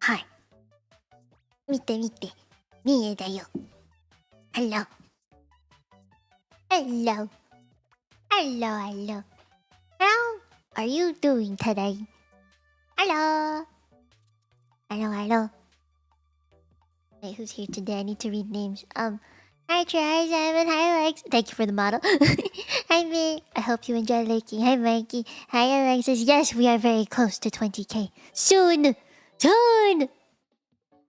はい。見て見て。見えだよ。Hello. Hello. Hello, hello. How are you doing today? Hello. Hello, hello. Wait, who's here today? I need to read names. Hi Trey, hi Simon, hi Alex. Thank you for the model. Hi Mick. I hope you enjoy liking. Hi Mikey. Hi Alexis. Yes, we are very close to 20k. Soon. Soon.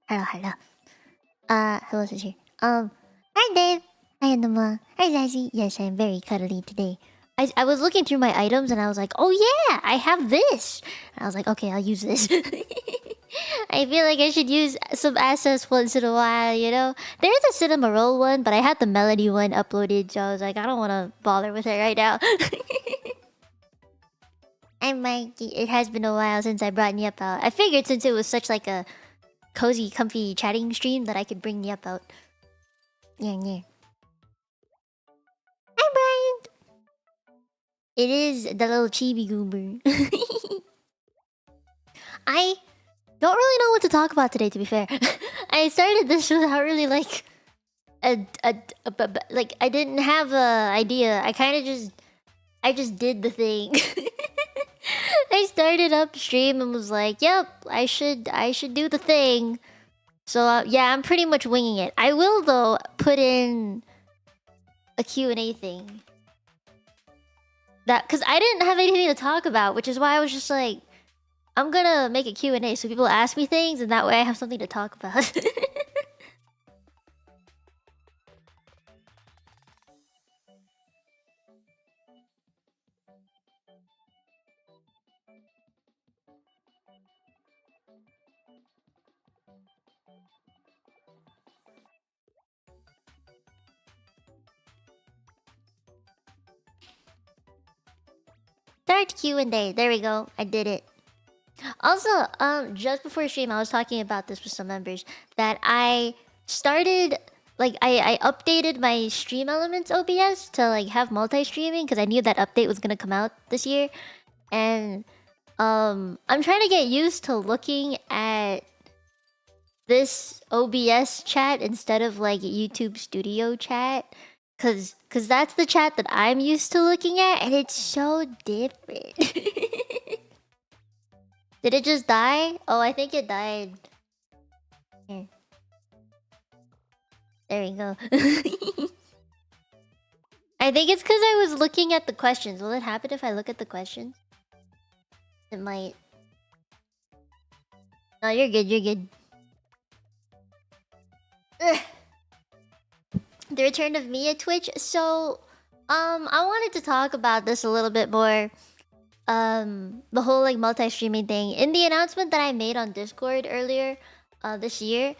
Hello, hello. Who else is here? Hi Dave. Hi Anima. Hi Zazie. Yes, I am very cuddly today. I was looking through my items and I was like, oh yeah, I have this. And I was like, okay, I'll use this. I feel like I should use some assets once in a while, you know? There's a cinema roll one, but I had the melody one uploaded, so I was like, I don't want to bother with it right now. And Mikey, it has been a while since I brought Niep out. I figured since it was such like a cozy, comfy chatting stream that I could bring Niep out. Yeah, yeah. It is the little chibi goober. I don't really know what to talk about today, to be fair. I started this without really like like I didn't have a idea. I just did the thing. I started up stream and was like, "Yep, I should do the thing." So yeah, I'm pretty much winging it. I will though put in a Q&A thing. That cuz I didn't have anything to talk about, which is why I was just like, I'm gonna make a Q&A so people ask me things and that way I have something to talk about. Start Q&A. There we go. I did it. Also, just before stream, I was talking about this with some members that I started, like, I updated my stream elements OBS to like have multi-streaming because I knew that update was gonna come out this year, and I'm trying to get used to looking at this OBS chat instead of like YouTube Studio chat. Cause that's the chat that I'm used to looking at, and it's so different. Did it just die? Oh, I think it died. Here. There we go. I think it's because I was looking at the questions. Will it happen if I look at the questions? It might. No, you're good, you're good. Ugh. The return of Mia Twitch. So, I wanted to talk about this a little bit more. The whole like multi-streaming thing. In the announcement that I made on Discord earlier, this year,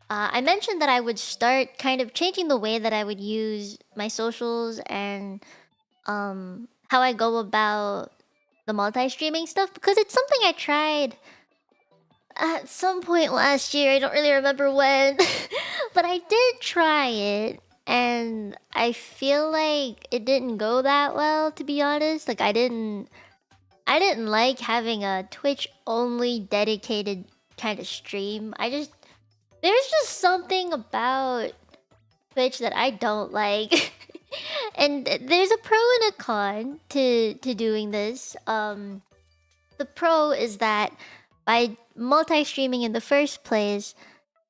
I mentioned that I would start kind of changing the way that I would use my socials and how I go about the multi-streaming stuff, because it's something I tried at some point last year. I don't really remember when, but I did try it. And I feel like it didn't go that well, to be honest. Like I didn't like having a Twitch only dedicated kind of stream. There's just something about Twitch that I don't like. And there's a pro and a con to doing this. The pro is that by multi-streaming in the first place,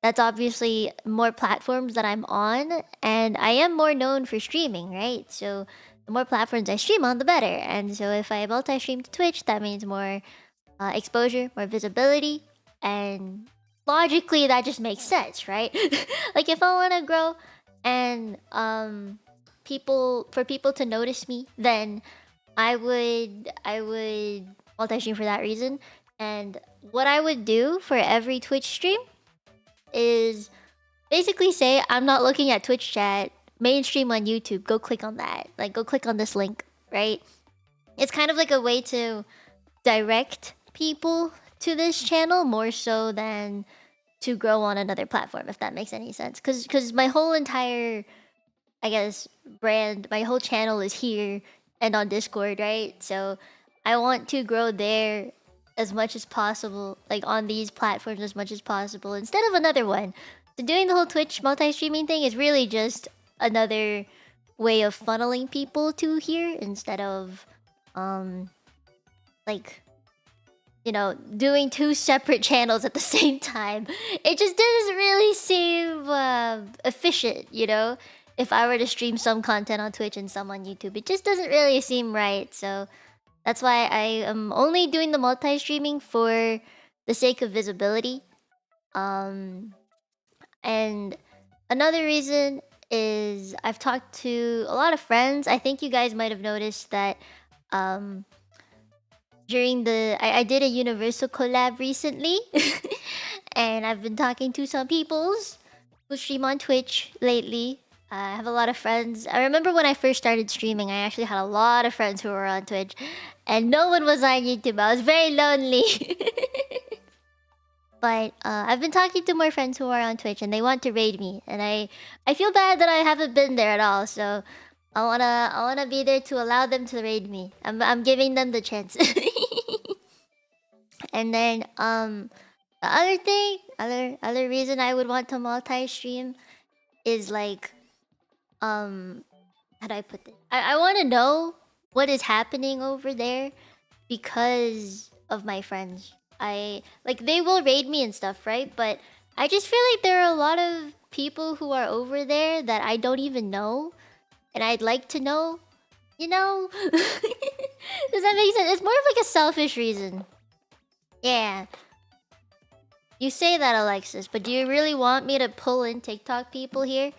that's obviously more platforms that I'm on, and I am more known for streaming, right? So the more platforms I stream on, the better. And so if I multi-stream to Twitch, that means more exposure, more visibility, and logically that just makes sense, right? Like if I want to grow and people to notice me, then I would multi-stream for that reason. And what I would do for every Twitch stream is basically say, I'm not looking at Twitch chat, mainstream on YouTube, go click on that. Like, go click on this link, right? It's kind of like a way to direct people to this channel more so than to grow on another platform, if that makes any sense. Because my whole entire, I guess, brand, my whole channel is here and on Discord, right? So I want to grow there as much as possible, like on these platforms as much as possible, instead of another one. So doing the whole Twitch multi-streaming thing is really just another way of funneling people to here instead of like, you know, doing two separate channels at the same time. It just doesn't really seem efficient, you know? If I were to stream some content on Twitch and some on YouTube, it just doesn't really seem right. So that's why I am only doing the multi-streaming for the sake of visibility. And another reason is I've talked to a lot of friends. I think you guys might have noticed that during the... I did a Universal collab recently. And I've been talking to some peoples who stream on Twitch lately. I have a lot of friends. I remember when I first started streaming, I actually had a lot of friends who were on Twitch. And no one was on YouTube. I was very lonely. But I've been talking to more friends who are on Twitch and they want to raid me. And I feel bad that I haven't been there at all. So I wanna be there to allow them to raid me. I'm giving them the chance. And then the other thing, other reason I would want to multi-stream is like how do I put this? I want to know what is happening over there because of my friends. I like they will raid me and stuff, right? But I just feel like there are a lot of people who are over there that I don't even know, and I'd like to know. You know? Does that make sense? It's more of like a selfish reason. Yeah. You say that, Alexis, but do you really want me to pull in TikTok people here?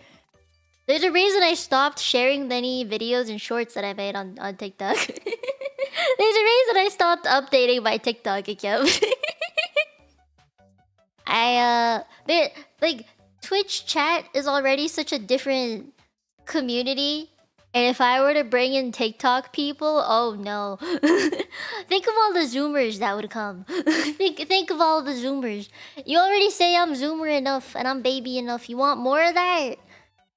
There's a reason I stopped sharing any videos and shorts that I made on TikTok. There's a reason I stopped updating my TikTok account. Like Twitch chat is already such a different community, and if I were to bring in TikTok people, oh no. Think of all the Zoomers that would come. think of all the Zoomers. You already say I'm Zoomer enough and I'm baby enough. You want more of that?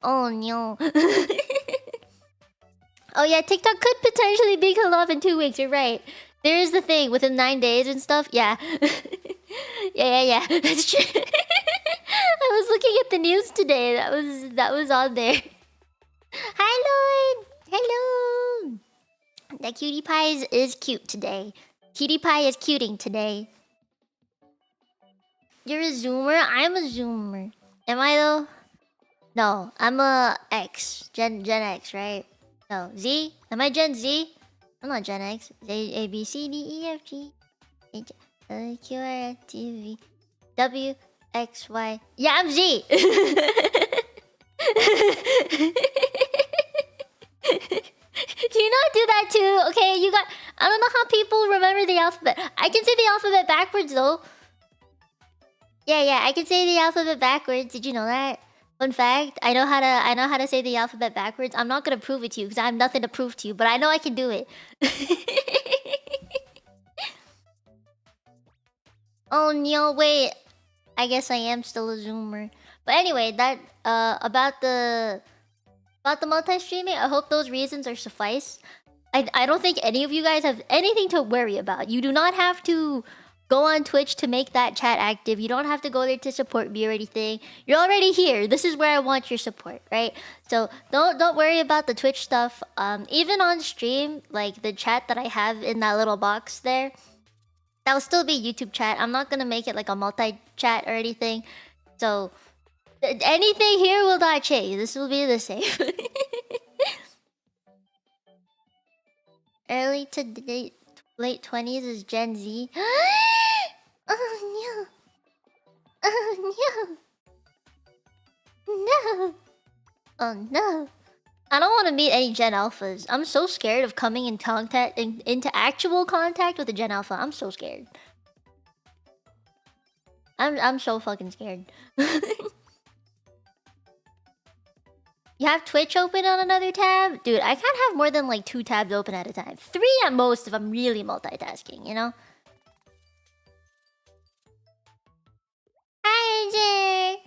Oh no. Oh yeah, TikTok could potentially be cut off in 2 weeks. You're right. There is the thing within 9 days and stuff. Yeah. yeah. That's true. I was looking at the news today. That was on there. Hi Lloyd. Hello. That cutie pie is cute today. Cutie pie is cuting today. You're a Zoomer. I'm a Zoomer. Am I though? No, I'm a X. Gen X, right? No, Z? Am I Gen Z? I'm not Gen X. A B C D E F G H I Q R S T V W X Y. Yeah, I'm Z. Do you not do that too? Okay, you got. I don't know how people remember the alphabet. I can say the alphabet backwards though. Yeah, I can say the alphabet backwards. Did you know that? Fun fact, I know how to say the alphabet backwards. I'm not gonna prove it to you because I have nothing to prove to you, but I know I can do it. Oh no, wait. I guess I am still a Zoomer. But anyway, that about the multi-streaming, I hope those reasons are suffice. I don't think any of you guys have anything to worry about. You do not have to go on Twitch to make that chat active. You don't have to go there to support me or anything. You're already here. This is where I want your support, right? So don't worry about the Twitch stuff. Even on stream, like the chat that I have in that little box there, that'll still be YouTube chat. I'm not gonna make it like a multi-chat or anything. So anything here will not change. This will be the same. Early to late 20s is Gen Z. Oh no. Oh no. No. Oh no. I don't want to meet any Gen Alphas. I'm so scared of coming in contact into actual contact with a Gen Alpha. I'm so scared. I'm so fucking scared. You have Twitch open on another tab? Dude, I can't have more than like 2 tabs open at a time. 3 at most if I'm really multitasking, you know? Hi, AJ!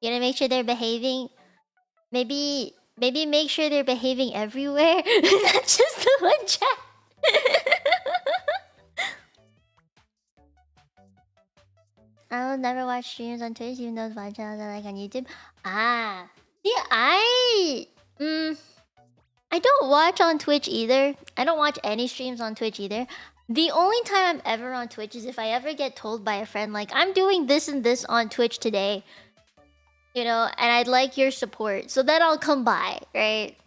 You gonna make sure they're behaving? Maybe make sure they're behaving everywhere? Not just the one chat. I will never watch streams on Twitch even though it's one channels I like on YouTube. Ah. Yeah, I don't watch on Twitch either. I don't watch any streams on Twitch either. The only time I'm ever on Twitch is if I ever get told by a friend, like, I'm doing this and this on Twitch today. You know, and I'd like your support. So then I'll come by, right?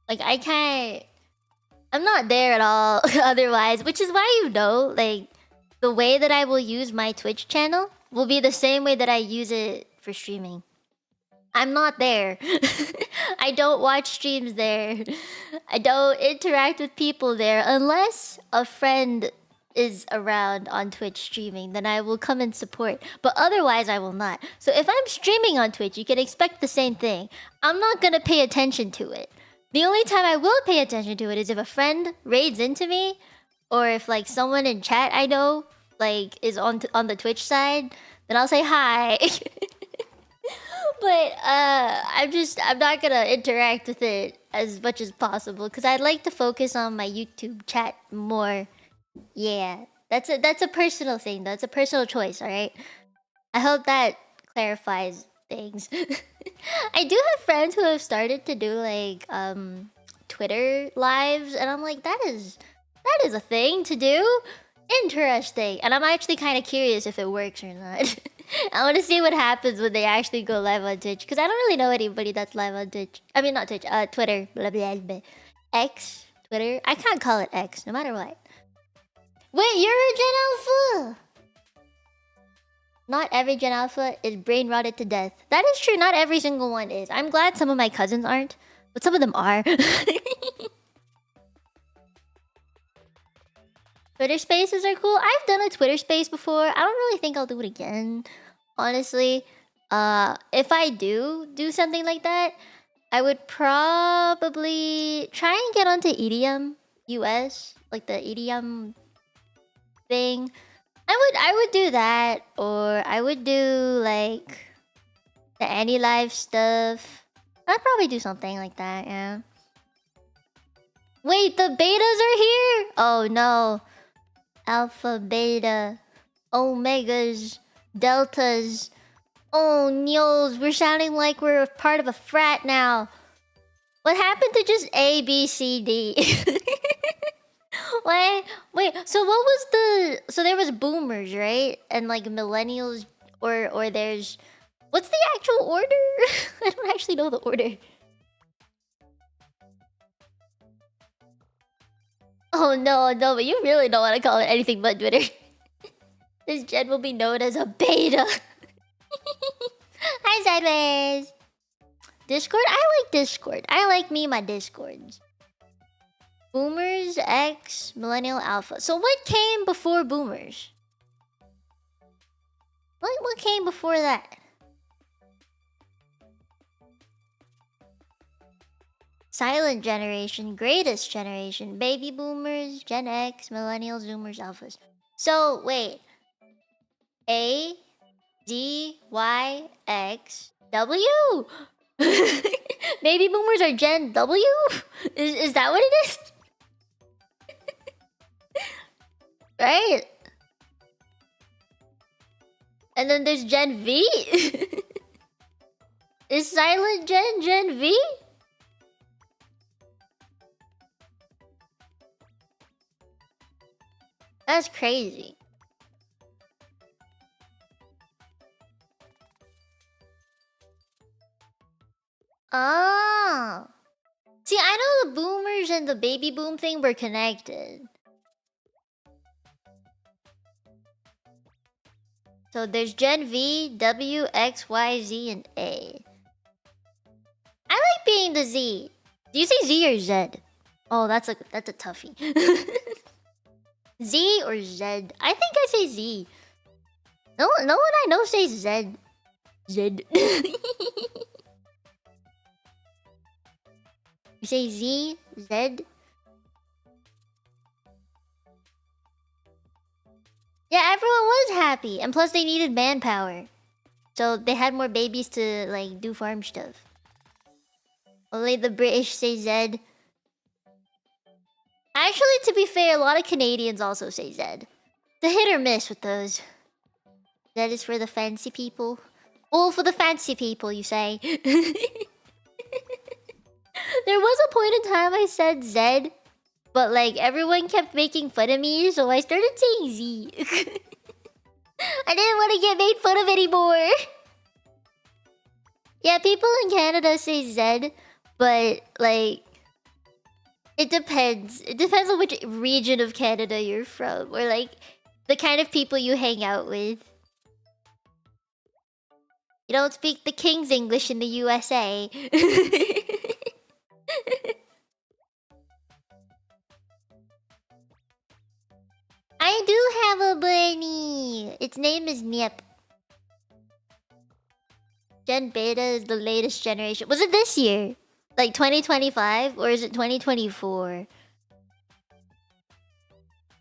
Like, I'm not there at all otherwise. Which is why, you know, like, the way that I will use my Twitch channel will be the same way that I use it for streaming. I'm not there. I don't watch streams there. I don't interact with people there unless a friend is around on Twitch streaming, then I will come and support. But otherwise, I will not. So if I'm streaming on Twitch, you can expect the same thing. I'm not gonna pay attention to it. The only time I will pay attention to it is if a friend raids into me, or if like someone in chat I know like is on the Twitch side, then I'll say hi. But I'm not gonna interact with it as much as possible because I'd like to focus on my YouTube chat more. Yeah, that's a personal thing. That's a personal choice. All right. I hope that clarifies things. I do have friends who have started to do like Twitter lives, and I'm like, that is a thing to do. Interesting. And I'm actually kind of curious if it works or not. I want to see what happens when they actually go live on Twitch, because I don't really know anybody that's live on Twitch. I mean, not Twitch, Twitter. Blah, blah, blah. X, Twitter. I can't call it X, no matter what. Wait, you're a Gen Alpha! Not every Gen Alpha is brain rotted to death. That is true, not every single one is. I'm glad some of my cousins aren't, but some of them are. Twitter spaces are cool. I've done a Twitter space before. I don't really think I'll do it again, honestly. If I do something like that, I would probably try and get onto EDM US, like the EDM thing. I would do that, or I would do like the Anilive stuff. I'd probably do something like that, yeah. Wait, the betas are here? Oh no. Alpha, beta, omegas, deltas. Oh, Niels, we're sounding like we're a part of a frat now. What happened to just A, B, C, D? Wait, so what was the... So there was boomers, right? And like millennials, or there's... What's the actual order? I don't actually know the order. Oh no, but you really don't want to call it anything but Twitter. This gen will be known as a beta. Hi, Sideways. Discord? I like Discord. I like my Discords. Boomers, X, Millennial, Alpha. So what came before Boomers? What came before that? Silent generation, greatest generation, baby boomers, Gen X, millennials, zoomers, alphas. So wait. A, D, Y, X, W? Baby boomers are Gen W? Is that what it is? Right? And then there's Gen V? Is Silent Gen V? That's crazy. Oh. See, I know the boomers and the baby boom thing were connected. So there's Gen V, W, X, Y, Z, and A. I like being the Z. Do you say Z or Z? Oh, that's a toughie. Z or Z? I think I say Z. No one I know says Z. Z. You say Z? Z? Yeah, everyone was happy. And plus they needed manpower. So they had more babies to like do farm stuff. Only the British say Z. Actually, to be fair, a lot of Canadians also say Z. The hit or miss with those. Z is for the fancy people. All for the fancy people, you say. There was a point in time I said Z, but like everyone kept making fun of me, so I started saying Z. I didn't want to get made fun of anymore. Yeah, people in Canada say Z, but like it depends. It depends on which region of Canada you're from, or like the kind of people you hang out with. You don't speak the King's English in the USA. I do have a bunny. Its name is Nip. Gen Beta is the latest generation. Was it this year? Like 2025? Or is it 2024?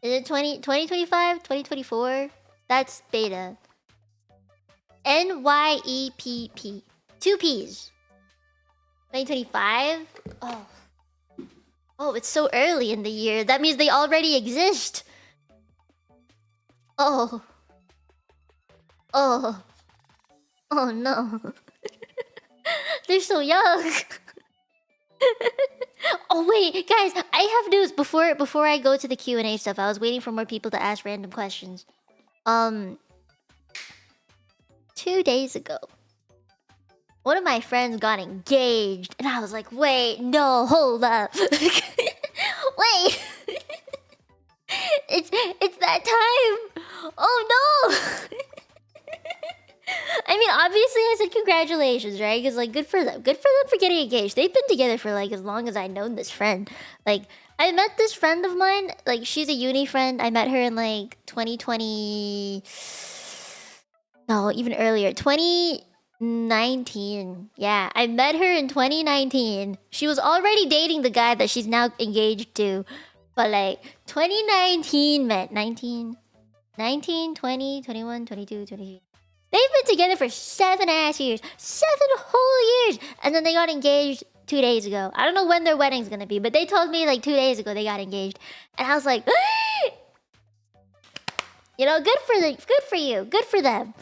Is it 2025? 2024? That's Beta. NYEPP 2. Two P's. 2025? Oh. Oh, it's so early in the year. That means they already exist. Oh. Oh. Oh no. They're so young. Oh wait, guys, I have news before I go to the Q&A stuff. I was waiting for more people to ask random questions. 2 days ago, one of my friends got engaged, and I was like, wait, no, hold up. Wait. It's that time. Oh no. I mean, obviously I said congratulations, right? Because, like, good for them. Good for them for getting engaged. They've been together for, like, as long as I've known this friend. Like, I met this friend of mine. Like, she's a uni friend. I met her in, like, 2020... No, even earlier. 2019. Yeah, I met her in 2019. She was already dating the guy that she's now engaged to. But, like, 2019 meant 19, 20, 21, 22, 23... They've been together for 7 ass years. 7 whole years. And then they got engaged 2 days ago. I don't know when their wedding's gonna be, but they told me like 2 days ago they got engaged. And I was like, you know, good for you. Good for them.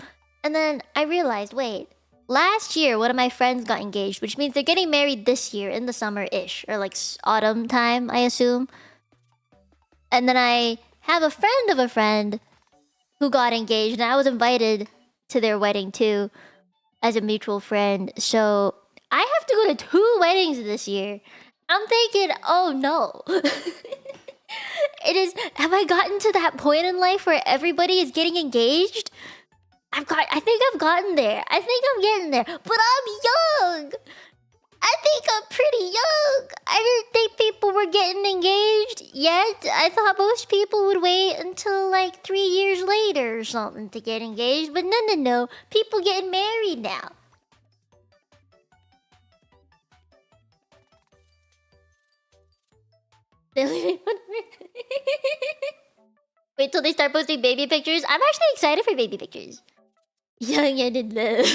And then I realized, wait, last year one of my friends got engaged, which means they're getting married this year in the summer-ish. Or like autumn time, I assume. And then I have a friend of a friend who got engaged, and I was invited to their wedding too as a mutual friend. So I have to go to 2 weddings this year. I'm thinking, oh no. Have I gotten to that point in life where everybody is getting engaged? I think I've gotten there. I think I'm getting there. But I'm young. I think I'm pretty young. I didn't think people were getting engaged yet. I thought most people would wait until like 3 years later or something to get engaged. But no. People getting married now. Wait till they start posting baby pictures. I'm actually excited for baby pictures. Young and in love.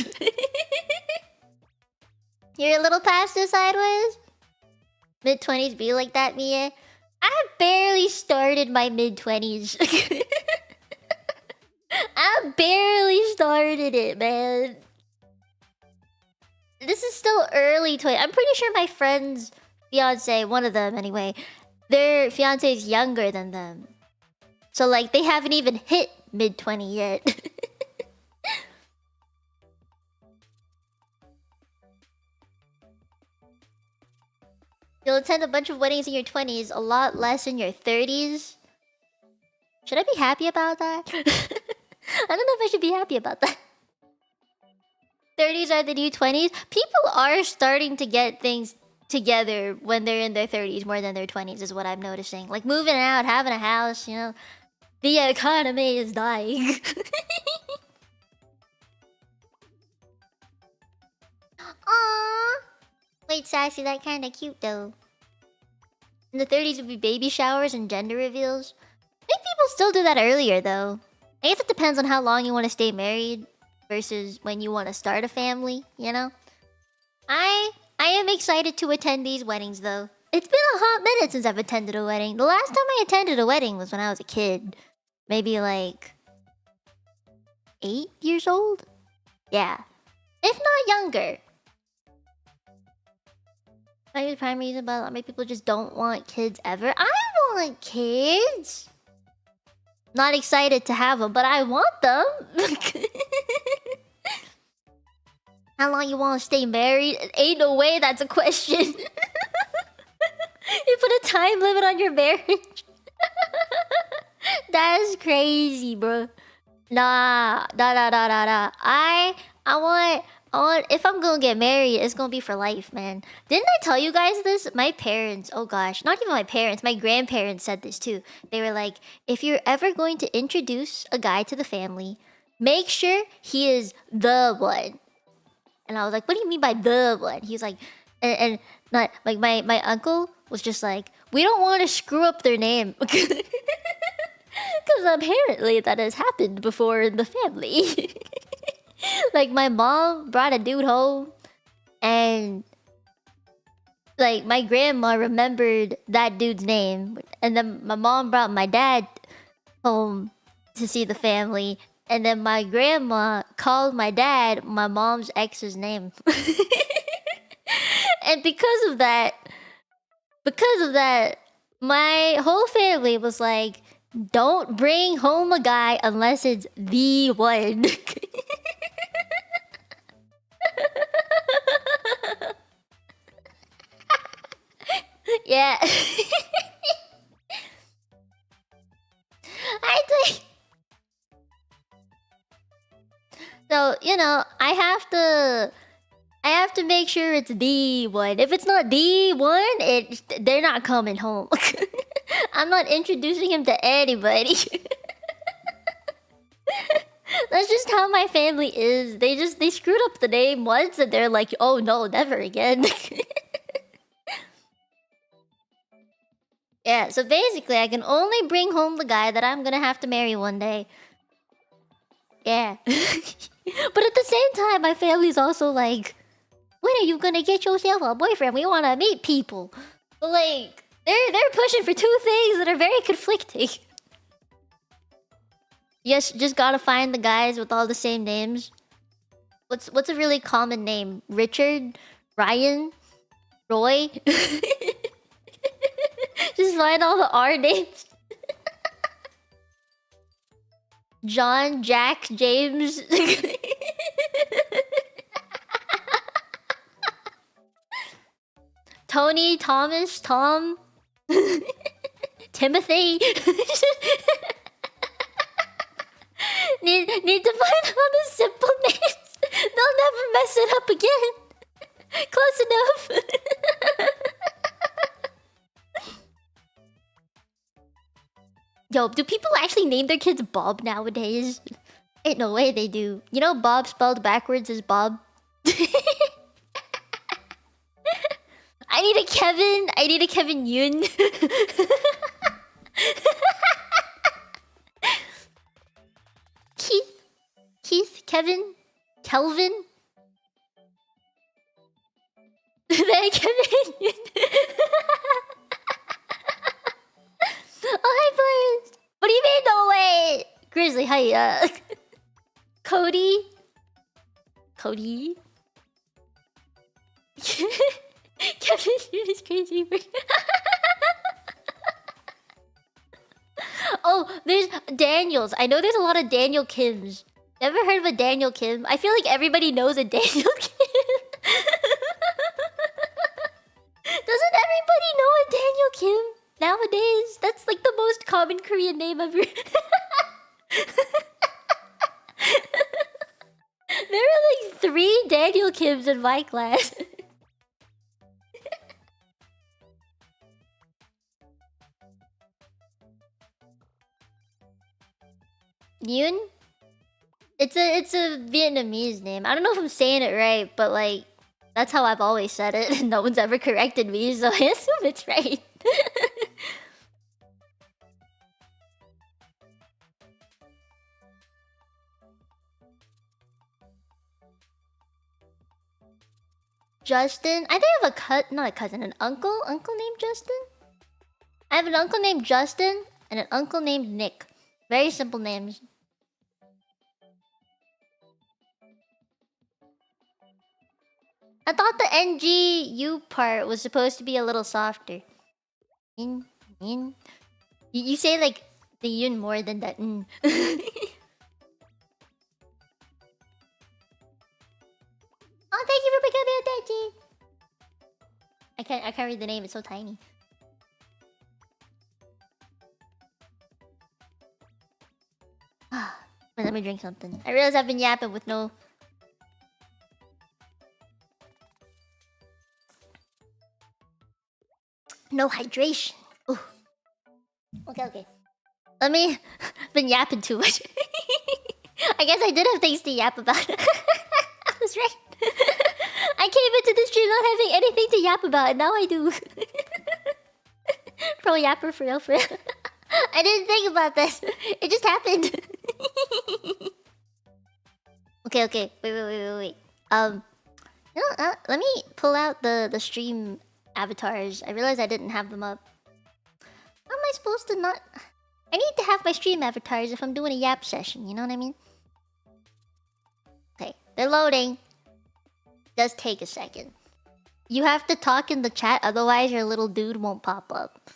You're a little past the sideways? Mid-20s be like that, Mia? I barely started my mid-20s. I barely started it, man. This is still early 20. I'm pretty sure my friend's fiance, one of them anyway, their fiance is younger than them. So, like, they haven't even hit mid-20 yet. You'll attend a bunch of weddings in your 20s, a lot less in your 30s. Should I be happy about that? I don't know if I should be happy about that. 30s are the new 20s. People are starting to get things together when they're in their 30s more than their 20s is what I'm noticing. Like moving out, having a house, you know. The economy is dying. Aww. Wait, Sassy, that kinda cute though. In the 30s would be baby showers and gender reveals. I think people still do that earlier though. I guess it depends on how long you want to stay married versus when you want to start a family, you know? I am excited to attend these weddings though. It's been a hot minute since I've attended a wedding. The last time I attended a wedding was when I was a kid. Maybe like 8 years old? Yeah. If not younger. Maybe the prime reason about a lot of people just don't want kids ever. I want kids. Not excited to have them, but I want them. How long you want to stay married? Ain't no way that's a question. You put a time limit on your marriage? That's crazy, bro. Nah. I want, if I'm gonna get married, it's gonna be for life, man. Didn't I tell you guys this? My parents, oh gosh, not even my parents, my grandparents said this too. They were like, if you're ever going to introduce a guy to the family, make sure he is the one. And I was like, what do you mean by the one? He was like, and not like my uncle was just like, we don't want to screw up their name. Because apparently that has happened before in the family. Like my mom brought a dude home And like my grandma remembered that dude's name, and then my mom brought my dad home to see the family, and then my grandma called my dad my mom's ex's name. And because of that, my whole family was like, don't bring home a guy unless it's the one. Yeah. I think so, you know, I have to make sure it's the one. If it's not the one, they're not coming home. I'm not introducing him to anybody. That's just how my family is. They screwed up the name once and they're like, oh no, never again. Yeah, so basically I can only bring home the guy that I'm gonna have to marry one day. Yeah. But at the same time, my family's also like, when are you gonna get yourself a boyfriend? We wanna meet people. But like, they're pushing for two things that are very conflicting. Yes, just gotta find the guys with all the same names. What's a really common name? Richard? Ryan? Roy? Just find all the R names. John, Jack, James. Tony, Thomas, Tom. Timothy. need to find all the simple names. They'll never mess it up again. Close enough. Yo, do people actually name their kids Bob nowadays? Ain't no way they do. You know Bob spelled backwards is Bob? I need a Kevin. I need a Kevin Yoon. Keith, Kevin, Kelvin. Then Kevin Yoon. Oh, hi, boys. What do you mean, no way? Grizzly, hi, Cody? Kevin is crazy. Oh, there's Daniels. I know there's a lot of Daniel Kims. Ever heard of a Daniel Kim? I feel like everybody knows a Daniel Kim. Doesn't everybody know a Daniel Kim nowadays? That's like the most common Korean name ever. There are like 3 Daniel Kims in my class. Yoon? It's a Vietnamese name. I don't know if I'm saying it right, but like that's how I've always said it, and no one's ever corrected me, so I assume it's right. Justin? I think I have not a cousin, an uncle? Uncle named Justin? I have an uncle named Justin and an uncle named Nick. Very simple names. I thought the NGU part was supposed to be a little softer. You say like the yun more than that. Oh, thank you for becoming a Deji. I can't read the name, it's so tiny. Wait, let me drink something. I realize I've been yapping with no... No hydration. Ooh. Okay. Let me... been yapping too much. I guess I did have things to yap about. I was right. I came into this stream not having anything to yap about, and now I do. Pro yapper for real, for real. I didn't think about this. It just happened. Okay. Wait. Let me pull out the stream avatars. I realized I didn't have them up. How am I supposed to not? I need to have my stream avatars if I'm doing a yap session. You know what I mean? Okay, they're loading. Does take a second. You have to talk in the chat, otherwise your little dude won't pop up.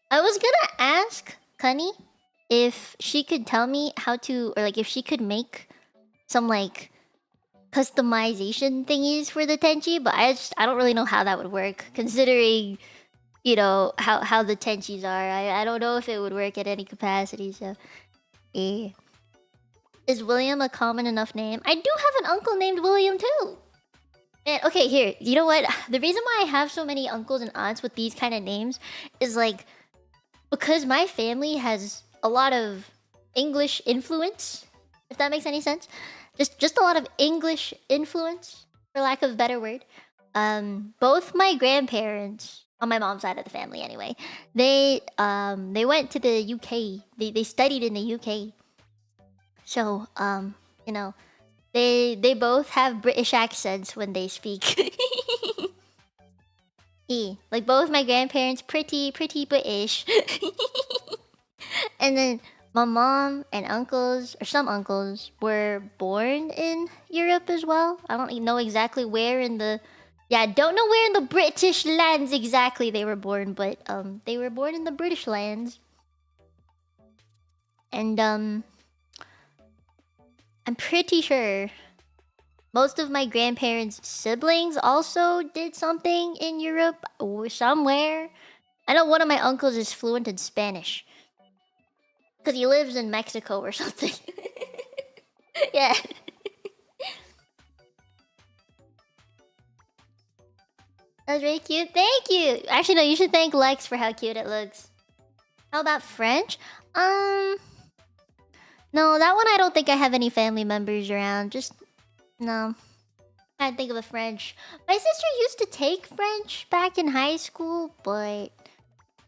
I was gonna ask Kunny if she could tell me how to, or like if she could make some like customization thingies for the Tenchi, but I don't really know how that would work, considering, you know, how the Tenchis are. I don't know if it would work at any capacity, so yeah. Is William a common enough name? I do have an uncle named William too. And okay, here, you know what? The reason why I have so many uncles and aunts with these kind of names is like because my family has a lot of English influence, if that makes any sense. Just a lot of English influence, for lack of a better word. Both my grandparents, on my mom's side of the family anyway, they went to the UK. They studied in the UK. So, you know, they both have British accents when they speak. Like both my grandparents pretty British. And then my mom and uncles, or some uncles, were born in Europe as well. I don't know exactly where in the... Yeah, I don't know where in the British lands exactly they were born, but they were born in the British lands. And I'm pretty sure most of my grandparents' siblings also did something in Europe or somewhere. I know one of my uncles is fluent in Spanish. Because he lives in Mexico or something. Yeah. That's really cute. Thank you. Actually, no, you should thank Lex for how cute it looks. How about French? No, that one I don't think I have any family members around. Just... No. I can't think of a French. My sister used to take French back in high school, but...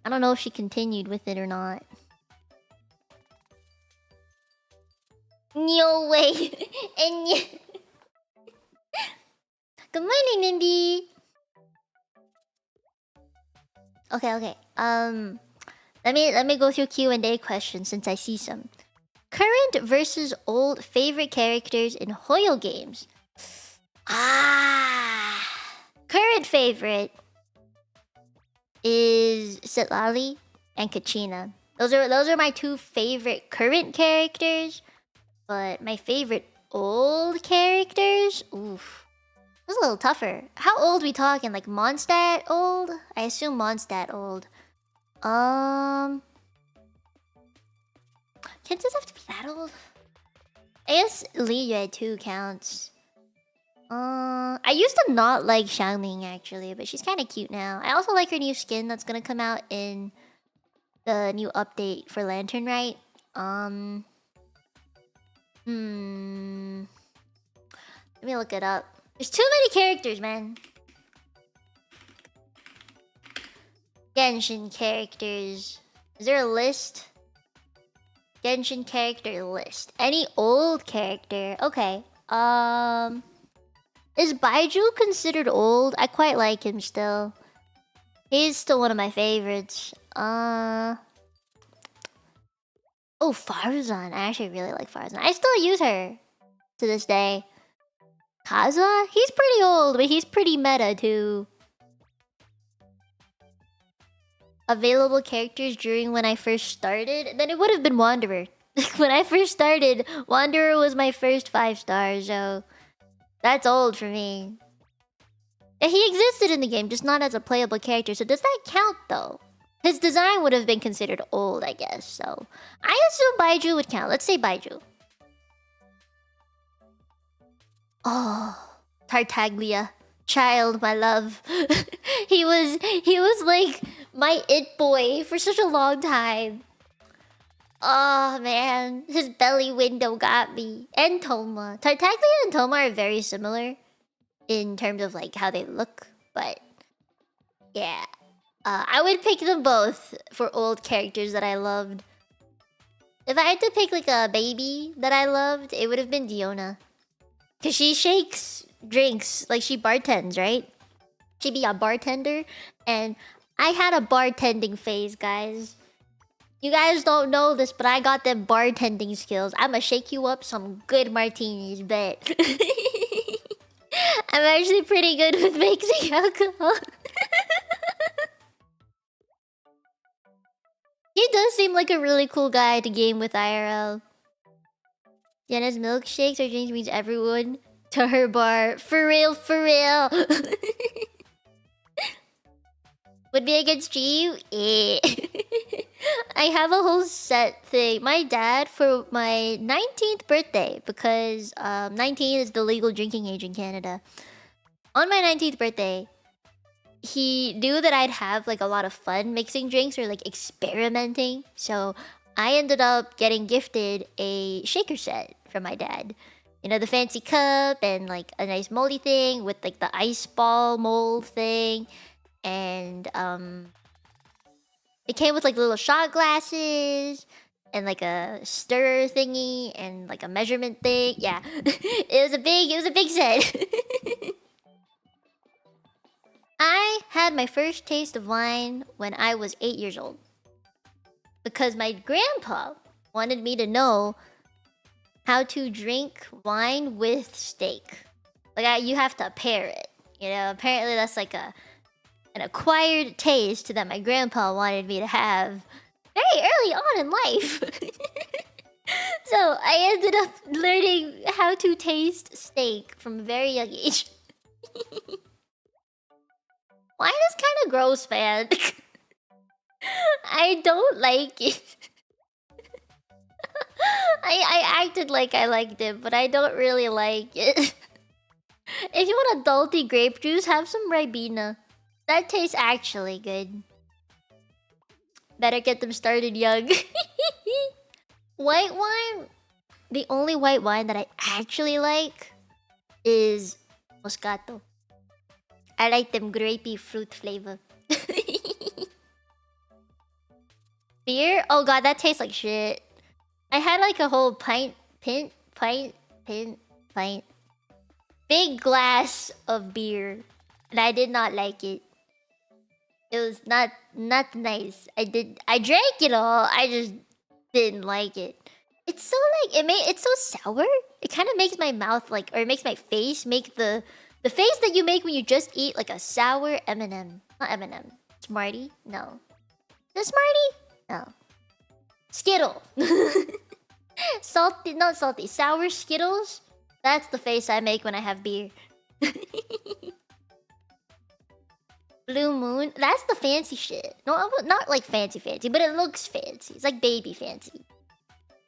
I don't know if she continued with it or not. No way. And good morning, Nimby. Okay. Let me go through Q&A questions since I see some. Current versus old favorite characters in Hoyo games. Current favorite is Sitlali and Kachina. Those are my two favorite current characters. But my favorite old characters? Oof. That's a little tougher. How old we talking? Like Mondstadt old? I assume Mondstadt old. Can't this have to be that old? I guess Li Yue too counts. I used to not like Xiangling actually, but she's kind of cute now. I also like her new skin that's gonna come out in the new update for Lantern Right. Let me look it up. There's too many characters, man. Genshin characters. Is there a list? Genshin character list. Any old character? Okay. Is Baiju considered old? I quite like him still. He's still one of my favorites. Oh, Farzan. I actually really like Farzan. I still use her to this day. Kaza? He's pretty old, but he's pretty meta too. Available characters during when I first started? Then it would have been Wanderer. When I first started, Wanderer was my first 5-star, so... That's old for me. And he existed in the game, just not as a playable character, so does that count though? His design would have been considered old, I guess, so... I assume Baiju would count. Let's say Baiju. Oh, Tartaglia. Child, my love. he was like my it boy for such a long time. Oh man, his belly window got me. And Toma. Tartaglia and Toma are very similar in terms of like how they look, but yeah. I would pick them both for old characters that I loved. If I had to pick like a baby that I loved, it would have been Diona. Cause she shakes drinks. Like she bartends, right? She be a bartender, and I had a bartending phase, guys. You guys don't know this, but I got them bartending skills. I'ma shake you up some good martinis, bet. I'm actually pretty good with mixing alcohol. He does seem like a really cool guy to game with IRL. Jenna's milkshakes or drinks means everyone to her bar. For real, for real. Would be against you? Eh. I have a whole set thing. My dad, for my 19th birthday, because 19 is the legal drinking age in Canada. On my 19th birthday, he knew that I'd have like a lot of fun mixing drinks or like experimenting. So I ended up getting gifted a shaker set from my dad. You know, the fancy cup and like a nice moldy thing with like the ice ball mold thing. And it came with like little shot glasses and like a stirrer thingy and like a measurement thing. Yeah. it was a big set. I had my first taste of wine when I was 8 years old. Because my grandpa wanted me to know how to drink wine with steak. Like you have to pair it. You know, apparently that's like an acquired taste that my grandpa wanted me to have very early on in life. So I ended up learning how to taste steak from a very young age. Wine is kind of gross, man. I don't like it. I acted like I liked it, but I don't really like it. If you want adulty grape juice, have some Ribena. That tastes actually good. Better get them started young. White wine? The only white wine that I actually like is Moscato. I like them grapey fruit flavor. Beer? Oh god, that tastes like shit. I had like a whole pint. Big glass of beer. And I did not like it. It was not nice. I drank it all. I just didn't like it. It's so like it's so sour. It kind of makes my mouth like, or it makes my face make the face that you make when you just eat like a sour M&M. Not M&M. Smartie? No. The Smartie? No. Skittle. Salty, not salty. Sour Skittles? That's the face I make when I have beer. Blue Moon? That's the fancy shit. No, not like fancy, but it looks fancy. It's like baby fancy.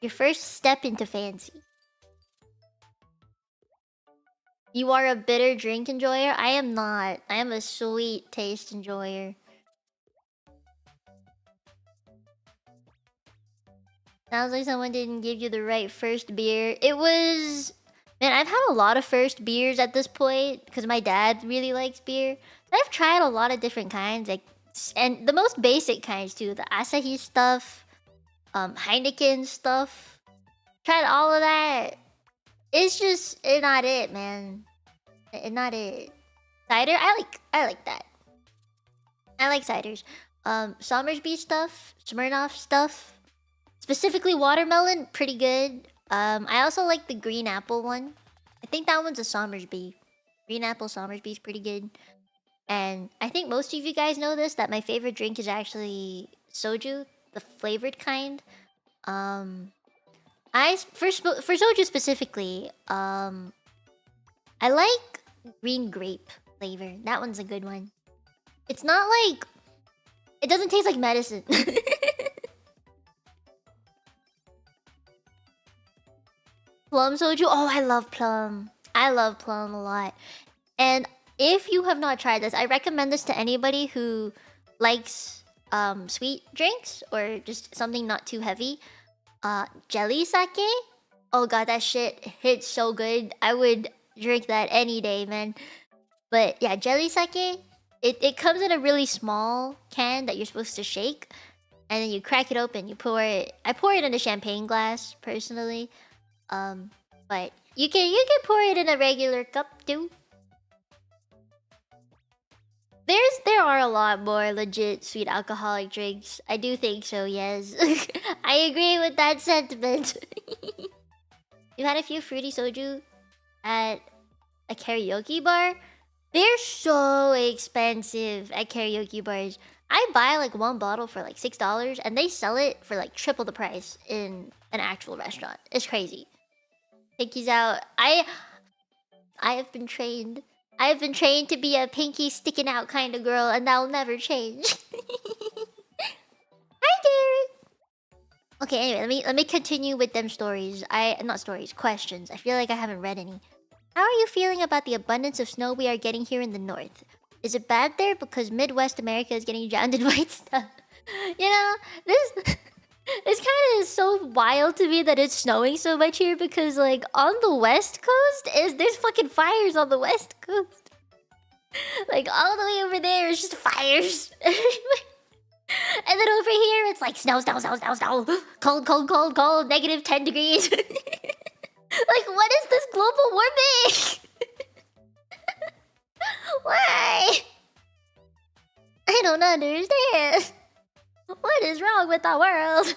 Your first step into fancy. You are a bitter drink enjoyer? I am not. I am a sweet taste enjoyer. Sounds like someone didn't give you the right first beer. It was... Man, I've had a lot of first beers at this point because my dad really likes beer. I've tried a lot of different kinds, like, and the most basic kinds too. The Asahi stuff, Heineken stuff. Tried all of that. It's just not it, man. It's not it. Cider, I like that. I like ciders. Somersby stuff, Smirnoff stuff, specifically watermelon, pretty good. I also like the green apple one. I think that one's a Somersby. Green apple Somersby is pretty good. And I think most of you guys know this, that my favorite drink is actually soju, the flavored kind. For soju specifically, I like green grape flavor. That one's a good one. It's not like... It doesn't taste like medicine. Plum soju? Oh, I love plum. I love plum a lot. And if you have not tried this, I recommend this to anybody who likes sweet drinks or just something not too heavy. Jelly sake? Oh god, that shit hits so good. I would drink that any day, man. But yeah, jelly sake, it comes in a really small can that you're supposed to shake. And then you crack it open, you pour it. I pour it in a champagne glass, personally. But you can pour it in a regular cup too. There are a lot more legit sweet alcoholic drinks. I do think so, yes. I agree with that sentiment. You had a few fruity soju at a karaoke bar? They're so expensive at karaoke bars. I buy like one bottle for like $6 and they sell it for like triple the price in an actual restaurant. It's crazy. Pinky's out. I have been trained. I have been trained to be a pinky sticking out kind of girl, and that'll never change. Hi, Derek. Okay, anyway, let me continue with them stories. Not stories, questions. I feel like I haven't read any. How are you feeling about the abundance of snow we are getting here in the north? Is it bad there because Midwest America is getting drowned in white stuff? You know, this it's kind of so wild to me that it's snowing so much here because, like, on the West Coast, there's fucking fires on the West Coast. Like, all the way over there is just fires. And then over here, it's like snow, snow, snow, snow, snow. Cold, cold, cold, cold, negative 10 degrees. Like, what is this global warming? Why? I don't understand. What is wrong with the world?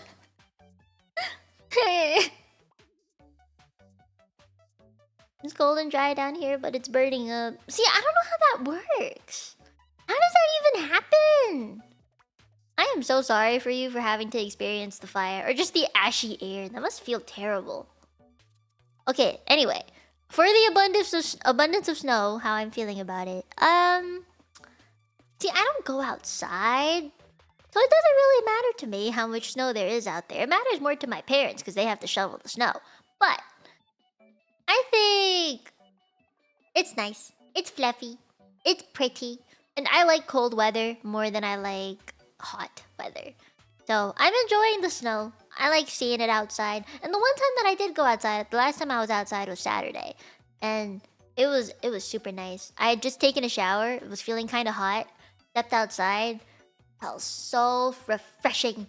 It's cold and dry down here, but it's burning up. See, I don't know how that works. How does that even happen? I am so sorry for you for having to experience the fire. Or just the ashy air. That must feel terrible. Okay, anyway. For the abundance of snow, how I'm feeling about it. See, I don't go outside. So it doesn't really matter to me how much snow there is out there. It matters more to my parents because they have to shovel the snow. But I think it's nice. It's fluffy. It's pretty. And I like cold weather more than I like hot weather. So I'm enjoying the snow. I like seeing it outside. And the one time that I did go outside, the last time I was outside was Saturday. And it was super nice. I had just taken a shower. It was feeling kind of hot. Stepped outside. Felt so refreshing.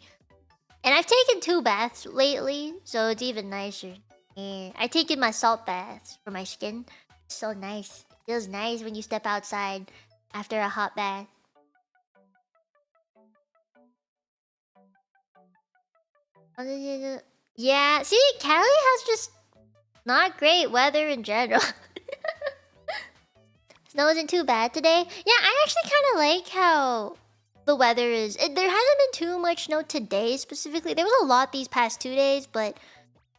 And I've taken 2 baths lately, so it's even nicer. Yeah. I've taken my salt baths for my skin. It's so nice. It feels nice when you step outside after a hot bath. Yeah, see, Cali has just not great weather in general. Snow isn't too bad today. Yeah, I actually kind of like how the weather is. There hasn't been too much snow today specifically. There was a lot these past 2 days, but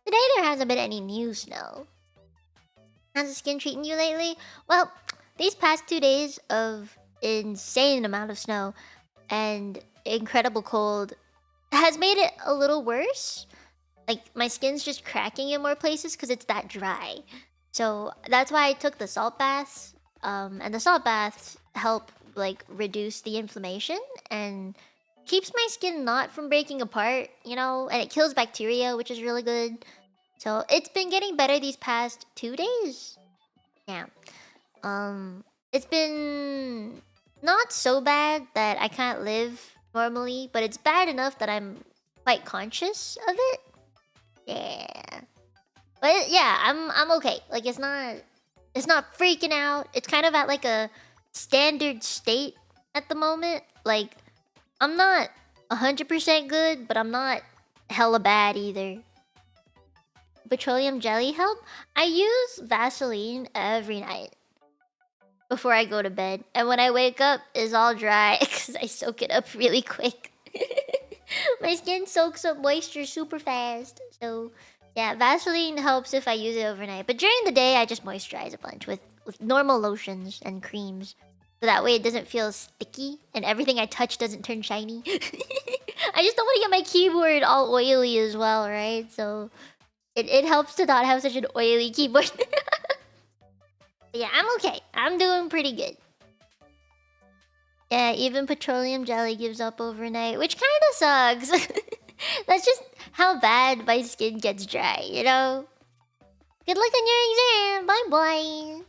today there hasn't been any new snow. How's the skin treating you lately? Well, these past 2 days of insane amount of snow and incredible cold has made it a little worse. Like, my skin's just cracking in more places because it's that dry. So that's why I took the salt baths. And the salt baths help, like, reduce the inflammation and keeps my skin not from breaking apart, you know? And it kills bacteria, which is really good. So it's been getting better these past 2 days. Yeah. It's been not so bad that I can't live normally, but it's bad enough that I'm quite conscious of it. Yeah. But yeah, I'm okay. Like, it's not freaking out. It's kind of at like a standard state at the moment. Like, I'm not 100% good, but I'm not hella bad either. Petroleum jelly help? I use Vaseline every night before I go to bed. And when I wake up, it's all dry because I soak it up really quick. My skin soaks up moisture super fast. So yeah, Vaseline helps if I use it overnight. But during the day, I just moisturize a bunch with normal lotions and creams. So that way it doesn't feel sticky and everything I touch doesn't turn shiny. I just don't want to get my keyboard all oily as well, right? So it helps to not have such an oily keyboard. But yeah, I'm okay. I'm doing pretty good. Yeah, even petroleum jelly gives up overnight, which kind of sucks. That's just how bad my skin gets dry, you know? Good luck on your exam. Bye-bye.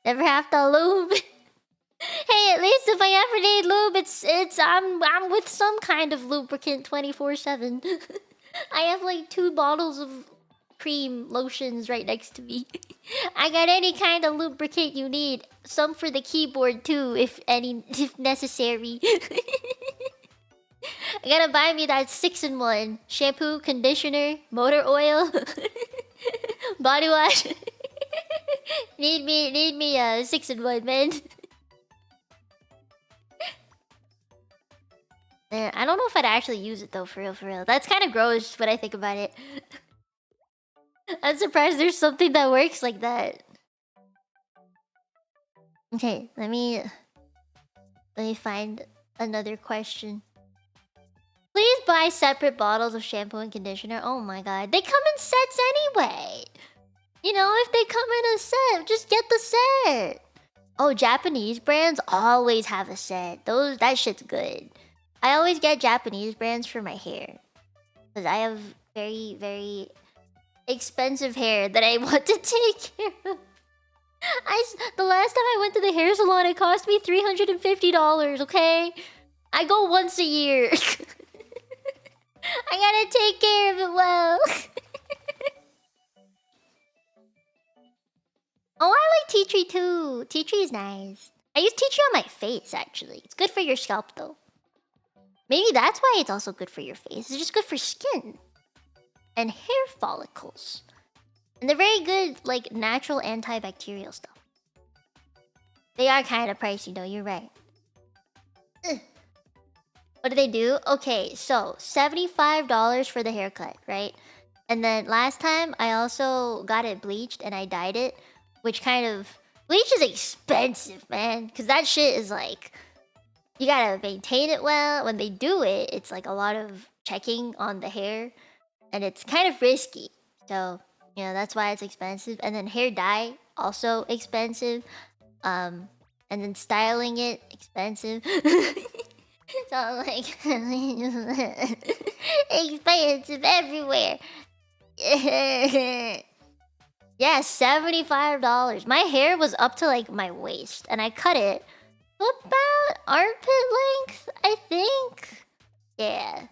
Never have to lube. Hey, at least if I ever need lube, I'm with some kind of lubricant 24/7. I have like 2 bottles of cream lotions right next to me. I got any kind of lubricant you need. Some for the keyboard too, if necessary. I gotta buy me that 6-in-1 shampoo, conditioner, motor oil, body wash. need me a 6-in-1, man. Man, I don't know if I'd actually use it though, for real. That's kind of gross when I think about it. I'm surprised there's something that works like that. Okay, let me find another question. Please buy separate bottles of shampoo and conditioner. Oh my god, they come in sets anyway. You know, if they come in a set, just get the set. Oh, Japanese brands always have a set. That shit's good. I always get Japanese brands for my hair, because I have very, very expensive hair that I want to take care of. The last time I went to the hair salon, it cost me $350, okay? I go once a year. I gotta take care of it well. Oh, I like tea tree too. Tea tree is nice. I use tea tree on my face, actually. It's good for your scalp, though. Maybe that's why it's also good for your face. It's just good for skin and hair follicles. And they're very good, like, natural antibacterial stuff. They are kind of pricey, though. You're right. Ugh. What do they do? Okay, so $75 for the haircut, right? And then last time, I also got it bleached and I dyed it, which kind of... Bleach is expensive, man. Because that shit is like... You gotta maintain it well. When they do it, it's like a lot of checking on the hair. And it's kind of risky. So, you know, that's why it's expensive. And then hair dye, also expensive. And then styling it, expensive. So, like... expensive everywhere. Yeah, $75. My hair was up to, like, my waist. And I cut it about armpit length, I think. Yeah.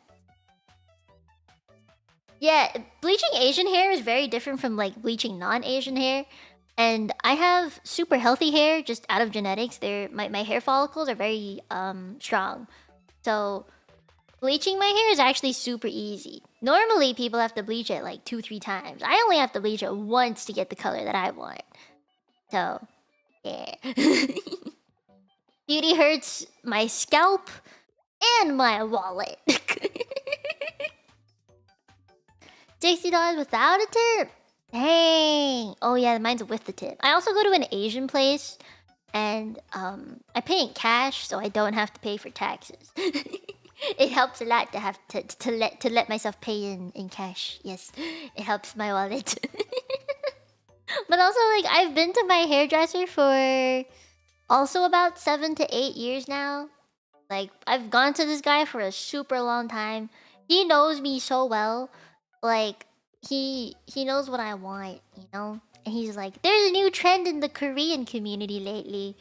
Yeah, bleaching Asian hair is very different from, like, bleaching non-Asian hair. And I have super healthy hair just out of genetics. My hair follicles are very strong. So bleaching my hair is actually super easy. Normally people have to bleach it like 2-3 times. I only have to bleach it once to get the color that I want. So yeah. Beauty hurts my scalp and my wallet. $60 without a tip? Dang. Oh yeah, mine's with the tip. I also go to an Asian place and I pay in cash so I don't have to pay for taxes. It helps a lot to have to let myself pay in cash. Yes, it helps my wallet. But also, like, I've been to my hairdresser for also about 7 to 8 years now. Like, I've gone to this guy for a super long time. He knows me so well. Like, he knows what I want, you know? And he's like, there's a new trend in the Korean community lately.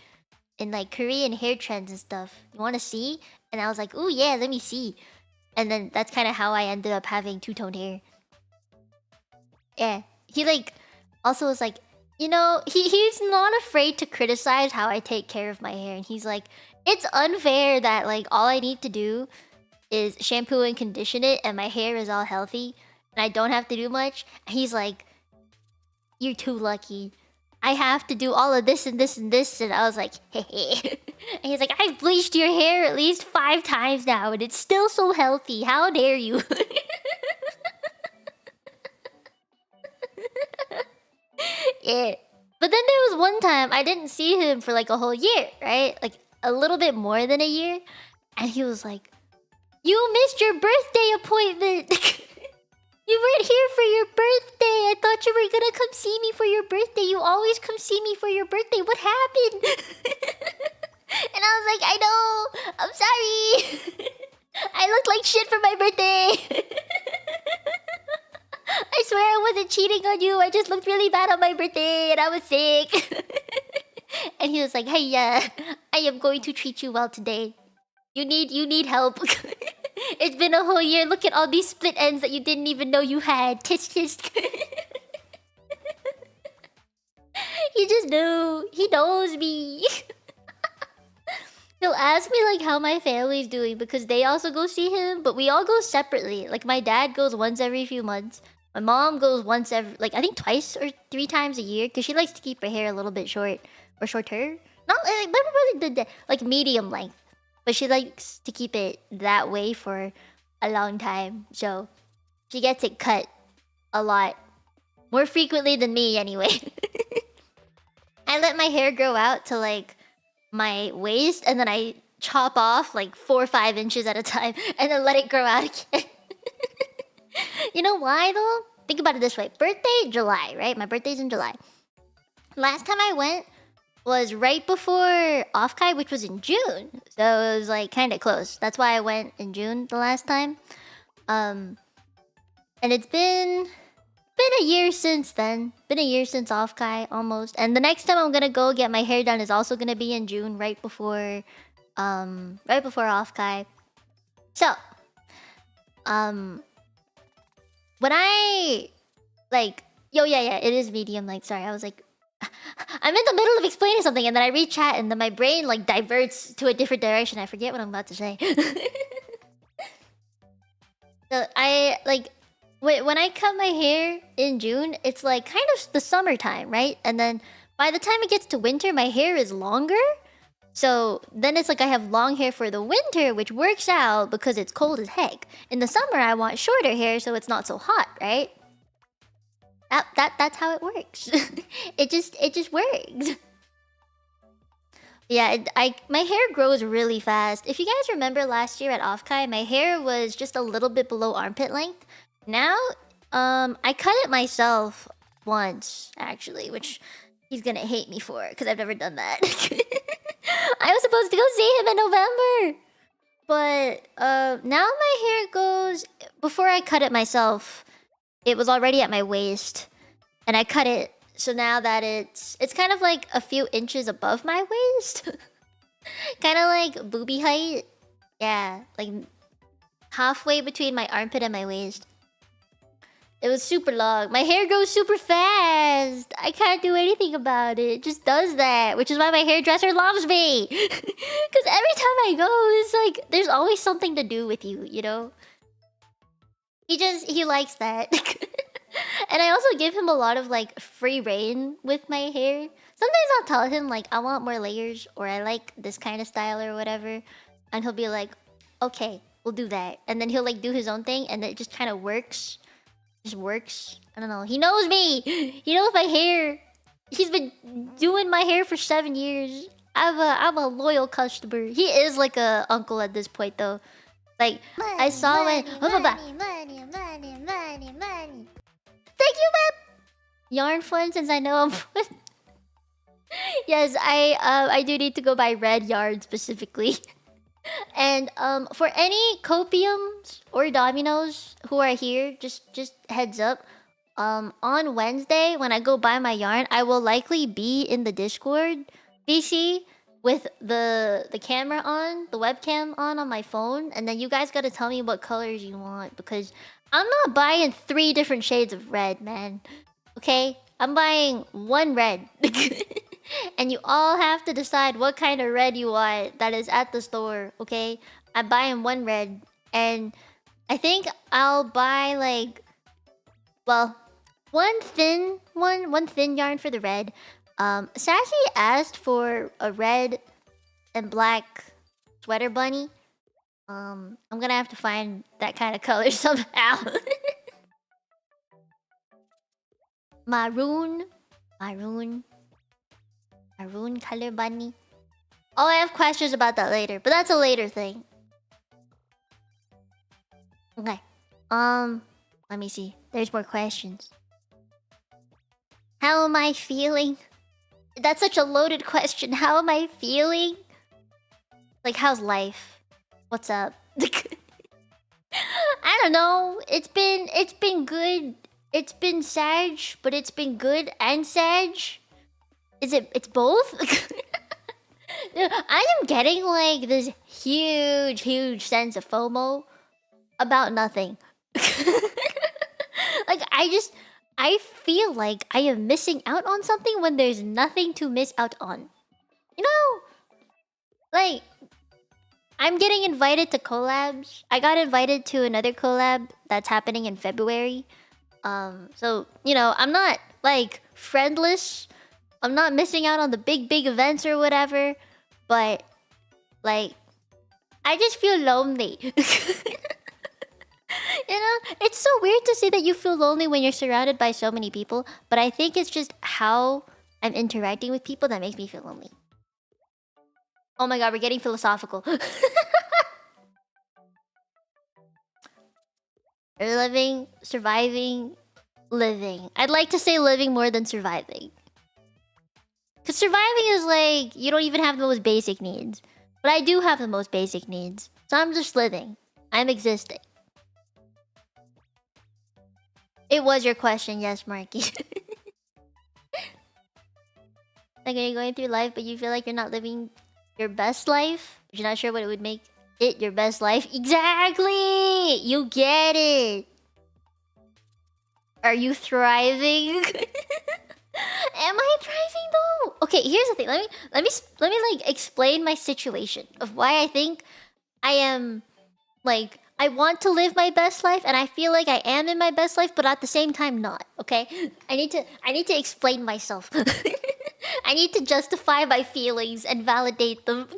In, like, Korean hair trends and stuff. You want to see? And I was like, ooh, yeah, let me see. And then that's kind of how I ended up having two-toned hair. Yeah. He, like, also was like, you know, he's not afraid to criticize how I take care of my hair. And he's like, it's unfair that, like, all I need to do is shampoo and condition it and my hair is all healthy. And I don't have to do much. And he's like, you're too lucky. I have to do all of this and this and this. And I was like, hey. And he's like, I've bleached your hair at least 5 times now and it's still so healthy. How dare you? Yeah. But then there was one time I didn't see him for like a whole year, right? Like a little bit more than a year. And he was like, you missed your birthday appointment. You weren't here for your birthday. I thought you were gonna come see me for your birthday. You always come see me for your birthday. What happened? And I was like, I know. I'm sorry. I look like shit for my birthday. I swear I wasn't cheating on you. I just looked really bad on my birthday and I was sick. And he was like, hey, I am going to treat you well today. You need help. It's been a whole year. Look at all these split ends that you didn't even know you had. Tisk tisk. He just knew. He knows me. He'll ask me like how my family's doing because they also go see him, but we all go separately. Like my dad goes once every few months. My mom goes once every, like I think twice or 3 times a year because she likes to keep her hair a little bit short or shorter. Not like really like medium length, but she likes to keep it that way for a long time. So she gets it cut a lot more frequently than me anyway. I let my hair grow out to like my waist and then I chop off like 4 or 5 inches at a time and then let it grow out again. You know why though? Think about it this way. Birthday, July, right? My birthday's in July. Last time I went was right before Offkai, which was in June. So it was like kind of close. That's why I went in June the last time. And it's been a year since then. Been a year since Offkai almost. And the next time I'm gonna go get my hair done is also gonna be in June, right before Offkai. So, when I like, yeah, it is medium. Like, sorry, I was like, I'm in the middle of explaining something, and then I read chat, and then my brain like diverts to a different direction. I forget what I'm about to say. So I like. When I cut my hair in June, it's like kind of the summertime, right? And then by the time it gets to winter, my hair is longer. So then it's like I have long hair for the winter, which works out because it's cold as heck. In the summer, I want shorter hair so it's not so hot, right? That's how it works. it just works. Yeah, my hair grows really fast. If you guys remember last year at Offkai, my hair was just a little bit below armpit length. Now, I cut it myself once, actually, which he's gonna hate me for, because I've never done that. I was supposed to go see him in November! But, now my hair goes... Before I cut it myself, it was already at my waist. And I cut it, so now that it's kind of like a few inches above my waist. Kind of like boobie height. Yeah, like halfway between my armpit and my waist. It was super long. My hair grows super fast. I can't do anything about it. It just does that, which is why my hairdresser loves me. Because every time I go, it's like there's always something to do with you, you know? He likes that. And I also give him a lot of like free reign with my hair. Sometimes I'll tell him like I want more layers or I like this kind of style or whatever. And he'll be like, okay, we'll do that. And then he'll like do his own thing and it just kind of works. Just works. I don't know. He knows me. He knows my hair. He's been doing my hair for 7 years. I'm a loyal customer. He is like a uncle at this point though. Like money, I saw when money. Thank you, man. Yarn fun since I know him. Yes, I do need to go buy red yarn specifically. And for any copiums or dominos who are here, just heads up. On Wednesday when I go buy my yarn, I will likely be in the Discord VC with the camera on, the webcam on my phone, and then you guys gotta tell me what colors you want because I'm not buying 3 different shades of red, man. Okay? I'm buying 1 red. And you all have to decide what kind of red you want that is at the store, okay? I'm buying 1 red. And I think I'll buy like... Well, one thin yarn for the red. Sassy asked for a red and black sweater bunny. I'm gonna have to find that kind of color somehow. Maroon color bunny. Oh, I have questions about that later, but that's a later thing. Okay. Let me see. There's more questions. How am I feeling? That's such a loaded question. How am I feeling? Like, how's life? What's up? I don't know. It's been good. It's been sad, but it's been good and sad. It's both? I am getting like this huge sense of FOMO about nothing. Like I I feel like I am missing out on something when there's nothing to miss out on. You know? Like, I'm getting invited to collabs. I got invited to another collab that's happening in February. So, you know, I'm not, like, friendless. I'm not missing out on the big events or whatever. But, like, I just feel lonely. You know, it's so weird to say that you feel lonely when you're surrounded by so many people, but I think it's just how I'm interacting with people that makes me feel lonely. Oh my god, we're getting philosophical. Living, surviving, living. I'd like to say living more than surviving. Because surviving is like, you don't even have the most basic needs. But I do have the most basic needs. So I'm just living. I'm existing. It was your question, yes, Marky. Like, are you going through life, but you feel like you're not living your best life? But you're not sure what it would make it your best life? Exactly! You get it! Are you thriving? Am I thriving though? Okay, here's the thing. Let me like explain my situation of why I think I am like I want to live my best life and I feel like I am in my best life, but at the same time not. Okay, I need to explain myself. I need to justify my feelings and validate them.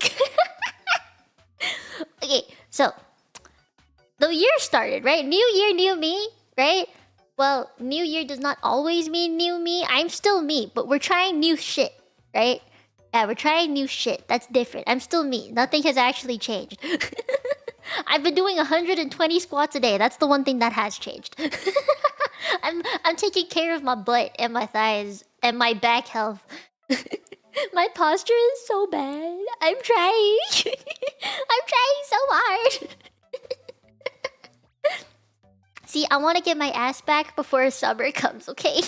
Okay, so the year started, right? New year, new me, right? Well, new year does not always mean new me. I'm still me, but we're trying new shit, right? Yeah, we're trying new shit. That's different. I'm still me. Nothing has actually changed. I've been doing 120 squats a day. That's the one thing that has changed. I'm taking care of my butt and my thighs and my back health. My posture is so bad. I'm trying. I'm trying so hard. See, I want to get my ass back before summer comes, okay?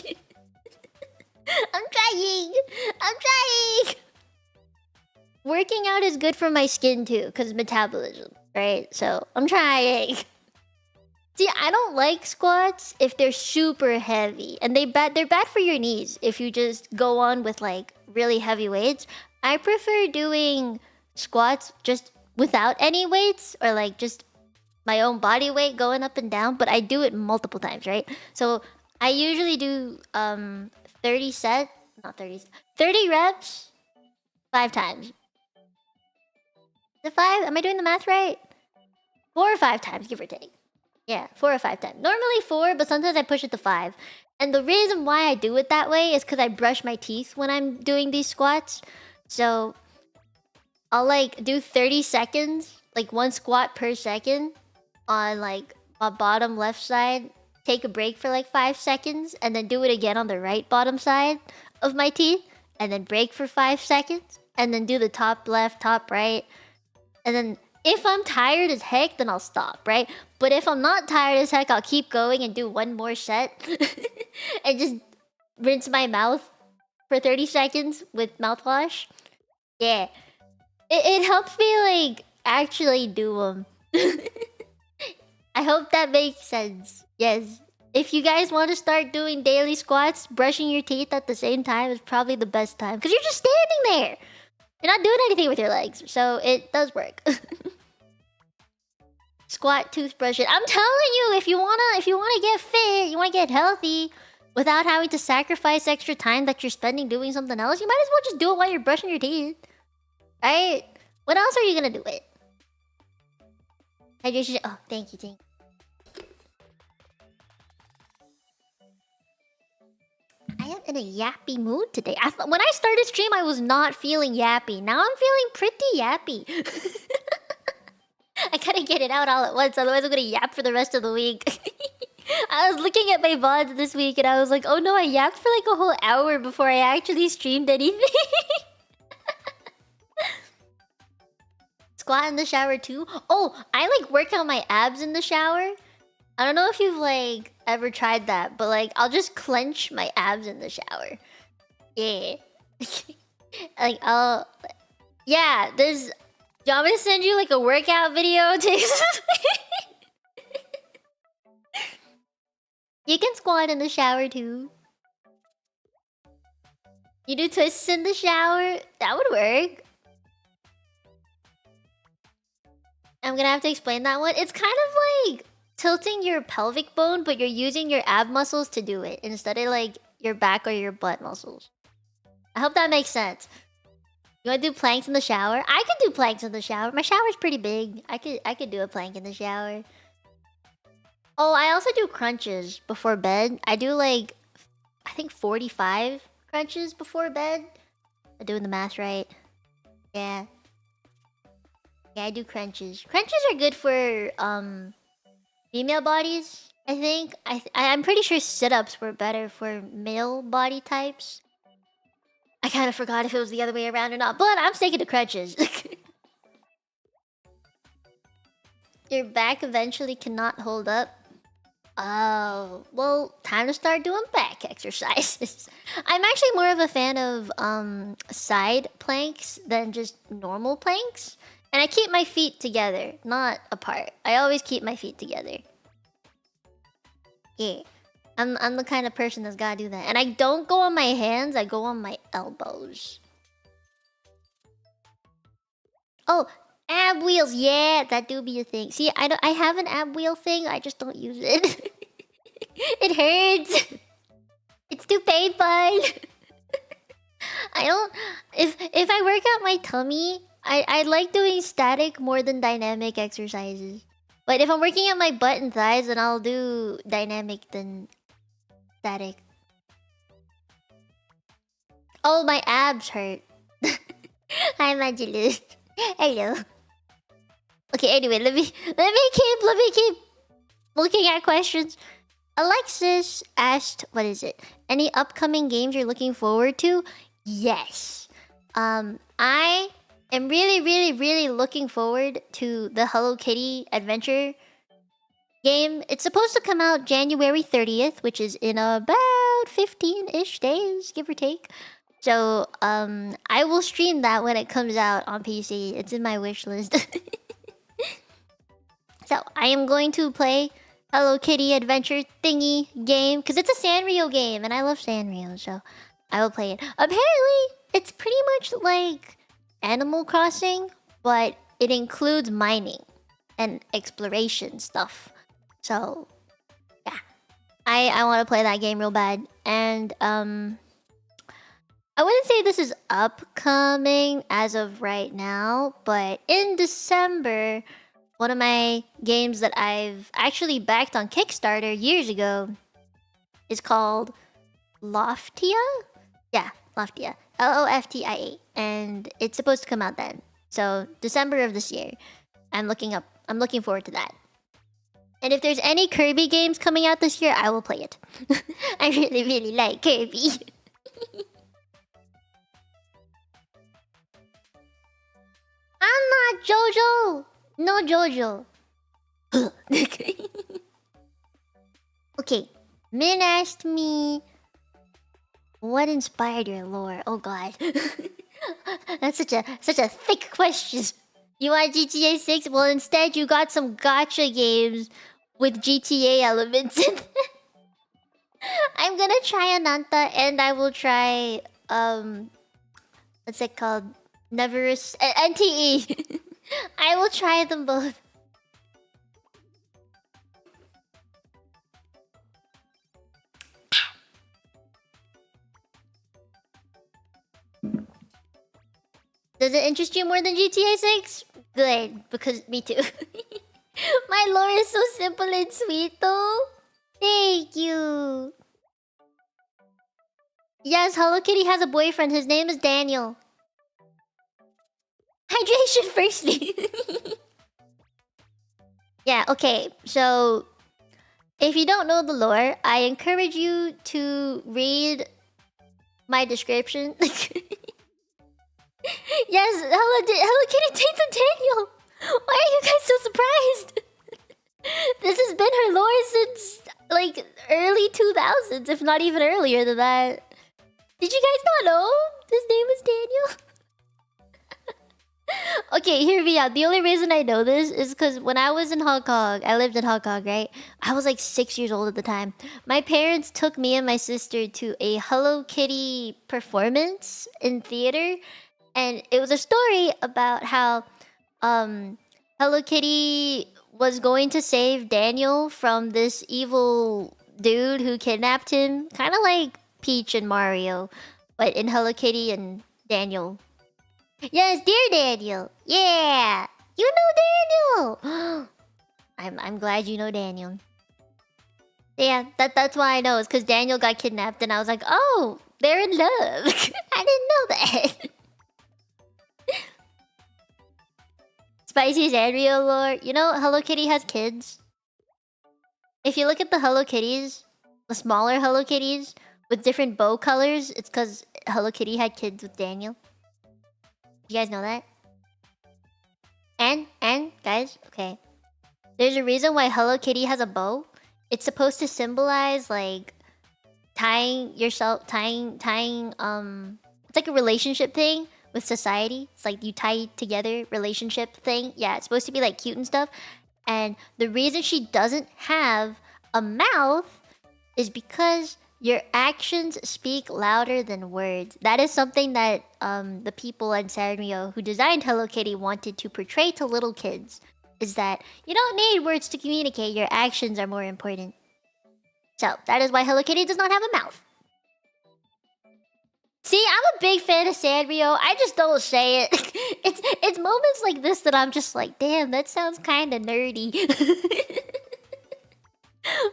I'm trying. I'm trying. Working out is good for my skin too, because metabolism, right? So, I'm trying. See, I don't like squats if they're super heavy. And they're bad for your knees if you just go on with like really heavy weights. I prefer doing squats just without any weights or like just my own body weight going up and down, but I do it multiple times, right? So I usually do 30 sets, not 30, 30 reps, 5 times. Is it 5? Am I doing the math right? 4 or 5 times, give or take. Yeah, 4 or 5 times. Normally 4, but sometimes I push it to 5. And the reason why I do it that way is because I brush my teeth when I'm doing these squats. So I'll like do 30 seconds, like 1 squat per second on like my bottom left side, take a break for like 5 seconds, and then do it again on the right bottom side of my teeth, and then break for 5 seconds, and then do the top left, top right. And then if I'm tired as heck, then I'll stop, right? But if I'm not tired as heck, I'll keep going and do 1 more set. And just rinse my mouth for 30 seconds with mouthwash. Yeah. It helps me like actually do them. I hope that makes sense. Yes. If you guys want to start doing daily squats, brushing your teeth at the same time is probably the best time. Because you're just standing there. You're not doing anything with your legs. So it does work. Squat, toothbrush it. I'm telling you, if you wanna get fit, you wanna get healthy without having to sacrifice extra time that you're spending doing something else, you might as well just do it while you're brushing your teeth. Right? What else are you gonna do it? Hydration. Oh, thank you, thank you. I am in a yappy mood today. When I started stream, I was not feeling yappy. Now I'm feeling pretty yappy. I gotta get it out all at once, otherwise I'm gonna yap for the rest of the week. I was looking at my VODs this week and I was like, oh no, I yapped for like a whole hour before I actually streamed anything. Squat in the shower too? Oh, I like work out my abs in the shower. I don't know if you've like ever tried that, but like I'll just clench my abs in the shower. Yeah. Like I'll... Yeah, there's... Do you want me to send you like a workout video? You can squat in the shower too. You do twists in the shower? That would work. I'm gonna have to explain that one. It's kind of like tilting your pelvic bone, but you're using your ab muscles to do it instead of like your back or your butt muscles. I hope that makes sense. You wanna do planks in the shower? I could do planks in the shower. My shower's pretty big. I could do a plank in the shower. Oh, I also do crunches before bed. I do like, I think 45 crunches before bed. I'm doing the math right. Yeah. Yeah, I do crunches. Crunches are good for female bodies, I think. I'm pretty sure sit-ups were better for male body types. I kind of forgot if it was the other way around or not, but I'm sticking to crunches. Your back eventually cannot hold up. Oh, well, time to start doing back exercises. I'm actually more of a fan of side planks than just normal planks. And I keep my feet together, not apart. I always keep my feet together. Yeah. I'm the kind of person that's gotta do that. And I don't go on my hands, I go on my elbows. Oh, ab wheels, yeah, that do be a thing. See, I have an ab wheel thing, I just don't use it. It hurts. It's too painful. I don't. If I work out my tummy, I like doing static more than dynamic exercises. But if I'm working out my butt and thighs, then I'll do dynamic than static. Oh, my abs hurt. Hi, Majulus. Hello. Okay, anyway, let me keep looking at questions. Alexis asked, what is it? Any upcoming games you're looking forward to? Yes. I am really looking forward to the Hello Kitty adventure game. It's supposed to come out January 30th, which is in about 15-ish days, give or take. So, I will stream that when it comes out on PC. It's in my wish list. So, I am going to play Hello Kitty adventure thingy game because it's a Sanrio game and I love Sanrio, so I will play it. Apparently, it's pretty much like Animal Crossing, but it includes mining and exploration stuff. So, yeah. I want to play that game real bad. And I wouldn't say this is upcoming as of right now, but in December, one of my games that I've actually backed on Kickstarter years ago is called Loftia? Yeah, Loftia. Loftia. And it's supposed to come out then. So, December of this year. I'm looking forward to that. And if there's any Kirby games coming out this year, I will play it. I really like Kirby. I'm not JoJo! No JoJo. Okay. Min asked me, what inspired your lore? Oh god. That's such a thick question. You want GTA 6? Well, instead you got some gacha games with GTA elements in them. I'm gonna try Ananta and I will try what's it called? Neverus NTE. I will try them both. Does it interest you more than GTA 6? Good, because me too. My lore is so simple and sweet though. Thank you. Yes, Hello Kitty has a boyfriend. His name is Daniel. Hydration firstly. Yeah, okay. So, if you don't know the lore, I encourage you to read my description. Yes, Hello Kitty dates a Daniel. Why are you guys so surprised? This has been her lore since like early 2000s, if not even earlier than that. Did you guys not know? His name is Daniel. Okay, hear me out. The only reason I know this is because when I was in Hong Kong, I lived in Hong Kong, right? I was like 6 years old at the time. My parents took me and my sister to a Hello Kitty performance in theater, and it was a story about how um Hello Kitty was going to save Daniel from this evil dude who kidnapped him, kind of like Peach and Mario, but in Hello Kitty and Daniel. Yes, dear Daniel. Yeah, you know Daniel. I'm glad you know Daniel. Yeah, that's why I know. It's because Daniel got kidnapped, and I was like, oh, they're in love. I didn't know that. Spicy Sanrio lore. You know, Hello Kitty has kids. If you look at the Hello Kitties, the smaller Hello Kitties with different bow colors, it's because Hello Kitty had kids with Daniel. You guys know that? And guys, okay. There's a reason why Hello Kitty has a bow. It's supposed to symbolize like tying yourself, it's like a relationship thing with society. It's like you tie together relationship thing. Yeah, it's supposed to be like cute and stuff. And the reason she doesn't have a mouth is because your actions speak louder than words. That is something that the people in Sanrio who designed Hello Kitty wanted to portray to little kids. Is that you don't need words to communicate, your actions are more important. So, that is why Hello Kitty does not have a mouth. See, I'm a big fan of Sanrio. I just don't say it. It's moments like this that I'm just like, damn, that sounds kind of nerdy.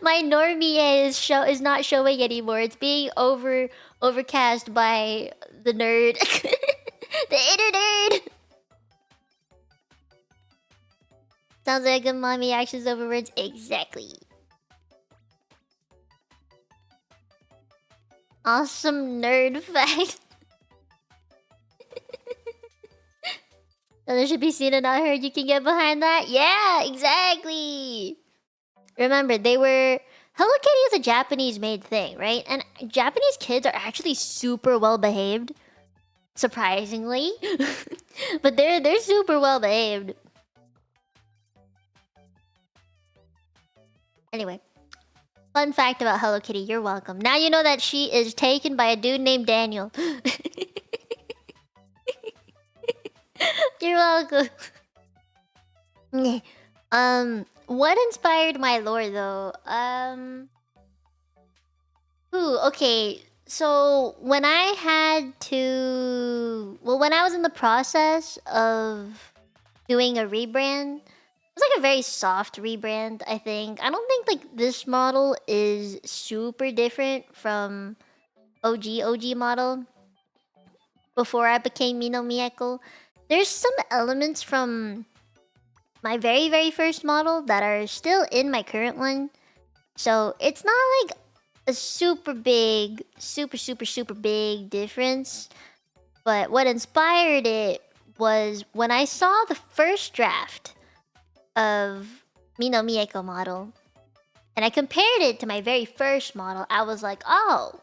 My normie is not showing anymore. It's being overcast by the nerd, the inner nerd. Sounds like a good mommy actions over words. Exactly. Awesome nerd fact. There should be seen and not heard. You can get behind that. Yeah, exactly. Remember, they were Hello Kitty is a Japanese-made thing, right? And Japanese kids are actually super well behaved, surprisingly. But they're super well behaved. Anyway, fun fact about Hello Kitty. You're welcome. Now you know that she is taken by a dude named Daniel. You're welcome. What inspired my lore though? Okay. So when I had to, when I was in the process of doing a rebrand, it was like a very soft rebrand, I think. I don't think like this model is super different from OG model before I became Mino Mieko. There's some elements from my very first model that are still in my current one. So it's not like a super big difference. But what inspired it was when I saw the first draft of Mino Mieko model and I compared it to my very first model, I was like, oh,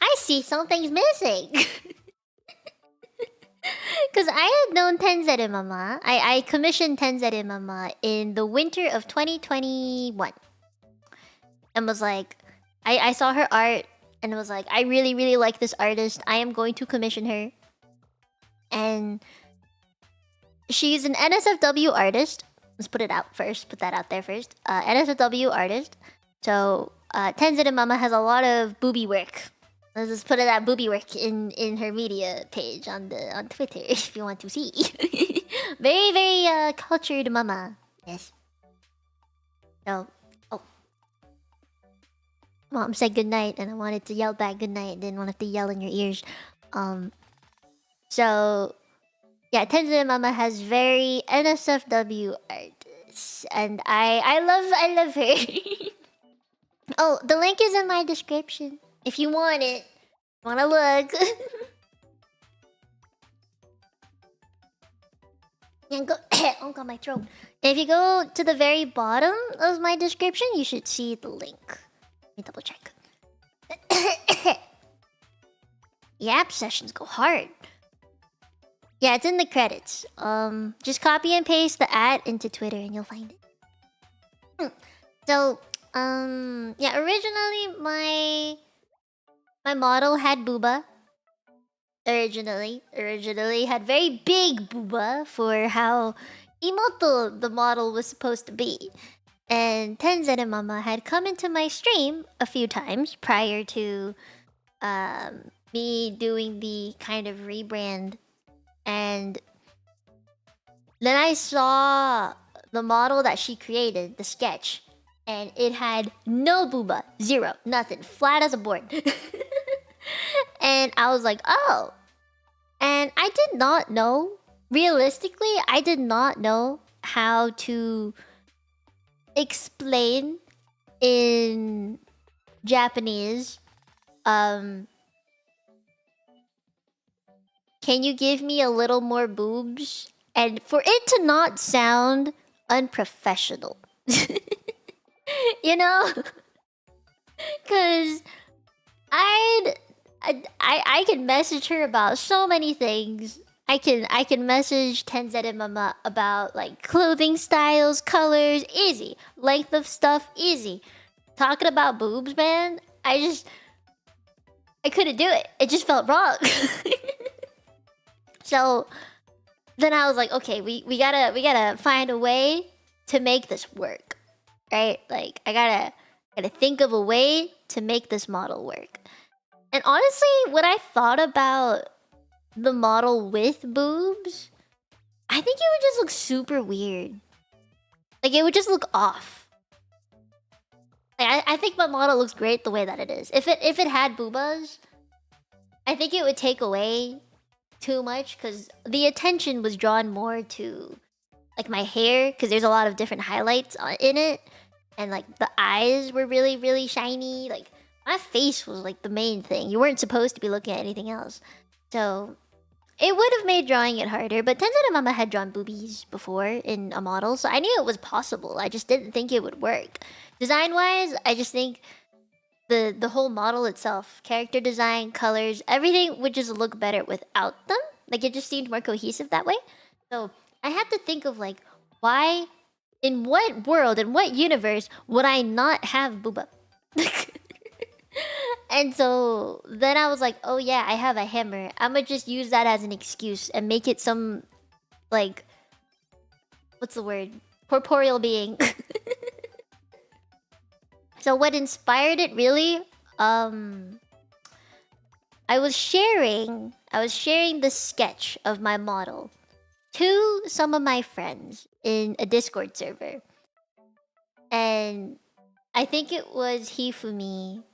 I see something's missing. Because I had known Tenzeru Mama. I commissioned Tenzeru Mama in the winter of 2021. And was like, I saw her art and was like, I really like this artist. I am going to commission her. And she's an NSFW artist. Let's put it out first. Put that out there first. NSFW artist. So Tenzeru Mama has a lot of booby work. Let's just put it at booby work in her media page on Twitter if you want to see. very cultured mama. Yes. So, Mom said goodnight and I wanted to yell back goodnight. Didn't want to yell in your ears. So yeah, Tenzeru Mama has very NSFW art, and I love her. Oh, the link is in my description. If you want it, wanna look. And go oh god, my throat. If you go to the very bottom of my description, you should see the link. Let me double check. Yap sessions go hard. Yeah, it's in the credits. Just copy and paste the ad into Twitter and you'll find it. So, yeah, originally my model had booba. Originally had very big booba for how immortal the model was supposed to be. And Tenzin Mama had come into my stream a few times prior to me doing the kind of rebrand, and then I saw the model that she created, the sketch, and it had no booba, zero, nothing, flat as a board. And I was like, oh. And I did not know, realistically, I did not know how to explain in Japanese, can you give me a little more boobs? And for it to not sound unprofessional. You know? Cause I can message her about so many things. I can message Tenzin Mama about like clothing styles, colors, easy. Length of stuff, easy. Talking about boobs, man, I couldn't do it. It just felt wrong. So then I was like, okay, we gotta find a way to make this work, right? Like I gotta think of a way to make this model work. And honestly, when I thought about the model with boobs, I think it would just look super weird. Like it would just look off. Like, I think my model looks great the way that it is. If it had boobas, I think it would take away too much because the attention was drawn more to like my hair, because there's a lot of different highlights in it, and like the eyes were really, really shiny. Like my face was like the main thing. You weren't supposed to be looking at anything else. So it would have made drawing it harder, but Tenzin Mama had drawn boobies before in a model, so I knew it was possible. I just didn't think it would work. Design-wise, I just think the whole model itself, character design, colors, everything would just look better without them. Like it just seemed more cohesive that way. So I had to think of like, why, in what world, in what universe would I not have booba? And so then I was like, oh yeah, I have a hammer. I'ma just use that as an excuse and make it some, like, what's the word? Corporeal being. So what inspired it really? I was sharing the sketch of my model to some of my friends in a Discord server. And I think it was Hifumi,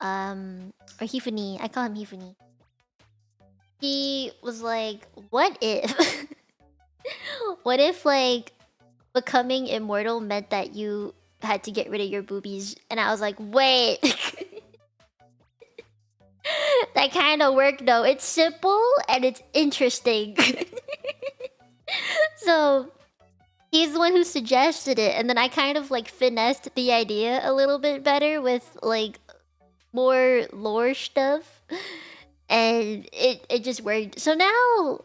or Hifuni, I call him Hifuni. He was like, what if what if like becoming immortal meant that you had to get rid of your boobies? And I was like, wait. That kind of worked though. It's simple and it's interesting. So he's the one who suggested it, and then I kind of like finessed the idea a little bit better with like more lore stuff, and it just worked. So now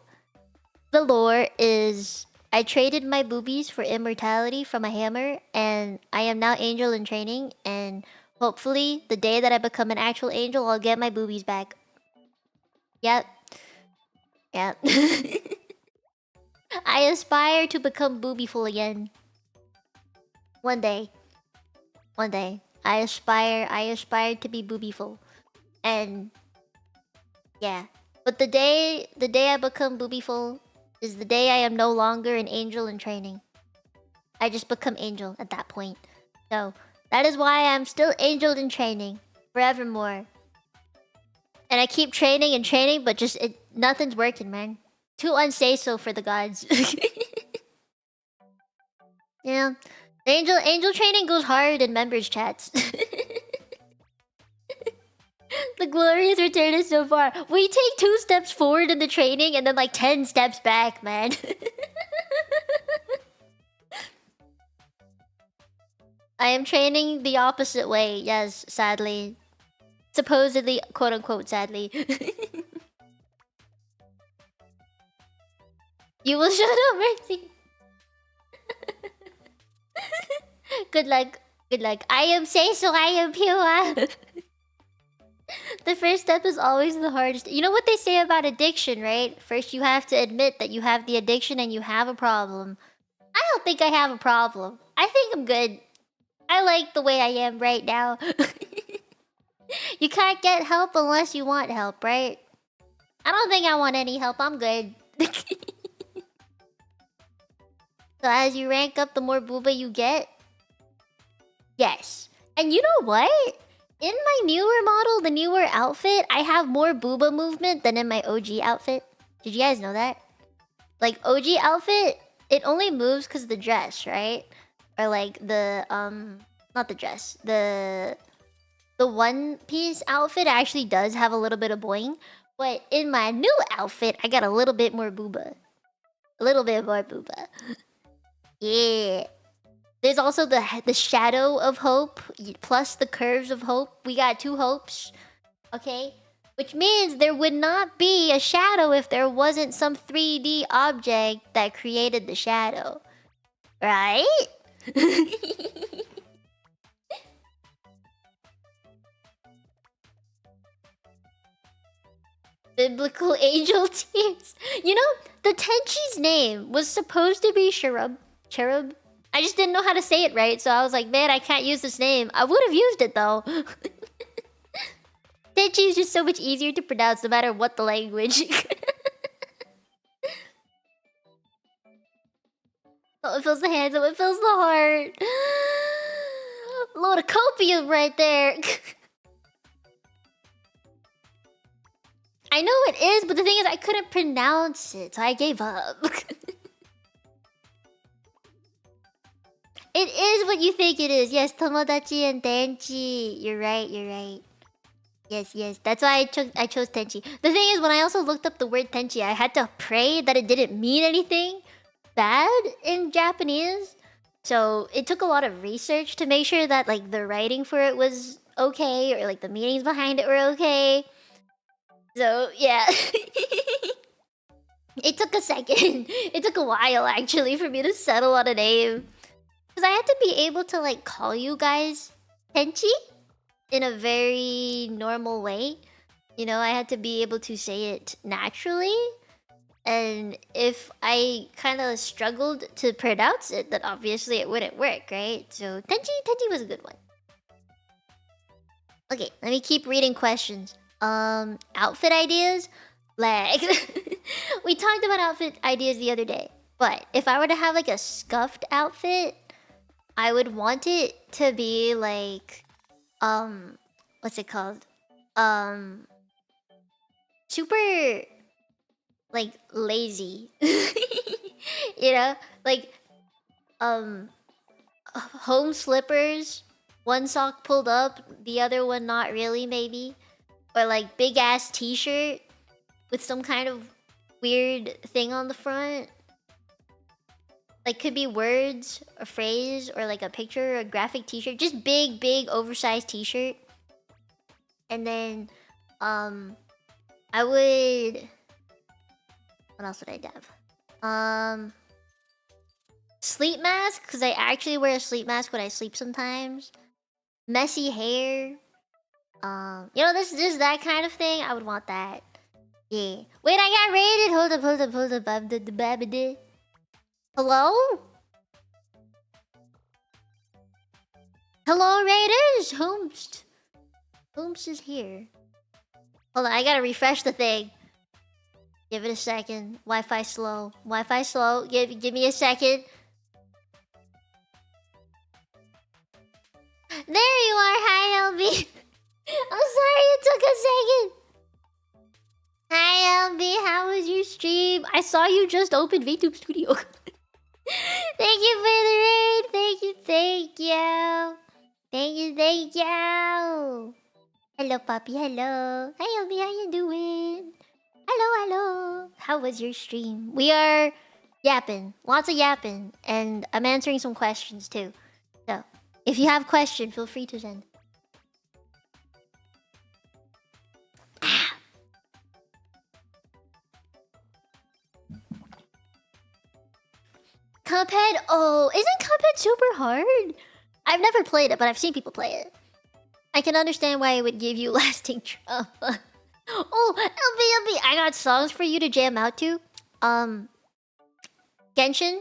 the lore is I traded my boobies for immortality from a hammer, and I am now angel in training, and hopefully the day that I become an actual angel, I'll get my boobies back. Yep. Yep. I aspire to become boobieful again. One day. One day. I aspire to be boobieful. And yeah. But the day I become boobieful is the day I am no longer an angel in training. I just become angel at that point. So that is why I'm still angel in training forevermore. And I keep training and training, but just nothing's working, man. Too unsay-so for the gods. Yeah. Angel training goes hard in members chats. The glorious return is so far. We take 2 steps forward in the training and then like 10 steps back, man. I am training the opposite way, yes, sadly. Supposedly, quote-unquote, sadly. You will show no mercy. Good luck. Good luck. I am safe, so I am pure. The first step is always the hardest. You know what they say about addiction, right? First, you have to admit that you have the addiction and you have a problem. I don't think I have a problem. I think I'm good. I like the way I am right now. You can't get help unless you want help, right? I don't think I want any help. I'm good. So as you rank up, the more booba you get. Yes. And you know what? In my newer model, the newer outfit, I have more booba movement than in my OG outfit. Did you guys know that? Like, OG outfit, it only moves because of the dress, right? Or like the, not the dress. The one piece outfit actually does have a little bit of boing. But in my new outfit, I got a little bit more booba. A little bit more booba. Yeah. There's also the shadow of hope plus the curves of hope. We got 2 hopes. Okay? Which means there would not be a shadow if there wasn't some 3D object that created the shadow. Right? Biblical angel tears. You know, the Tenchi's name was supposed to be Cherub. Cherub? I just didn't know how to say it right, so I was like, man, I can't use this name. I would have used it, though. Tenchi is just so much easier to pronounce no matter what the language. Oh, it fills the hands, oh, it fills the heart. Load of copium right there. I know it is, but the thing is I couldn't pronounce it, so I gave up. It is what you think it is. Yes, Tomodachi and Tenchi. You're right, you're right. Yes, yes. That's why I chose Tenchi. The thing is, when I also looked up the word Tenchi, I had to pray that it didn't mean anything bad in Japanese. So it took a lot of research to make sure that like the writing for it was okay, or like the meanings behind it were okay. So yeah. It took a second. It took a while actually for me to settle on a name. Because I had to be able to like call you guys Tenchi in a very normal way. You know, I had to be able to say it naturally. And if I kind of struggled to pronounce it, then obviously it wouldn't work, right? So Tenchi was a good one. Okay, let me keep reading questions. Outfit ideas? Like, we talked about outfit ideas the other day. But if I were to have like a scuffed outfit, I would want it to be like, what's it called? Super, like, lazy. You know? Like, home slippers. One sock pulled up, the other one not really, maybe. Or like big ass t-shirt with some kind of weird thing on the front. Like, could be words, a phrase, or like a picture, a graphic t-shirt. Just big, big, oversized t-shirt. And then, I would... What else would I have? Sleep mask, because I actually wear a sleep mask when I sleep sometimes. Messy hair. You know, this just that kind of thing. I would want that. Yeah. Wait, I got raided. Hold up. Hello? Hello, raiders. Whomst is here. Hold on, I gotta refresh the thing. Give it a second. Wi-Fi slow. Wi-Fi slow. Give me a second. There you are. Hi, LB. I'm sorry it took a second. Hi, LB. How was your stream? I saw you just open VTube Studio. Thank you for the raid. Thank you. Thank you. Hello, puppy. Hello. Hi, LB. How you doing? Hello. How was your stream? We are yapping. Lots of yapping. And I'm answering some questions, too. So, if you have questions, feel free to send. Cuphead? Oh, isn't Cuphead super hard? I've never played it, but I've seen people play it. I can understand why it would give you lasting trauma. Oh, LB, I got songs for you to jam out to. Genshin,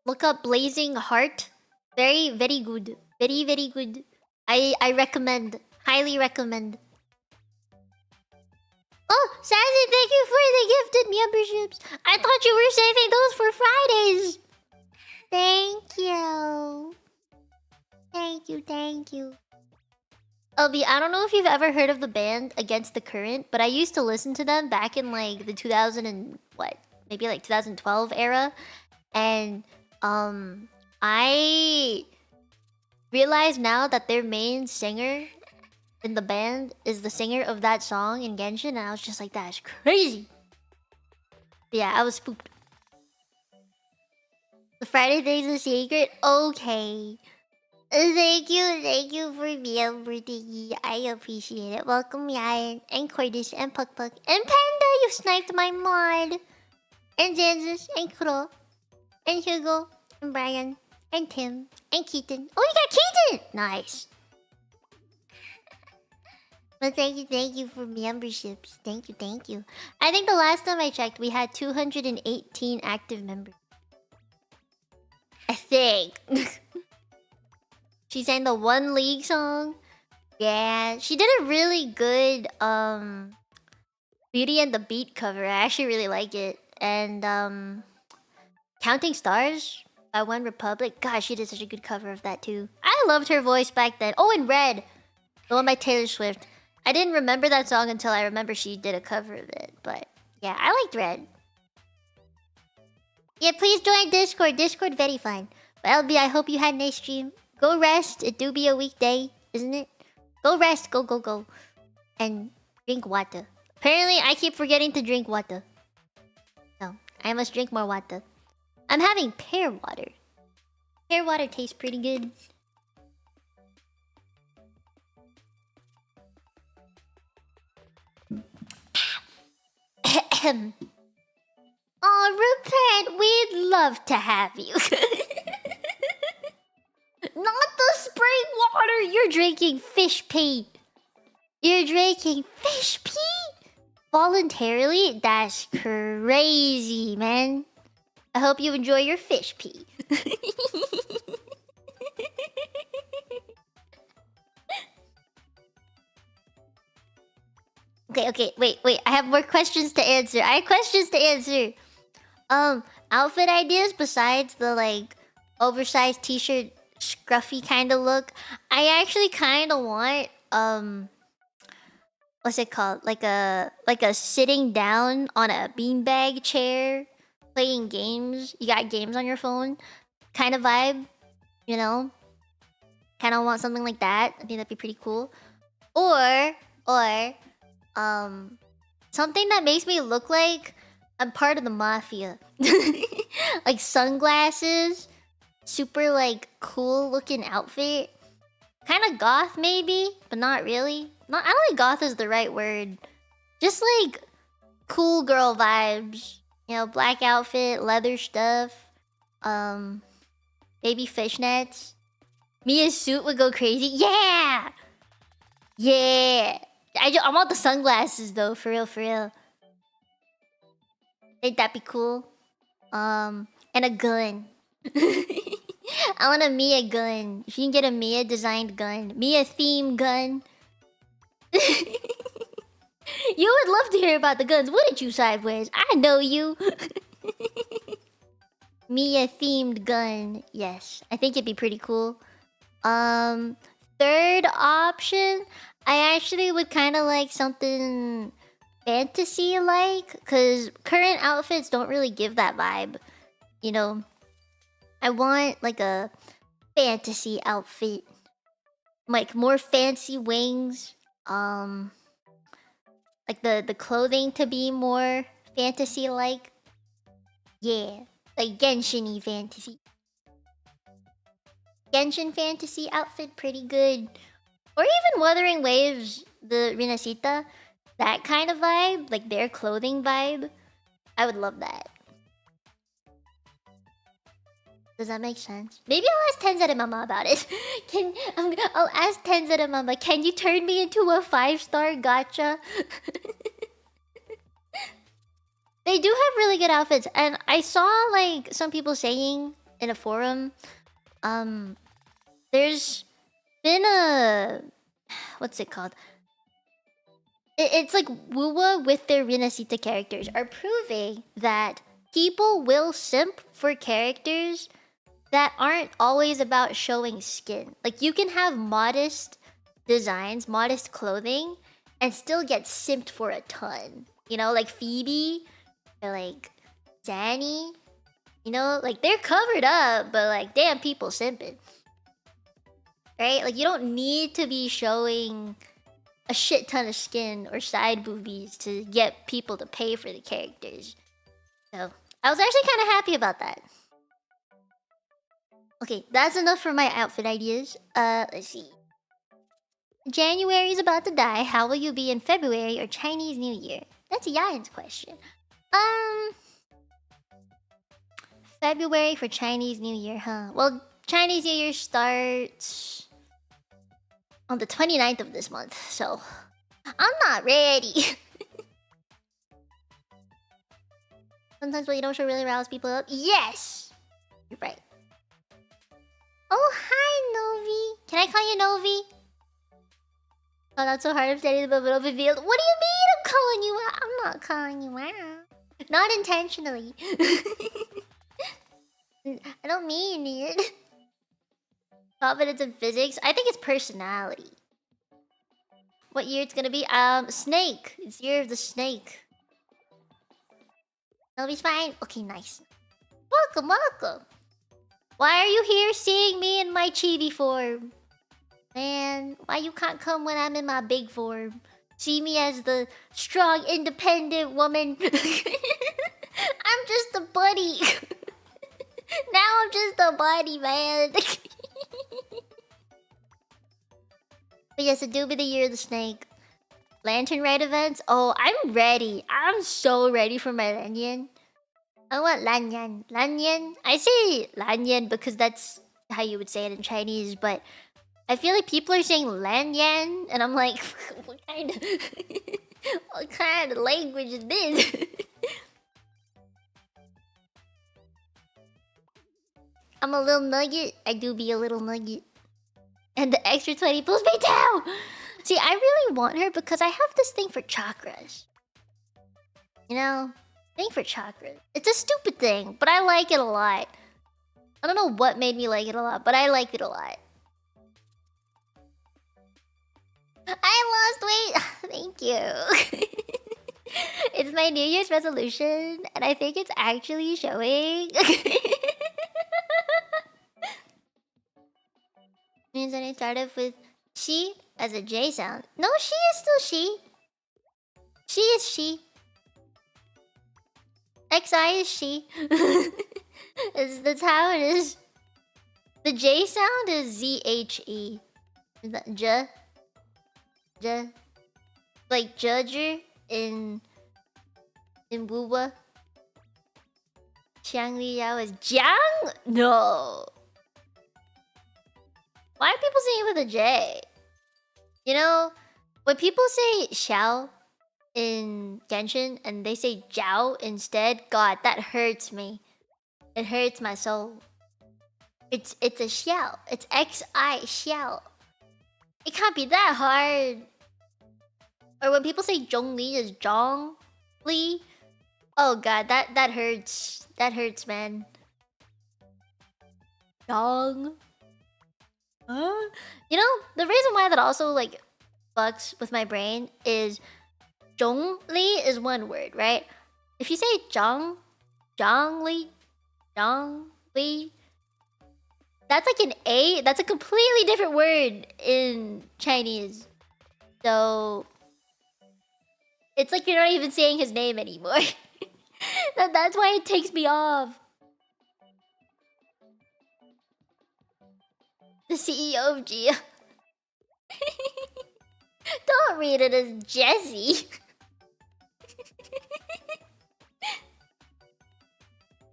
look up Blazing Heart. Very, very good. Very, very good. I recommend. Highly recommend. Oh, Sassy, thank you for the gifted memberships. I thought you were saving those for Fridays. Thank you. Thank you, thank you. LB, I don't know if you've ever heard of the band Against the Current, but I used to listen to them back in like the 2000 and what? Maybe like 2012 era. And I realize now that their main singer in the band is the singer of that song in Genshin, and I was just like, that's crazy. But yeah, I was spooked. The Friday thing's a secret? Okay. Thank you for being Thingy. I appreciate it. Welcome, Yan, and Cordis, and Puck Puck, and Panda, you sniped my mod! And Zanzus, and Kuro, and Hugo, and Brian, and Tim, and Keaton. Oh, you got Keaton! Nice. Well, thank you for memberships. Thank you. I think the last time I checked, we had 218 active members. I think. She sang the One League song. Yeah, she did a really good Beauty and the Beat cover. I actually really like it. And Counting Stars by One Republic. Gosh, she did such a good cover of that too. I loved her voice back then. Oh, and Red, the one by Taylor Swift. I didn't remember that song until I remember she did a cover of it. But yeah, I liked Red. Yeah, please join Discord. Discord very fun. But LB, I hope you had a nice stream. Go rest. It do be a weekday, isn't it? Go rest. Go. And drink water. Apparently, I keep forgetting to drink water. So, I must drink more water. I'm having pear water. Pear water tastes pretty good. Oh, Repent, we'd love to have you. Not the spring water! You're drinking fish pee! You're drinking fish pee? Voluntarily? That's crazy, man. I hope you enjoy your fish pee. Okay, wait. I have more questions to answer. Outfit ideas besides the, like, oversized t-shirt scruffy kind of look. I actually kind of want what's it called? Like a sitting down on a beanbag chair playing games. You got games on your phone kind of vibe, you know? Kind of want something like that. I think that'd be pretty cool. Or something that makes me look like I'm part of the mafia. Like sunglasses, super like cool looking outfit. Kind of goth maybe, but not really. I don't think goth is the right word. Just like cool girl vibes. You know, black outfit, leather stuff. Baby fishnets. Mia's suit would go crazy. Yeah! I want the sunglasses though, for real. Think that'd be cool. And a gun. I want a Mia gun. If you can get a Mia designed gun, Mia themed gun. You would love to hear about the guns, wouldn't you, Sideways? I know you. Mia themed gun. Yes, I think it'd be pretty cool. Third option, I actually would kind of like something fantasy-like, because current outfits don't really give that vibe. You know, I want like a fantasy outfit, like more fancy wings. Like the clothing to be more fantasy-like. Yeah, like Genshin-y fantasy. Genshin fantasy outfit, pretty good. Or even Wuthering Waves, the Rinasita, that kind of vibe, like their clothing vibe. I would love that. Does that make sense? Maybe I'll ask Tenzet and Mama about it. I'll ask Tenzet and Mama, can you turn me into a 5-star gacha? They do have really good outfits, and I saw like some people saying in a forum, there's been a what's it called? It's like Wuwa with their Rinasita characters are proving that people will simp for characters that aren't always about showing skin. Like you can have modest designs, modest clothing, and still get simped for a ton. You know, like Phoebe or like Danny. You know, like they're covered up, but like damn, people simping. Right? Like you don't need to be showing a shit ton of skin or side boobies to get people to pay for the characters. So I was actually kind of happy about that. Okay, that's enough for my outfit ideas. Let's see. January's about to die. How will you be in February or Chinese New Year? That's Yayan's question. February for Chinese New Year, huh? Well, Chinese New Year starts on the 29th of this month, so I'm not ready. Sometimes what you don't show really rouse people up. Yes! You're right. Oh, hi, Novi. Can I call you Novi? Oh, that's so hard. I'm standing in the middle of a field. What do you mean I'm calling you out? I'm not calling you out. Not intentionally. I don't mean it. Confidence in physics? I think it's personality. What year it's gonna be? Snake. It's year of the snake. Novi's fine? Okay, nice. Welcome, welcome. Why are you here seeing me in my chibi form? Man, why you can't come when I'm in my big form? See me as the strong, independent woman. I'm just a buddy. Now I'm just a buddy, man. But yes, it do be the year of the snake. Lantern Ride events? Oh, I'm ready. I'm so ready for my Lanyan. I want Lanyan. Lanyan? I say Lanyan because that's how you would say it in Chinese, but I feel like people are saying Lanyan, and I'm like, what kind of language is this? I'm a little nugget. I do be a little nugget. And the extra 20 pulls me down! See, I really want her because I have this thing for chakras. You know? Thing for chakras. It's a stupid thing, but I like it a lot. I don't know what made me like it a lot, but I like it a lot. I lost weight! Thank you. It's my New Year's resolution, and I think it's actually showing. Means that I started with she as a J sound. No, she is still she. She is she. XI is she. That's how it is. The J sound is ZHE. Is that J? J? Like Judger in Wuwa. Xiang Li Yao is Jiang? No. Why are people saying it with a J? You know, when people say Xiao in Genshin and they say Jiao instead, God, that hurts me. It hurts my soul. It's a Xiao. It's XI Xiao. It can't be that hard. Or when people say Zhongli is Zhong Li. Oh God, that hurts. That hurts, man. Zhong. Huh? You know, the reason why that also like fucks with my brain is Zhongli is one word, right? If you say Zhongli, that's like an A. That's a completely different word in Chinese. So it's like you're not even saying his name anymore. That's why it takes me off. The CEO of Gia. Don't read it as Jessie.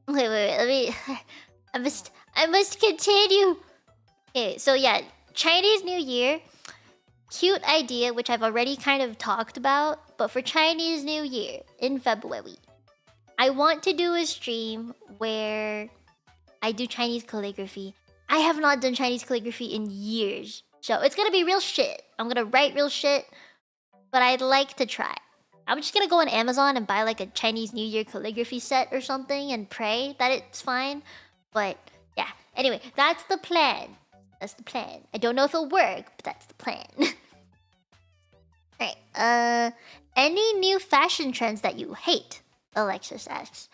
Wait. Let me. I must continue. Okay, so yeah, Chinese New Year. Cute idea, which I've already kind of talked about. But for Chinese New Year in February, I want to do a stream where I do Chinese calligraphy. I have not done Chinese calligraphy in years. So it's gonna be real shit. I'm gonna write real shit. But I'd like to try. I'm just gonna go on Amazon and buy like a Chinese New Year calligraphy set or something and pray that it's fine. But yeah, anyway, that's the plan. That's the plan. I don't know if it'll work, but that's the plan. Alright, any new fashion trends that you hate? Alexis asks.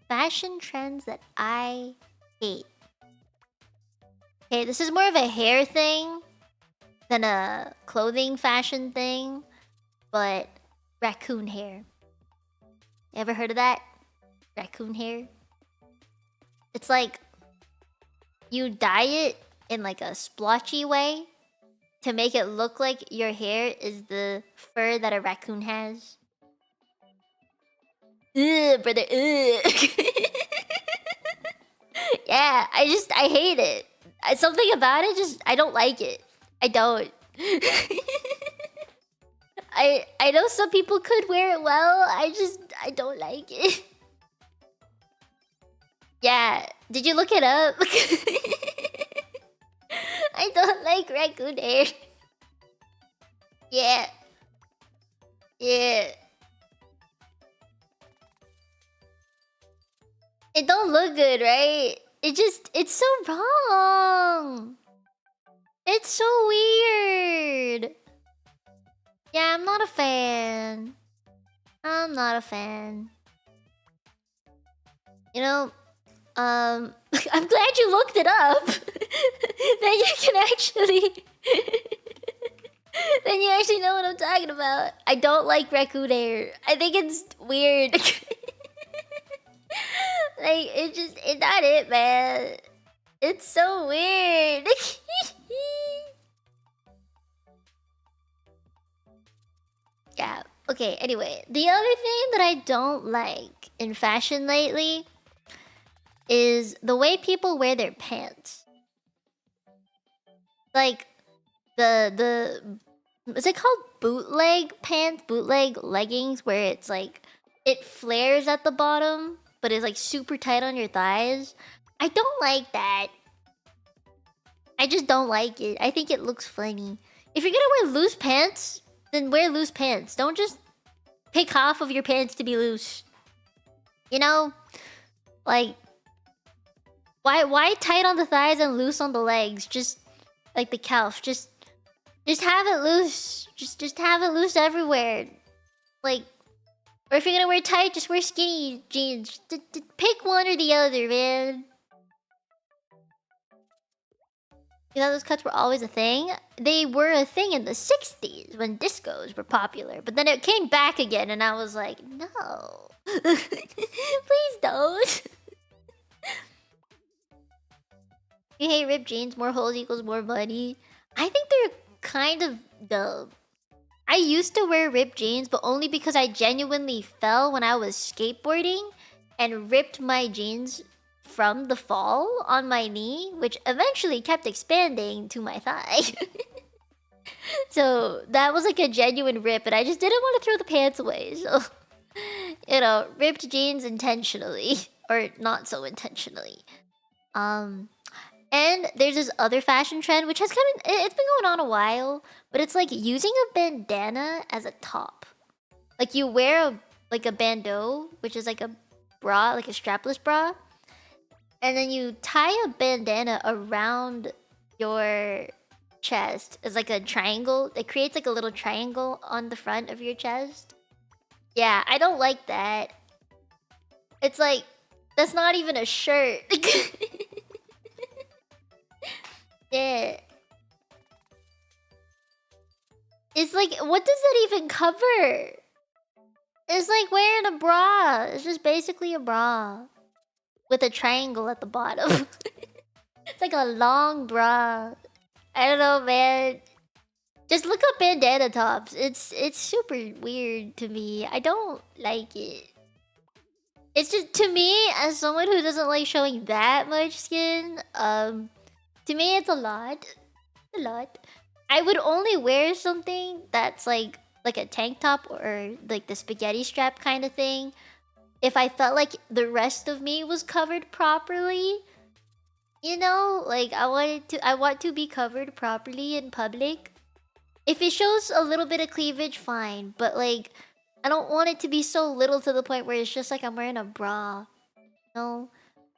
Fashion trends that I hate. Okay, this is more of a hair thing than a clothing fashion thing, but raccoon hair. You ever heard of that? Raccoon hair? It's like you dye it in like a splotchy way to make it look like your hair is the fur that a raccoon has. Ugh, brother, ugh. Yeah, I hate it. Something about it just, I don't like it. I don't. I know some people could wear it well. I don't like it. Yeah, did you look it up? I don't like raccoon hair. Yeah. Yeah. It don't look good, right? It's so wrong. It's so weird. Yeah, I'm not a fan. I'm not a fan. You know, I'm glad you looked it up. Then you can actually... Then you actually know what I'm talking about. I don't like raccoon hair. I think it's weird. Like, it's not it, man. It's so weird. Yeah, okay, anyway. The other thing that I don't like in fashion lately is the way people wear their pants. Like, is it called bootleg pants? Bootleg leggings, where it's like, it flares at the bottom, but it's like super tight on your thighs. I don't like that. I just don't like it. I think it looks funny. If you're gonna wear loose pants, then wear loose pants. Don't just pick half of your pants to be loose. You know? Like, why tight on the thighs and loose on the legs? Just like the calf. Just have it loose. Just have it loose everywhere. Like, or if you're gonna wear tight, just wear skinny jeans. Pick one or the other, man. You know, those cuts were always a thing? They were a thing in the 60s when discos were popular. But then it came back again and I was like, no. Please don't. You hate ripped jeans, more holes equals more money. I think they're kind of dumb. I used to wear ripped jeans, but only because I genuinely fell when I was skateboarding and ripped my jeans from the fall on my knee, which eventually kept expanding to my thigh. So that was like a genuine rip, and I just didn't want to throw the pants away. So, you know, ripped jeans intentionally, or not so intentionally. And there's this other fashion trend, which has it's been going on a while, but it's like using a bandana as a top. Like you wear a bandeau, which is like a bra, like a strapless bra. And then you tie a bandana around your chest as like a triangle. It creates like a little triangle on the front of your chest. Yeah, I don't like that. It's like, that's not even a shirt. Yeah. It's like, what does that even cover? It's like wearing a bra. It's just basically a bra with a triangle at the bottom. It's like a long bra. I don't know, man. Just look up bandana tops. It's super weird to me. I don't like it. It's just, to me, as someone who doesn't like showing that much skin, to me it's a lot. A lot. I would only wear something that's like a tank top or like the spaghetti strap kind of thing if I felt like the rest of me was covered properly. You know, like I want to be covered properly in public. If it shows a little bit of cleavage, fine, but like I don't want it to be so little to the point where it's just like I'm wearing a bra. No.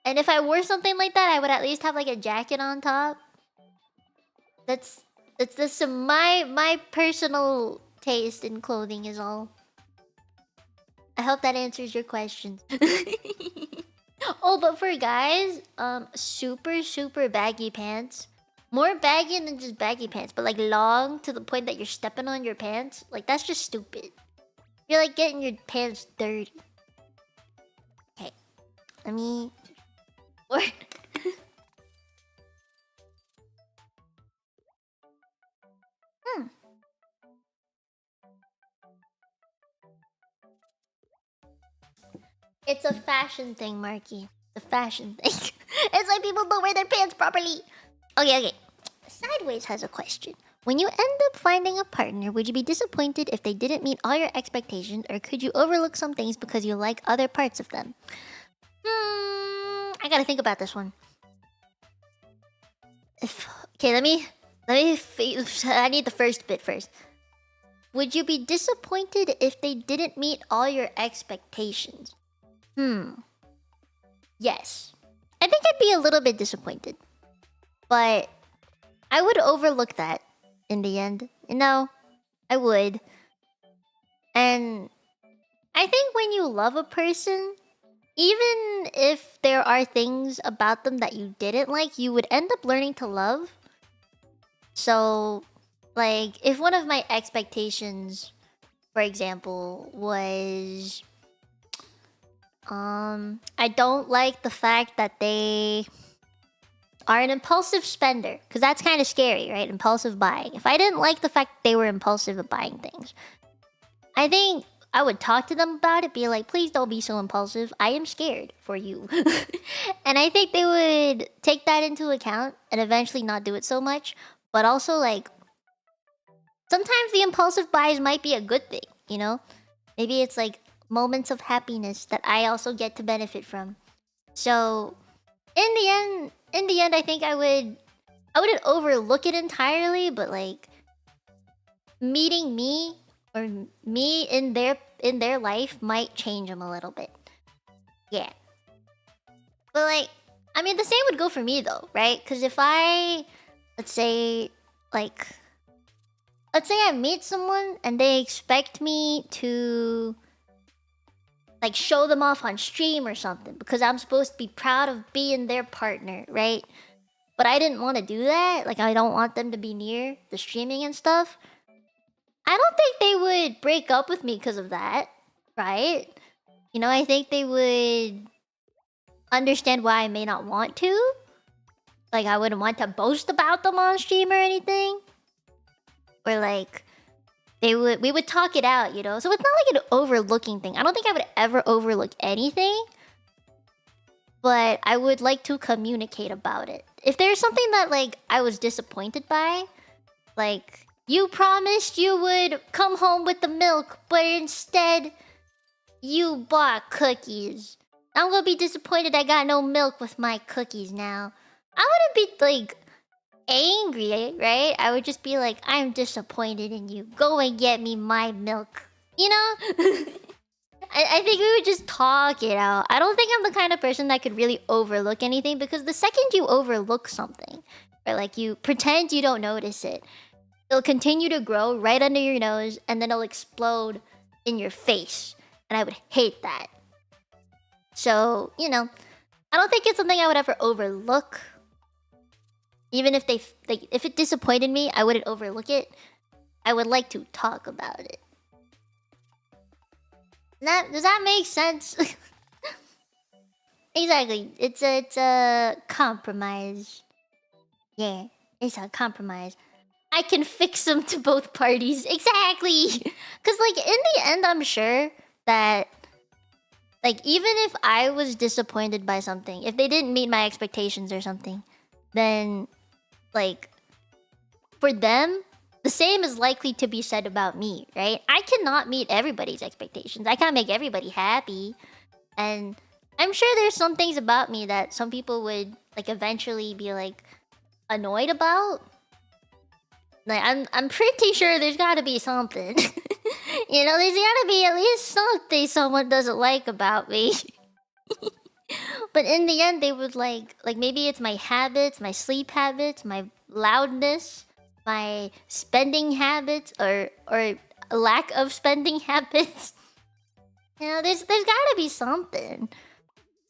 And if I wore something like that, I would at least have like a jacket on top. That's just my personal taste in clothing is all. I hope that answers your questions. Oh, but for guys, super baggy pants. More baggy than just baggy pants, but like long to the point that you're stepping on your pants. Like that's just stupid. You're like getting your pants dirty. Okay, let me. Or It's a fashion thing, Marky. It's a fashion thing. It's like people don't wear their pants properly. Okay. Sideways has a question. When you end up finding a partner, would you be disappointed if they didn't meet all your expectations, or could you overlook some things because you like other parts of them? I gotta think about this one. Okay, let me. I need the first bit first. Would you be disappointed if they didn't meet all your expectations? Yes. I think I'd be a little bit disappointed. But I would overlook that in the end. You know, I would. And I think when you love a person, even if there are things about them that you didn't like, you would end up learning to love. So, like, if one of my expectations, for example, was I don't like the fact that they are an impulsive spender, because that's kind of scary, right? Impulsive buying. If I didn't like the fact that they were impulsive at buying things, I think I would talk to them about it, be like, please don't be so impulsive. I am scared for you. And I think they would take that into account and eventually not do it so much. But also, like, sometimes the impulsive buys might be a good thing, you know? Maybe it's like moments of happiness that I also get to benefit from. So, in the end, I think I wouldn't overlook it entirely, but like meeting me or me in their life might change them a little bit. Yeah. But like, I mean, the same would go for me though, right? Because if let's say I meet someone and they expect me to like show them off on stream or something because I'm supposed to be proud of being their partner, right? But I didn't want to do that. Like, I don't want them to be near the streaming and stuff. I don't think they would break up with me because of that, right? You know, I think they would understand why I may not want to. Like, I wouldn't want to boast about them on stream or anything. Or like, we would talk it out, you know? So it's not like an overlooking thing. I don't think I would ever overlook anything. But I would like to communicate about it. If there's something that, like, I was disappointed by, like, you promised you would come home with the milk, but instead, you bought cookies. I'm gonna be disappointed I got no milk with my cookies now. I wouldn't be, like, angry, right? I would just be like, I'm disappointed in you. Go and get me my milk. You know? I think we would just talk it out. I don't think I'm the kind of person that could really overlook anything, because the second you overlook something, or like you pretend you don't notice it, it'll continue to grow right under your nose and then it'll explode in your face. And I would hate that. So, you know, I don't think it's something I would ever overlook. Even if if it disappointed me, I wouldn't overlook it. I would like to talk about it. Does that make sense? Exactly. It's a compromise. Yeah, it's a compromise. I can fix them to both parties. Exactly. Because like in the end, I'm sure that Like, even if I was disappointed by something, if they didn't meet my expectations or something, then, like, for them, the same is likely to be said about me, right? I cannot meet everybody's expectations. I can't make everybody happy. And I'm sure there's some things about me that some people would, like, eventually be, like, annoyed about. Like, I'm pretty sure there's gotta be something. You know, there's gotta be at least something someone doesn't like about me. But in the end, they would like maybe it's my habits, my sleep habits, my loudness, my spending habits, or lack of spending habits. You know, there's gotta be something.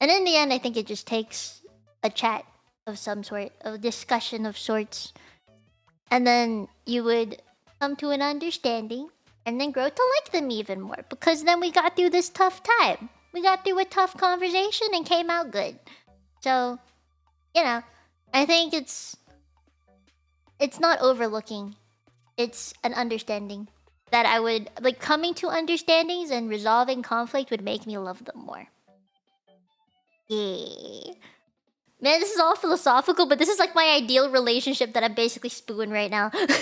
And in the end, I think it just takes a chat of some sort, a discussion of sorts. And then you would come to an understanding and then grow to like them even more. Because then we got through this tough time. We got through a tough conversation and came out good. So, you know, I think it's not overlooking. It's an understanding that I would like. Coming to understandings and resolving conflict would make me love them more. Yeah. Man, this is all philosophical, but this is like my ideal relationship that I'm basically spooning right now. Because,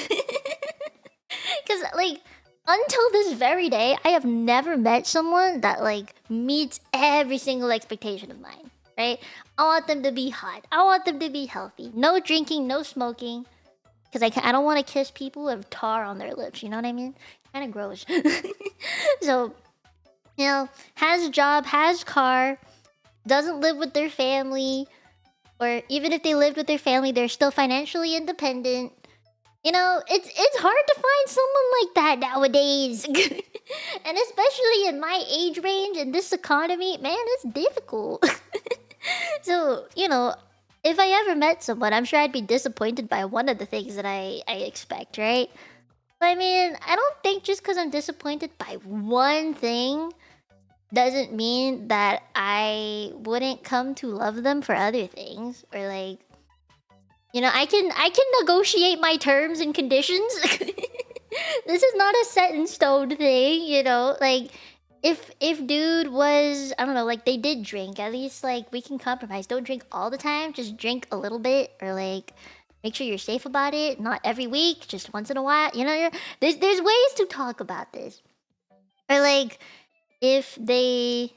like, until this very day, I have never met someone that, like, meets every single expectation of mine, right? I want them to be hot. I want them to be healthy. No drinking, no smoking. Because I don't want to kiss people with tar on their lips, you know what I mean? Kind of gross. So, you know, has a job, has car, doesn't live with their family, or even if they lived with their family, they're still financially independent. You know, it's hard to find someone like that nowadays. And especially in my age range and this economy, man, it's difficult. So, you know, if I ever met someone, I'm sure I'd be disappointed by one of the things that I expect, right? But I mean, I don't think just because I'm disappointed by one thing doesn't mean that I wouldn't come to love them for other things. Or like, you know, I can negotiate my terms and conditions. This is not a set in stone thing, you know? Like, if dude was, I don't know, like they did drink, at least like we can compromise. Don't drink all the time, just drink a little bit, or like make sure you're safe about it. Not every week, just once in a while. You know, there's ways to talk about this. Or like, if they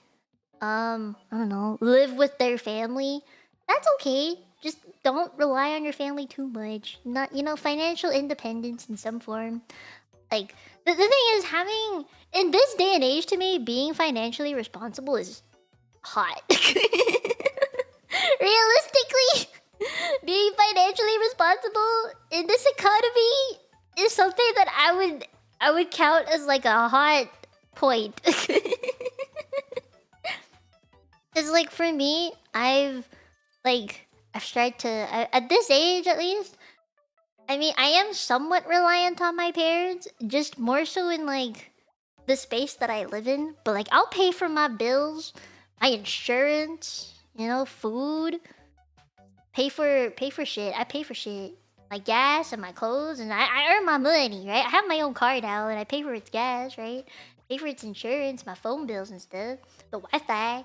I don't know, live with their family, that's okay. Just don't rely on your family too much. Not, you know, financial independence in some form. Like, the thing is, having, in this day and age, to me, being financially responsible is hot. Realistically, being financially responsible in this economy is something that I would count as like a hot point. Cause like for me, I've tried to, at this age at least, I mean, I am somewhat reliant on my parents, just more so in like the space that I live in. But like, I'll pay for my bills, my insurance, you know, food, pay for shit. I pay for shit, my gas and my clothes, and I earn my money, right? I have my own car now, and I pay for its gas, right? Pay for its insurance, my phone bills and stuff, the Wi-Fi.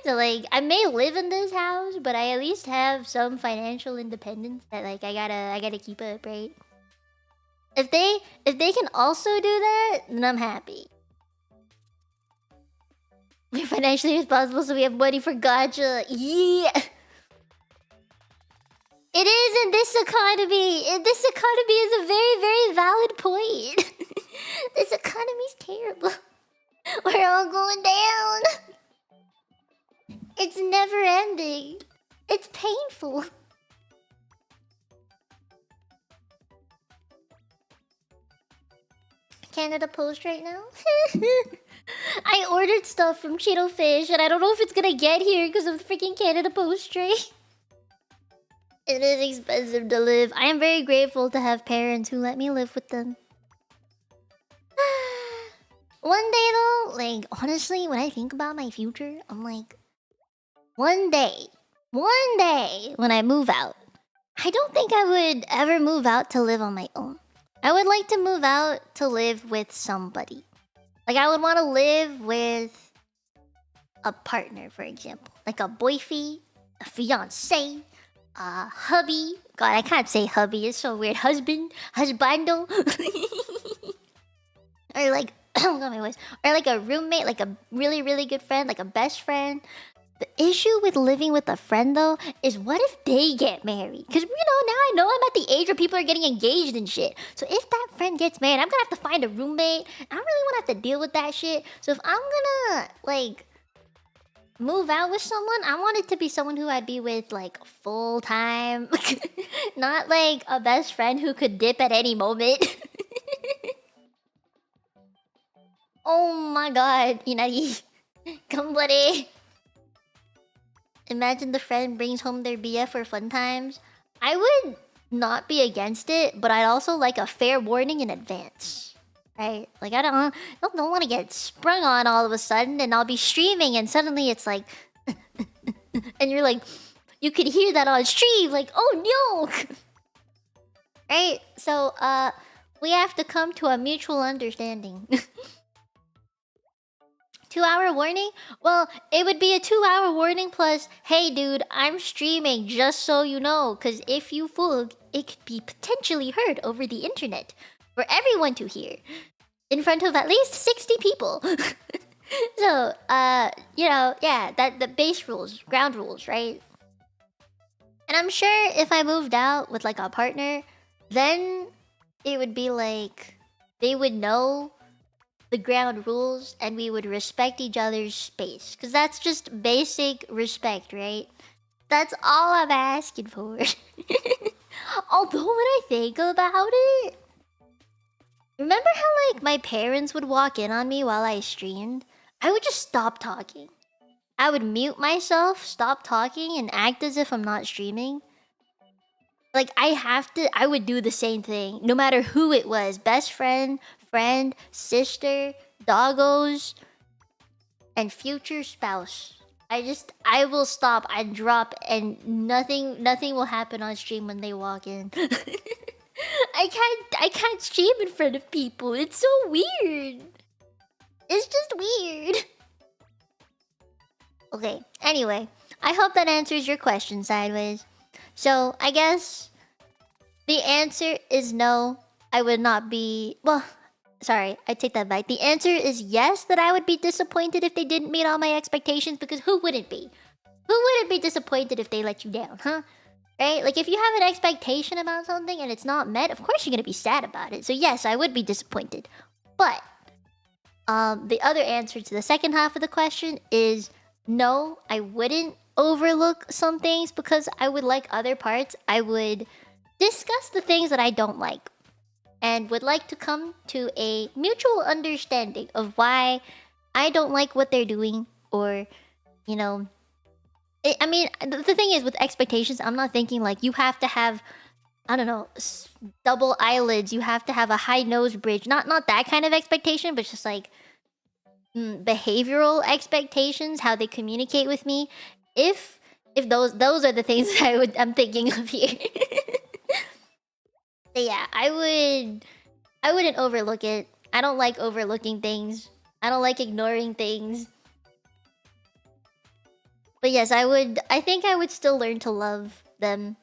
So like, I may live in this house, but I at least have some financial independence that like I gotta keep up, right? If they can also do that, then I'm happy. We're financially responsible, so we have money for gacha. Yeah. It is in this economy. In this economy is a very, very valid point. This economy's terrible. We're all going down. It's never ending. It's painful. Canada Post right now? I ordered stuff from Cheeto Fish, and I don't know if it's gonna get here because of the freaking Canada Post strike. It is expensive to live. I am very grateful to have parents who let me live with them. One day though, like honestly, when I think about my future, I'm like, one day when I move out, I don't think I would ever move out to live on my own. I would like to move out to live with somebody. Like I would want to live with a partner, for example, like a boyfriend, a fiance, a hubby. God, I can't say hubby. It's so weird. Husbando, or like, oh my voice, or like a roommate, like a really really good friend, like a best friend. The issue with living with a friend though is what if they get married? Because now I know I'm at the age where people are getting engaged and shit. So if that friend gets married, I'm gonna have to find a roommate. I don't really want to have to deal with that shit. So if I'm gonna like move out with someone, I want it to be someone who I'd be with like full time, not like a best friend who could dip at any moment. Oh my god, Inari, Kambare. Imagine the friend brings home their BF for fun times. I would not be against it, but I'd also like a fair warning in advance. Right? Like I don't want to get sprung on all of a sudden and I'll be streaming and suddenly it's like and you're like you could hear that on stream like oh no. Right? So we have to come to a mutual understanding. 2-hour warning? Well, it would be a 2-hour warning plus, hey dude, I'm streaming just so you know, cause if you fug, it could be potentially heard over the internet for everyone to hear in front of at least 60 people. So, yeah, that the base rules, ground rules, right? And I'm sure if I moved out with like a partner, then it would be like they would know the ground rules and we would respect each other's space. Because that's just basic respect, right? That's all I'm asking for. Although when I think about it, remember how like my parents would walk in on me while I streamed? I would just stop talking. I would mute myself, stop talking, and act as if I'm not streaming. Like I would do the same thing no matter who it was. Best friend, sister, doggos, and future spouse. I will stop and drop and nothing will happen on stream when they walk in. I can't stream in front of people. It's so weird. It's just weird. Okay, anyway, I hope that answers your question, Sideways. So, I guess the answer is no. I would not be... Well, sorry, I take that back. The answer is yes, that I would be disappointed if they didn't meet all my expectations, because who wouldn't be? Who wouldn't be disappointed if they let you down, huh? Right? Like, if you have an expectation about something and it's not met, of course you're gonna be sad about it. So yes, I would be disappointed. But, the other answer to the second half of the question is no, I wouldn't overlook some things because I would like other parts. I would discuss the things that I don't like and would like to come to a mutual understanding of why I don't like what they're doing, or I mean, the thing is with expectations, I'm not thinking like you have to have, I don't know, double eyelids, you have to have a high nose bridge, not that kind of expectation, but just like behavioral expectations, how they communicate with me. If those are the things that I'm thinking of here. But yeah, I wouldn't overlook it. I don't like overlooking things. I don't like ignoring things. But yes, I think I would still learn to love them.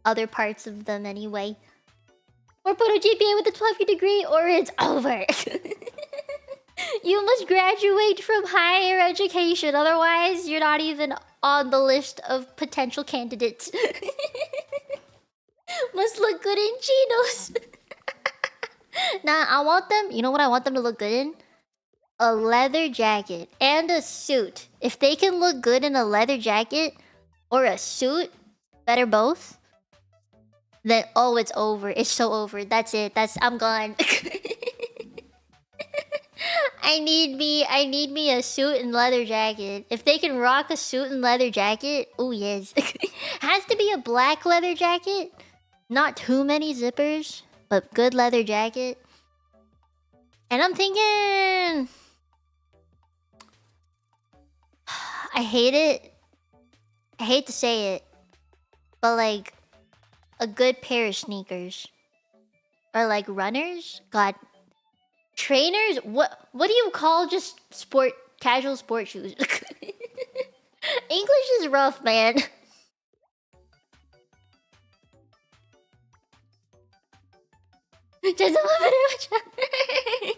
Other parts of them anyway. Or put a GPA with a 12th degree or it's over. You must graduate from higher education, otherwise you're not even on the list of potential candidates. Must look good in chinos. Nah, I want them... You know what I want them to look good in? A leather jacket and a suit. If they can look good in a leather jacket or a suit, better both, then oh, it's over. It's so over. That's it. I'm gone. I need me a suit and leather jacket. If they can rock a suit and leather jacket, oh yes. Has to be a black leather jacket. Not too many zippers, but good leather jacket. And I'm thinking... I hate it. I hate to say it. But like, a good pair of sneakers. Or like runners? God. Trainers? What do you call just casual sport shoes? English is rough, man. Just a little bit of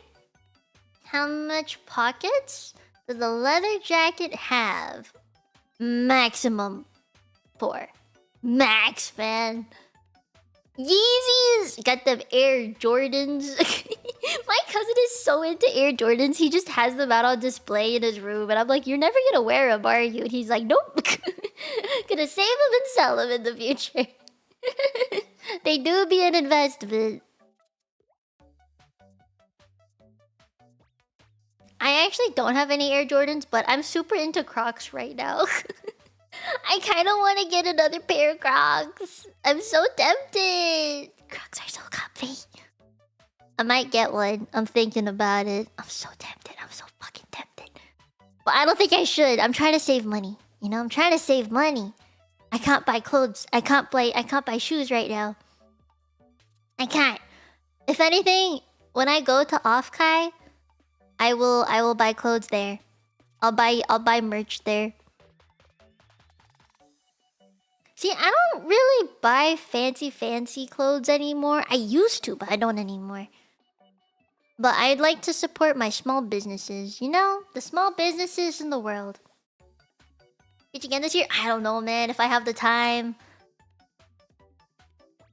How much pockets does the leather jacket have? Maximum 4. Max, man. Yeezys! Got them Air Jordans. My cousin is so into Air Jordans, he just has them out on display in his room. And I'm like, you're never gonna wear them, are you? And he's like, nope. Gonna save them and sell them in the future. They do be an investment. I actually don't have any Air Jordans, but I'm super into Crocs right now. I kind of want to get another pair of Crocs. I'm so tempted. Crocs are so comfy. I might get one. I'm thinking about it. I'm so tempted. I'm so fucking tempted. But I don't think I should. I'm trying to save money. You know, I'm trying to save money. I can't buy clothes. I can't buy shoes right now. I can't. If anything, when I go to Offkai, I will buy clothes there. I'll buy merch there. See, I don't really buy fancy clothes anymore. I used to, but I don't anymore. But I'd like to support my small businesses, you know? The small businesses in the world. Did you get this year? I don't know, man. If I have the time.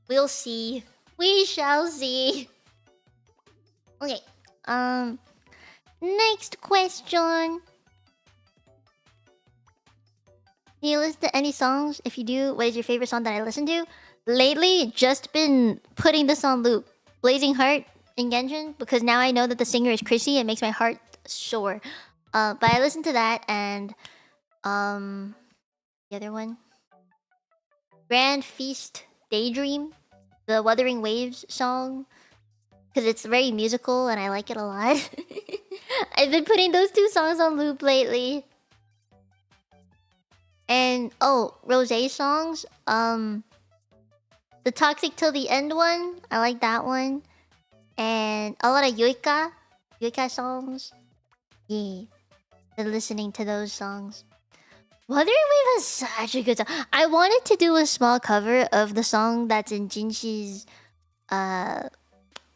We'll see. We shall see. Okay. Next question. Do you listen to any songs? If you do, what is your favorite song that I listen to? Lately, just been putting this on loop. Blazing Heart in Genshin, because now I know that the singer is Chrissy. It makes my heart sore. But I listen to that and the other one, Grand Feast Daydream, the Wuthering Waves song, because it's very musical and I like it a lot. I've been putting those 2 songs on loop lately. And oh, Rosé songs. The Toxic Till the End one, I like that one. And a lot of Yuika songs. Yeah, been listening to those songs. Wuthering Wave is such a good song. I wanted to do a small cover of the song that's in Jinshi's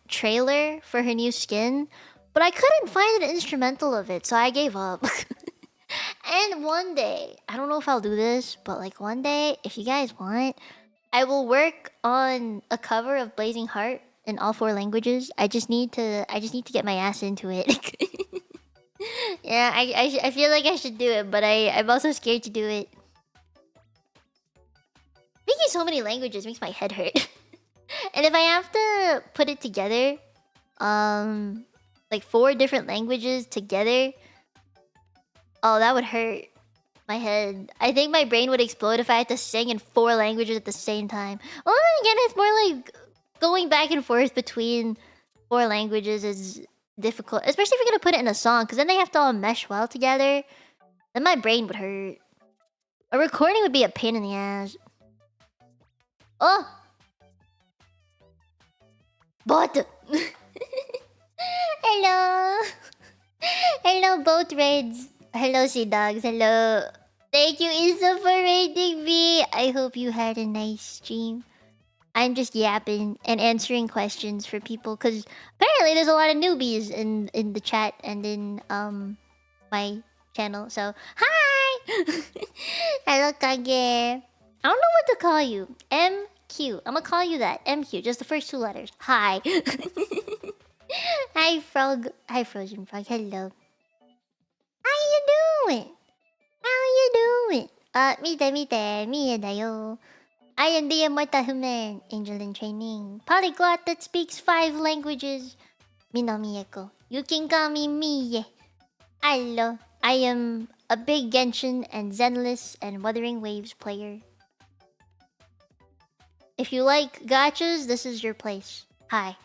trailer for her new skin, but I couldn't find an instrumental of it, so I gave up. And one day, I don't know if I'll do this, but like one day, if you guys want, I will work on a cover of Blazing Heart in all 4 languages. I just need to get my ass into it. Yeah, I feel like I should do it, but I'm also scared to do it. Speaking so many languages makes my head hurt. And if I have to put it together, like 4 different languages together, oh, that would hurt my head. I think my brain would explode if I had to sing in 4 languages at the same time. Well, then again, it's more like going back and forth between 4 languages is difficult, especially if you're gonna put it in a song, because then they have to all mesh well together. Then my brain would hurt. A recording would be a pain in the ass. Oh! Bot! Hello! Hello, boat raids. Hello, sea dogs. Hello. Thank you, Isa, for raiding me. I hope you had a nice stream. I'm just yapping and answering questions for people, because apparently there's a lot of newbies in the chat and in my channel. So, hi! Hello, Kage. I don't know what to call you. MQ. I'm gonna call you that. MQ. Just the first 2 letters. Hi. Hi, Frog. Hi, Frozen Frog. Hello. How you doing? How you doing? Mite Mite. Mie da yo. I am the immortal human, angel in training, polyglot that speaks 5 languages. Mino Mieko. You can call me Mie. Hello. I am a big Genshin and Zenless and Wuthering Waves player. If you like gachas, this is your place. Hi.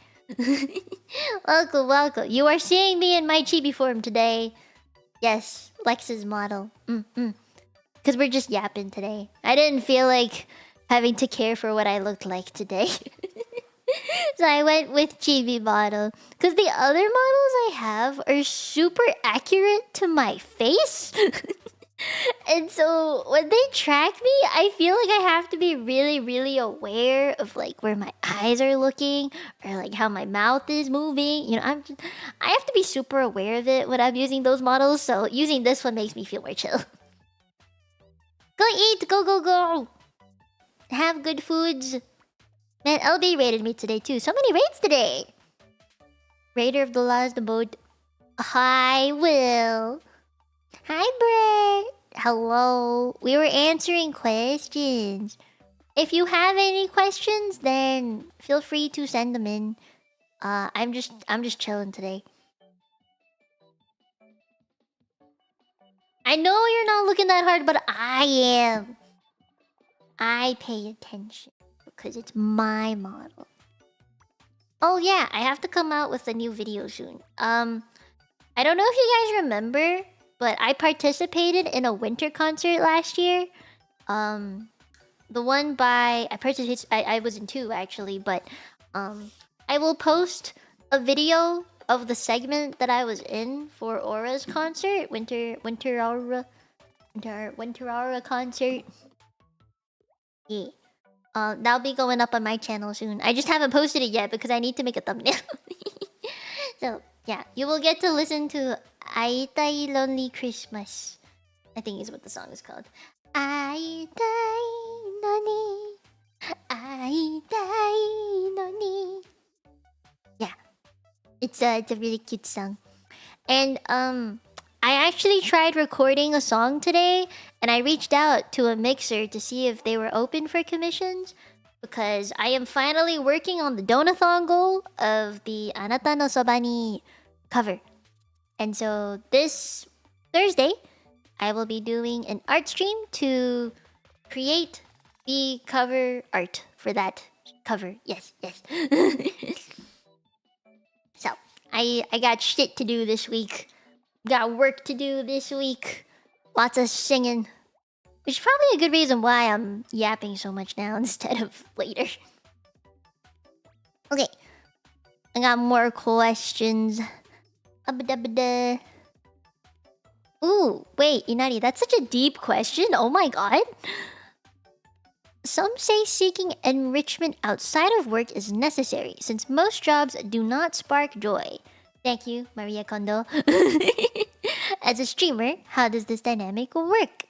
Welcome, welcome. You are seeing me in my chibi form today. Yes, Lex's model. Because we're just yapping today. I didn't feel like having to care for what I looked like today. So I went with chibi model. Because the other models I have are super accurate to my face. And so when they track me, I feel like I have to be really, really aware of like where my eyes are looking or like how my mouth is moving. You know, I have to be super aware of it when I'm using those models. So using this one makes me feel more chill. Go eat, go, go, go. Have good foods. Man, LB raided me today too. So many raids today. Raider of the last boat. Hi, Will. Hi, Brett. Hello. We were answering questions. If you have any questions, then feel free to send them in. I'm just chilling today. I know you're not looking that hard, but I am. I pay attention because it's my model. Oh yeah, I have to come out with a new video soon. I don't know if you guys remember, but I participated in a winter concert last year. The one by I was in two actually, but I will post a video of the segment that I was in for Aura's concert, Winter Aura concert. Yeah. That'll be going up on my channel soon. I just haven't posted it yet because I need to make a thumbnail. So yeah, you will get to listen to Aitai Lonely Christmas, I think is what the song is called. Aitai Noni, Aitai Noni. Yeah, it's a really cute song. And I actually tried recording a song today, and I reached out to a mixer to see if they were open for commissions, because I am finally working on the donathon goal of the Anata no Soba ni cover. And so this Thursday, I will be doing an art stream to create the cover art for that cover. Yes, yes. So, I got shit to do this week. Got work to do this week. Lots of singing. Which is probably a good reason why I'm yapping so much now instead of later. Okay. I got more questions. Ooh, wait, Inari, that's such a deep question. Oh my god. Some say seeking enrichment outside of work is necessary, since most jobs do not spark joy. Thank you, Maria Kondo. As a streamer, how does this dynamic work?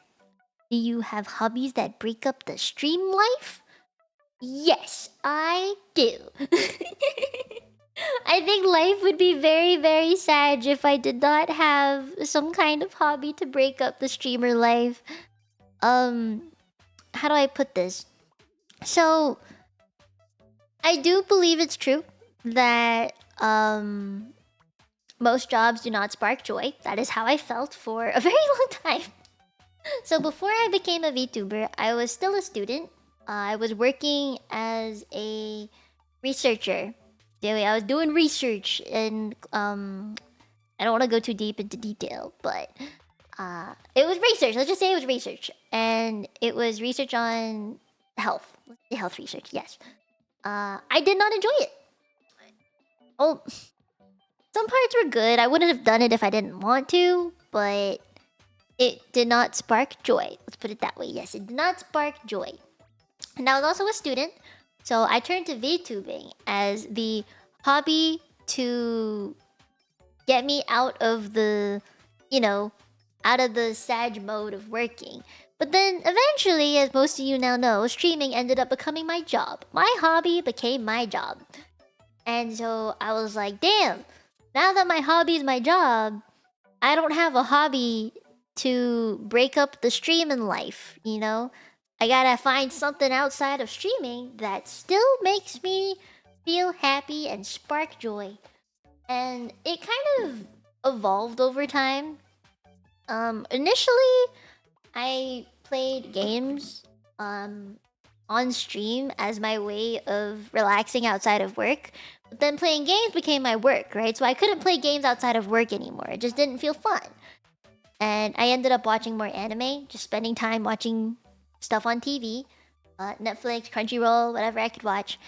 Do you have hobbies that break up the stream life? Yes, I do. I think life would be very, very sad if I did not have some kind of hobby to break up the streamer life. How do I put this? So, I do believe it's true that most jobs do not spark joy. That is how I felt for a very long time. So before I became a VTuber, I was still a student. I was working as a researcher. Anyway, I was doing research, and I don't want to go too deep into detail, but it was research. Let's just say it was research, and it was research on health. Health research, yes. I did not enjoy it. Oh, some parts were good. I wouldn't have done it if I didn't want to, but it did not spark joy. Let's put it that way. Yes, it did not spark joy. And I was also a student, so I turned to VTubing as the hobby to get me out of the, out of the sad mode of working. But then eventually, as most of you now know, streaming ended up becoming my job. My hobby became my job. And so I was like, damn, now that my hobby is my job, I don't have a hobby to break up the streaming life, I gotta find something outside of streaming that still makes me feel happy and spark joy. And it kind of evolved over time. Initially, I played games on stream as my way of relaxing outside of work. But then playing games became my work, right? So I couldn't play games outside of work anymore. It just didn't feel fun. And I ended up watching more anime, just spending time watching stuff on TV, Netflix, Crunchyroll, whatever I could watch.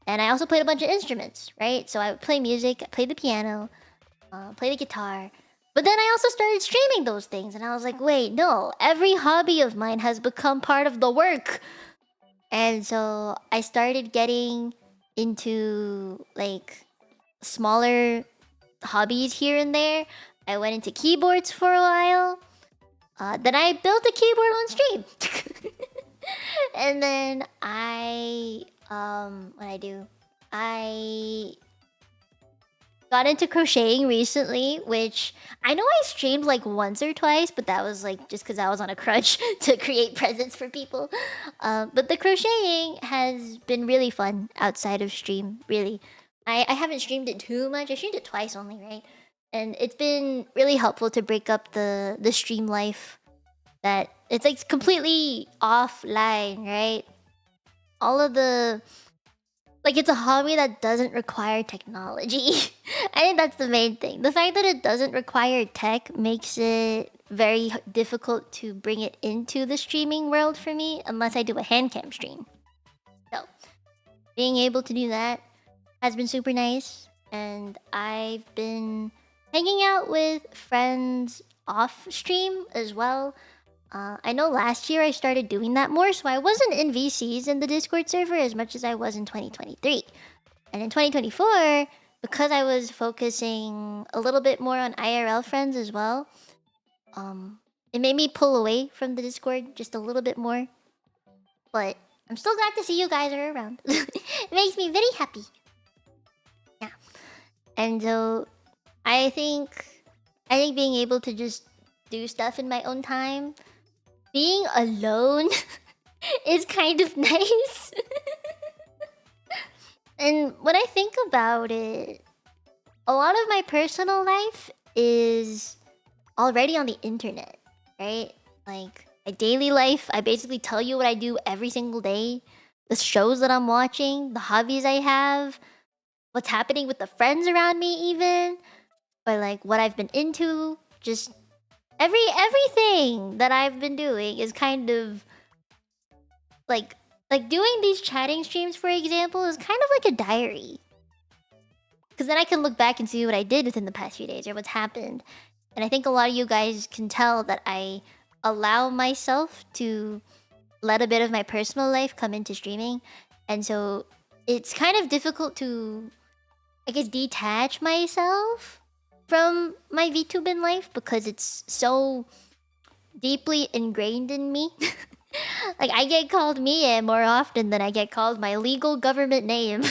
And I also played a bunch of instruments, right? So I would play music, I played the piano, play the guitar. But then I also started streaming those things, and I was like, wait, no, every hobby of mine has become part of the work. And so I started getting into like smaller hobbies here and there. I went into keyboards for a while. Then I built a keyboard on stream. And then what I do? I got into crocheting recently, which I know I streamed like once or twice, but that was like just because I was on a crutch to create presents for people. But the crocheting has been really fun outside of stream, really. I haven't streamed it too much. I streamed it twice only, right? And it's been really helpful to break up the stream life. That it's like completely offline, right? All of the like it's a hobby that doesn't require technology. I think that's the main thing. The fact that it doesn't require tech makes it very difficult to bring it into the streaming world for me unless I do a hand cam stream. So, being able to do that has been super nice, and I've been hanging out with friends off stream as well. I know last year I started doing that more, so I wasn't in VCs in the Discord server as much as I was in 2023. And in 2024, because I was focusing a little bit more on IRL friends as well, it made me pull away from the Discord just a little bit more. But I'm still glad to see you guys are around. It makes me very happy. Yeah. And so I think being able to just do stuff in my own time, being alone is kind of nice. And when I think about it, a lot of my personal life is already on the internet, right? Like my daily life, I basically tell you what I do every single day, the shows that I'm watching, the hobbies I have, what's happening with the friends around me even, or like what I've been into, just everything that I've been doing is kind of like doing these chatting streams, for example, is kind of like a diary. Because then I can look back and see what I did within the past few days or what's happened. And I think a lot of you guys can tell that I allow myself to let a bit of my personal life come into streaming. And so it's kind of difficult to, I guess, detach myself from my VTubing life because it's so deeply ingrained in me. Like I get called Mie more often than I get called my legal government name.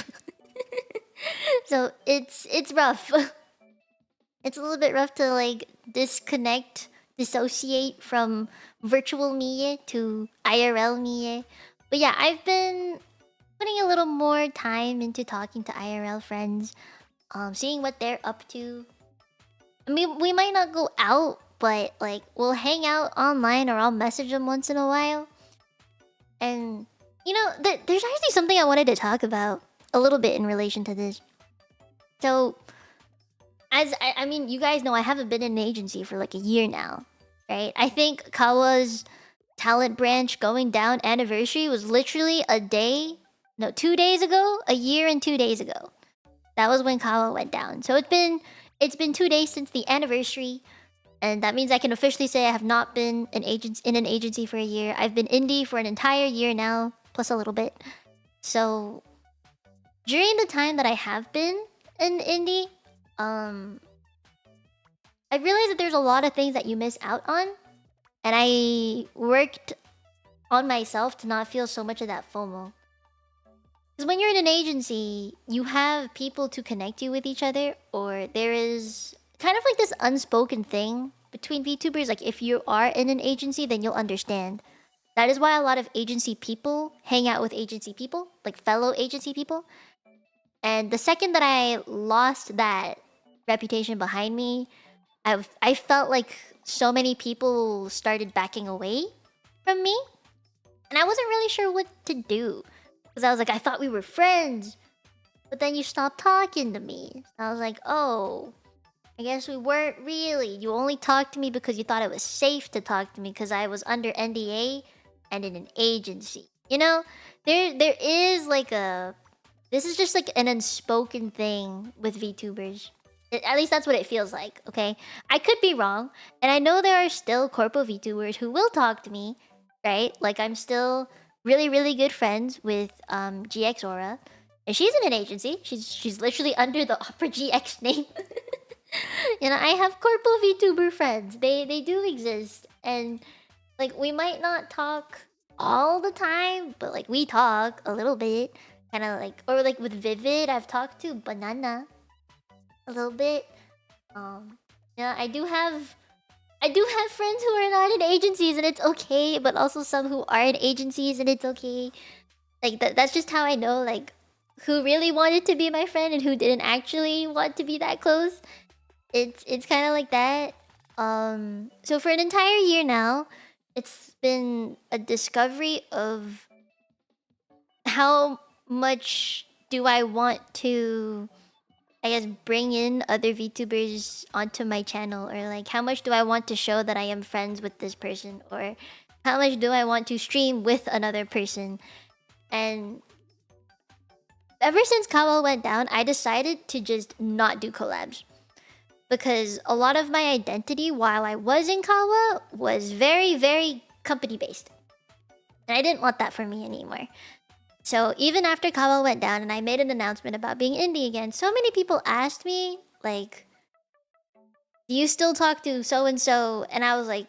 So it's rough. It's a little bit rough to like dissociate from virtual Mie to IRL Mie. But yeah, I've been putting a little more time into talking to IRL friends, seeing what they're up to. I mean, we might not go out, but like we'll hang out online or I'll message them once in a while. And you know, there's actually something I wanted to talk about a little bit in relation to this. So, as I mean, you guys know I haven't been in an agency for like a year now, right? I think Kawa's talent branch going down anniversary was literally 2 days ago, a year and 2 days ago. That was when Kawa went down. So it's been 2 days since the anniversary, and that means I can officially say I have not been in an agency for a year. I've been indie for an entire year now, plus a little bit. So during the time that I have been in indie, I realized that there's a lot of things that you miss out on, and I worked on myself to not feel so much of that FOMO. Because when you're in an agency, you have people to connect you with each other, or there is kind of like this unspoken thing between VTubers. Like if you are in an agency, then you'll understand. That is why a lot of agency people hang out with agency people, like fellow agency people. And the second that I lost that reputation behind me, I felt like so many people started backing away from me. And I wasn't really sure what to do. Because I was like, I thought we were friends. But then you stopped talking to me. I was like, oh, I guess we weren't really. You only talked to me because you thought it was safe to talk to me because I was under NDA and in an agency. You know, there is like a... This is just like an unspoken thing with VTubers. At least that's what it feels like, okay? I could be wrong, and I know there are still corpo VTubers who will talk to me, right? Like, I'm still really, really good friends with GX Aura, and she's in an agency. She's literally under the Opera GX name. You know, I have corpo VTuber friends. They do exist, and like we might not talk all the time, but like we talk a little bit, kind of like, or like with Vivid, I've talked to Banana a little bit. Yeah, I do have friends who are not in agencies, and it's okay, but also some who are in agencies, and it's okay. Like that's just how I know like who really wanted to be my friend and who didn't actually want to be that close. It's kind of like that. So for an entire year now, it's been a discovery of how much do I want to, I guess, bring in other VTubers onto my channel, or like how much do I want to show that I am friends with this person, or how much do I want to stream with another person. And ever since Kawa went down, I decided to just not do collabs. Because a lot of my identity while I was in Kawa was very, very company based. And I didn't want that for me anymore. So even after Kawa went down and I made an announcement about being indie again, so many people asked me, like, do you still talk to so-and-so? And I was like,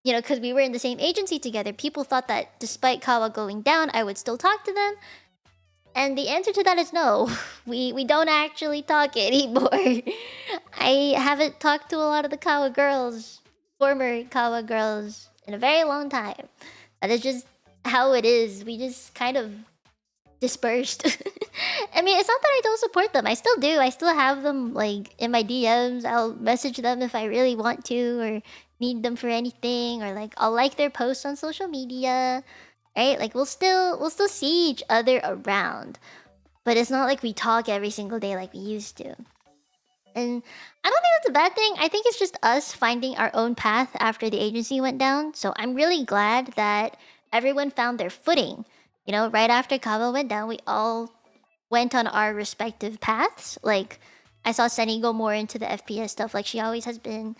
you know, because we were in the same agency together, people thought that despite Kawa going down, I would still talk to them. And the answer to that is no. We don't actually talk anymore. I haven't talked to a lot of the Kawa girls, former Kawa girls, in a very long time. That is just how it is. We just kind of dispersed. I mean, it's not that I don't support them. I still do. I still have them like in my DMs. I'll message them if I really want to or need them for anything, or like I'll like their posts on social media. Right? Like we'll still see each other around. But it's not like we talk every single day like we used to. And I don't think that's a bad thing. I think it's just us finding our own path after the agency went down. So I'm really glad that everyone found their footing. You know, right after Kawa went down, we all went on our respective paths. Like, I saw Senny go more into the FPS stuff like she always has been.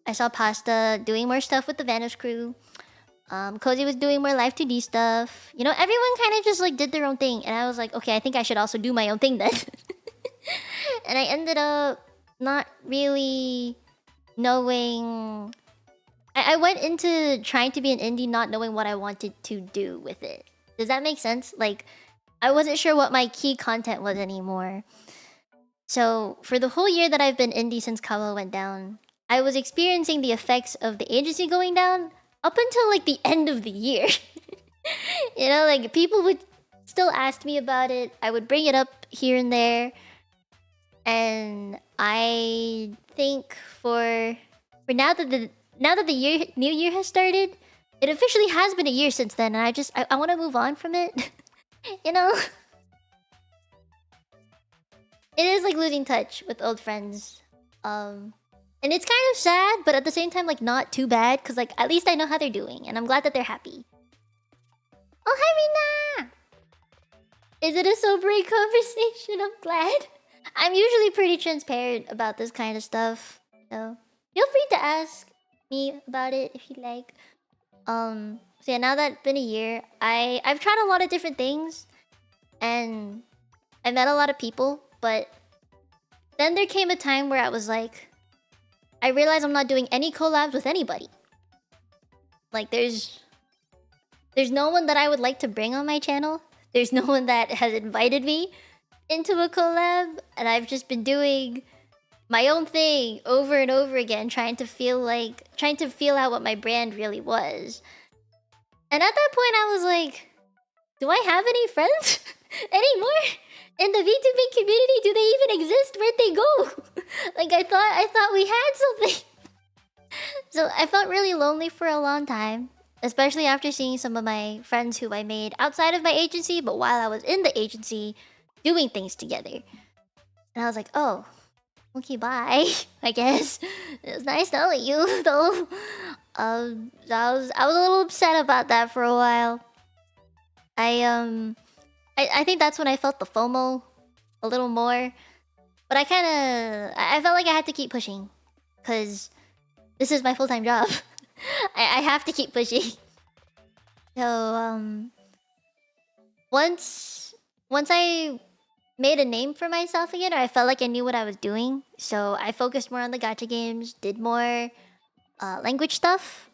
I saw Pasta doing more stuff with the Vanish crew. Cozy was doing more live 2D stuff. You know, everyone kind of just like did their own thing. And I was like, okay, I think I should also do my own thing then. And I ended up not really knowing. I went into trying to be an indie not knowing what I wanted to do with it. Does that make sense? Like, I wasn't sure what my key content was anymore. So, for the whole year that I've been indie since Kawa went down, I was experiencing the effects of the agency going down up until like the end of the year. You know, like people would still ask me about it. I would bring it up here and there. And I think for now that the new year has started, it officially has been a year since then, and I want to move on from it. You know? It is like losing touch with old friends. And it's kind of sad, but at the same time, like, not too bad, because, like, at least I know how they're doing, and I'm glad that they're happy. Oh, hi, Rina! Is it a sobering conversation? I'm glad. I'm usually pretty transparent about this kind of stuff, so feel free to ask me about it if you like. So yeah, now that it's been a year, I've tried a lot of different things, and I met a lot of people, but then there came a time where I was like, I realized I'm not doing any collabs with anybody. Like, there's no one that I would like to bring on my channel. There's no one that has invited me into a collab, and I've just been doing my own thing over and over again, trying to feel out what my brand really was. And at that point, I was like, do I have any friends anymore? In the VTubing community, do they even exist? Where'd they go? Like, I thought we had something. So I felt really lonely for a long time, especially after seeing some of my friends who I made outside of my agency, but while I was in the agency, doing things together. And I was like, oh, okay, bye, I guess. It was nice knowing you, though. I was a little upset about that for a while. I think that's when I felt the FOMO a little more. But I felt like I had to keep pushing, because this is my full-time job. I have to keep pushing. So once I made a name for myself again, or I felt like I knew what I was doing, so I focused more on the gacha games, did more language stuff,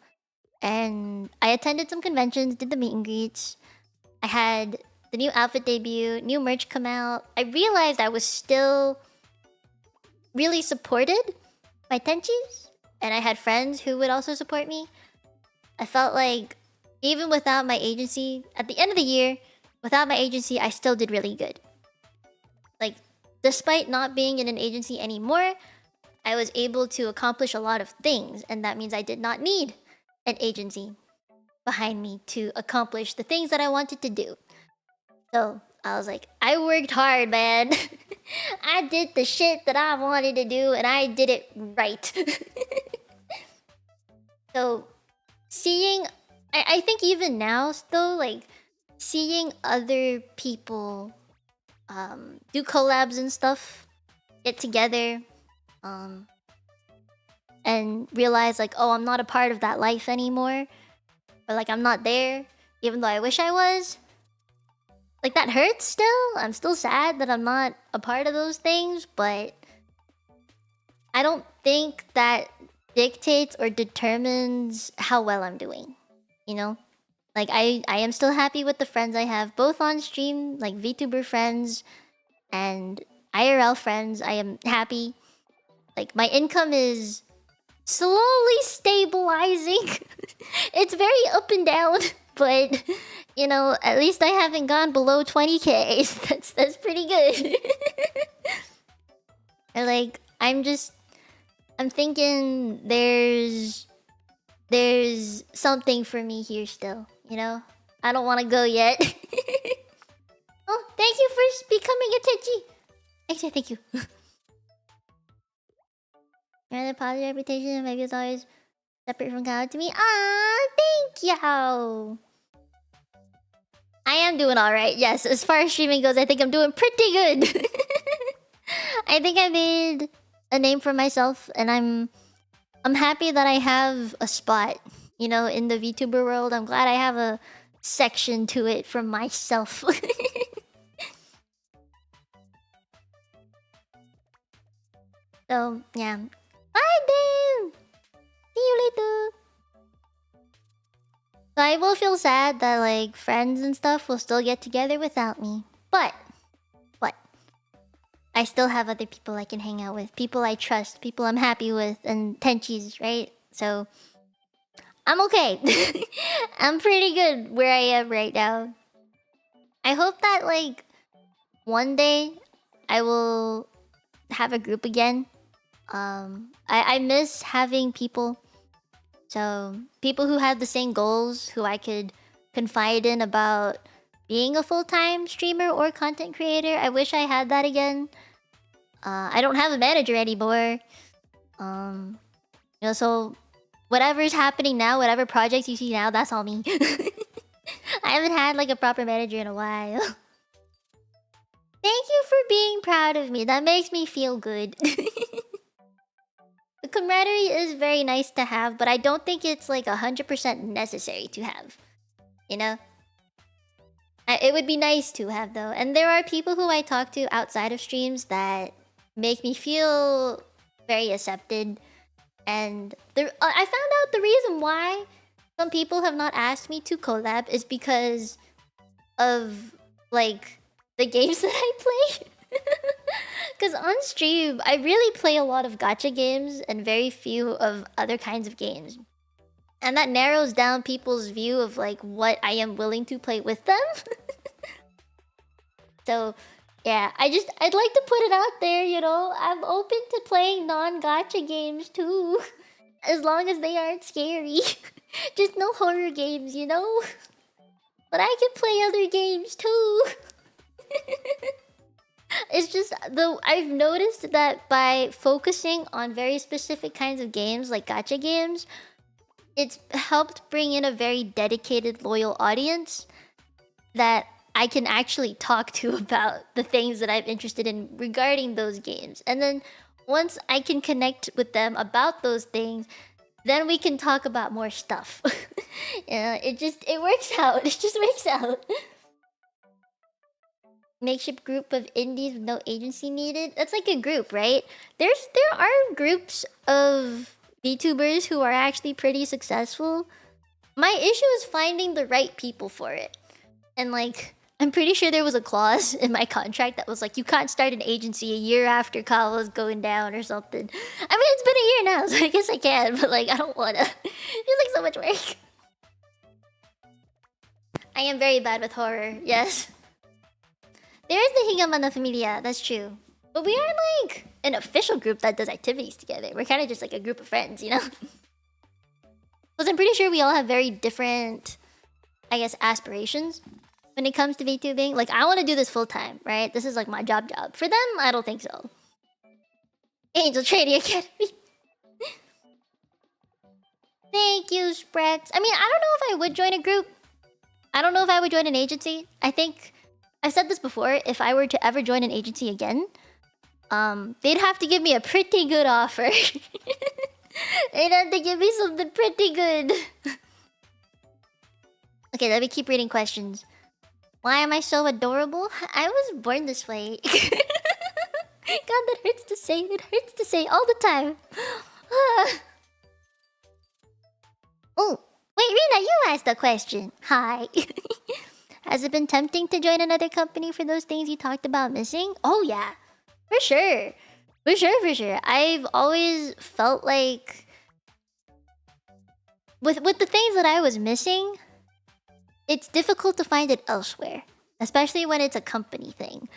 and I attended some conventions, did the meet and greets. I had the new outfit debut, new merch come out. I realized I was still really supported by Tenchis, and I had friends who would also support me. I felt like even without my agency, at the end of the year, without my agency, I still did really good. Like, despite not being in an agency anymore, I was able to accomplish a lot of things, and that means I did not need an agency behind me to accomplish the things that I wanted to do. So I was like, I worked hard, man. I did the shit that I wanted to do, and I did it right. So seeing, I think even now still, like, seeing other people do collabs and stuff, get together, and realize like, oh, I'm not a part of that life anymore, or like I'm not there, even though I wish I was. Like, that hurts still. I'm still sad that I'm not a part of those things, but I don't think that dictates or determines how well I'm doing, you know? Like, I am still happy with the friends I have, both on stream, like VTuber friends and IRL friends. I am happy. Like, my income is slowly stabilizing. It's very up and down, but you know, at least I haven't gone below 20k. That's pretty good. And like, I'm thinking there's something for me here still, you know? I don't want to go yet. Oh, thank you for becoming a Tenchi. Actually, thank you. You're the positive reputation, maybe it's always separate from God to me. Ah, thank you. I am doing alright, yes. As far as streaming goes, I think I'm doing pretty good. I think I made a name for myself, and I'm happy that I have a spot, you know, in the VTuber world. I'm glad I have a section to it for myself. So, yeah. Bye, Dave! See you later! So I will feel sad that, like, friends and stuff will still get together without me. But I still have other people I can hang out with. People I trust. People I'm happy with. And Tenchis, right? So I'm okay. I'm pretty good where I am right now. I hope that, like, one day I will have a group again. I miss having people. So people who have the same goals, who I could confide in about being a full-time streamer or content creator. I wish I had that again. I don't have a manager anymore. You know, so whatever's happening now, whatever projects you see now, that's all me. I haven't had like a proper manager in a while. Thank you for being proud of me. That makes me feel good. The camaraderie is very nice to have, but I don't think it's like 100% necessary to have. You know? It would be nice to have though. And there are people who I talk to outside of streams that make me feel very accepted. And I found out the reason why some people have not asked me to collab is because of, like, the games that I play. Because on stream, I really play a lot of gacha games and very few of other kinds of games. And that narrows down people's view of, like, what I am willing to play with them. So, yeah, I'd like to put it out there, you know? I'm open to playing non-gacha games, too. As long as they aren't scary. Just no horror games, you know? But I can play other games, too. It's just, I've noticed that by focusing on very specific kinds of games, like gacha games, it's helped bring in a very dedicated, loyal audience that I can actually talk to about the things that I'm interested in regarding those games. And then once I can connect with them about those things, then we can talk about more stuff. Yeah, it works out. It just works out. Makeshift group of indies with no agency needed. That's like a group, right? There are groups of VTubers who are actually pretty successful. My issue is finding the right people for it. And like, I'm pretty sure there was a clause in my contract that was like, you can't start an agency a year after Kawa's going down or something. I mean, it's been a year now, so I guess I can, but like, I don't wanna. It's like so much work. I am very bad with horror, yes. There is the Higamana Familia, that's true. But we are like an official group that does activities together. We're kind of just like a group of friends, you know? Because I'm pretty sure we all have very different, I guess, aspirations when it comes to VTubing. Like, I want to do this full time, right? This is like my job. For them, I don't think so. Angel Trading Academy. Thank you, Sprex. I mean, I don't know if I would join a group. I don't know if I would join an agency. I think I've said this before. If I were to ever join an agency again, they'd have to give me a pretty good offer. They'd have to give me something pretty good. Okay, let me keep reading questions. Why am I so adorable? I was born this way. God, that hurts to say. It hurts to say all the time. Oh, wait, Rina, you asked a question. Hi. Has it been tempting to join another company for those things you talked about missing? Oh, yeah. For sure. For sure. I've always felt like... With the things that I was missing, it's difficult to find it elsewhere. Especially when it's a company thing.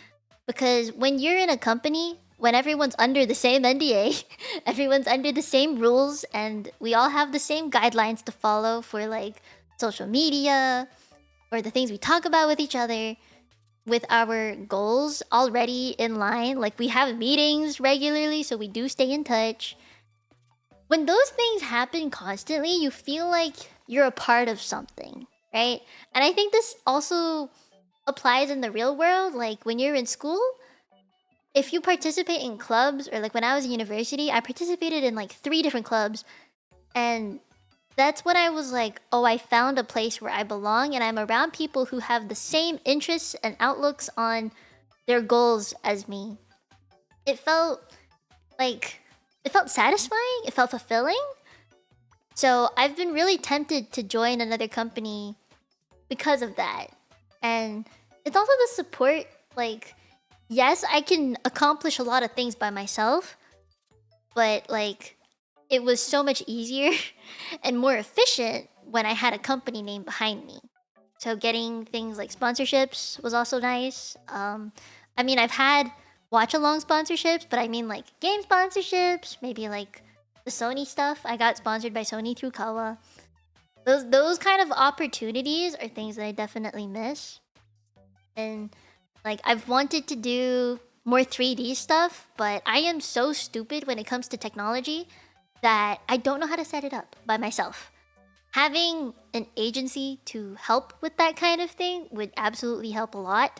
Because when you're in a company, when everyone's under the same NDA, everyone's under the same rules, and we all have the same guidelines to follow for like social media, or the things we talk about with each other, with our goals already in line. Like, we have meetings regularly, so we do stay in touch. When those things happen constantly, you feel like you're a part of something, right? And I think this also applies in the real world. Like, when you're in school, if you participate in clubs, or like when I was in university, I participated in like 3 different clubs. And that's when I was like, oh, I found a place where I belong, and I'm around people who have the same interests and outlooks on their goals as me. It felt satisfying. It felt fulfilling. So I've been really tempted to join another company because of that. And it's also the support. Like, yes, I can accomplish a lot of things by myself, but like, it was so much easier and more efficient when I had a company name behind me. So getting things like sponsorships was also nice. I mean, I've had watch-along sponsorships, but I mean like game sponsorships, maybe like the Sony stuff. I got sponsored by Sony through Kawa. Those kind of opportunities are things that I definitely miss. And like, I've wanted to do more 3D stuff, but I am so stupid when it comes to technology that I don't know how to set it up by myself. Having an agency to help with that kind of thing would absolutely help a lot.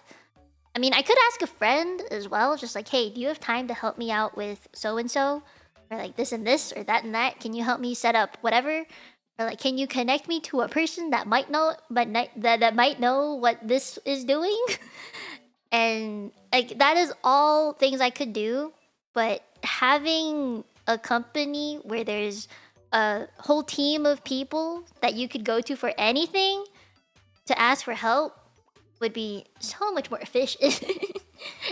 I mean, I could ask a friend as well, just like, hey, do you have time to help me out with so-and-so? Or like this and this, or that and that. Can you help me set up whatever? Or like, can you connect me to a person that might know, that might know what this is doing? And like, that is all things I could do. But having a company where there's a whole team of people that you could go to for anything to ask for help would be so much more efficient.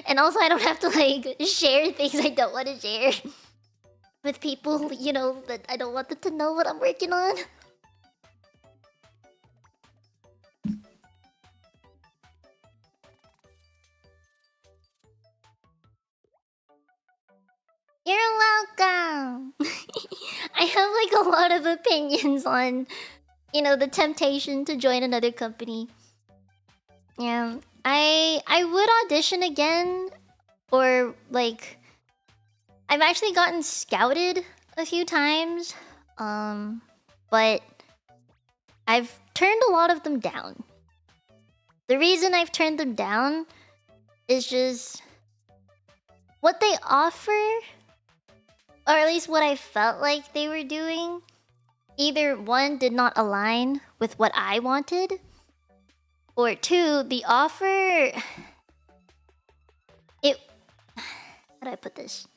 And also, I don't have to like share things I don't want to share with people, you know, that I don't want them to know what I'm working on. You're welcome. I have like a lot of opinions on, you know, the temptation to join another company. Yeah, I would audition again, or like, I've actually gotten scouted a few times, but I've turned a lot of them down. The reason I've turned them down is just what they offer, or at least what I felt like they were doing. Either one, did not align with what I wanted, or two, the offer... How do I put this?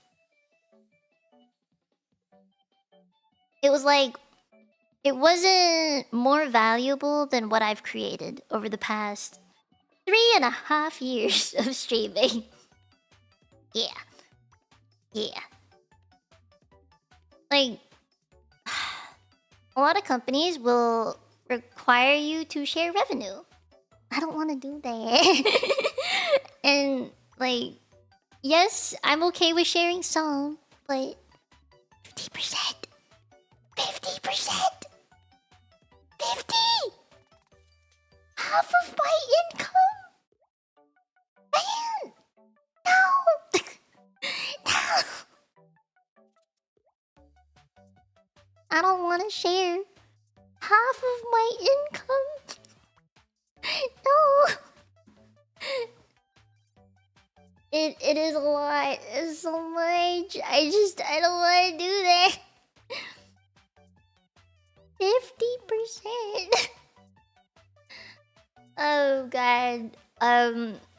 It was like... It wasn't more valuable than what I've created over the past 3.5 years of streaming. Yeah. Yeah. Like... A lot of companies will require you to share revenue. I don't want to do that. And, like... Yes, I'm okay with sharing some, but 50%. 50%. 50. Half of my income. Man, no. No. I don't want to share half of my income. No. It is a lot. It's so much. I don't want to do that. 50%. Oh god.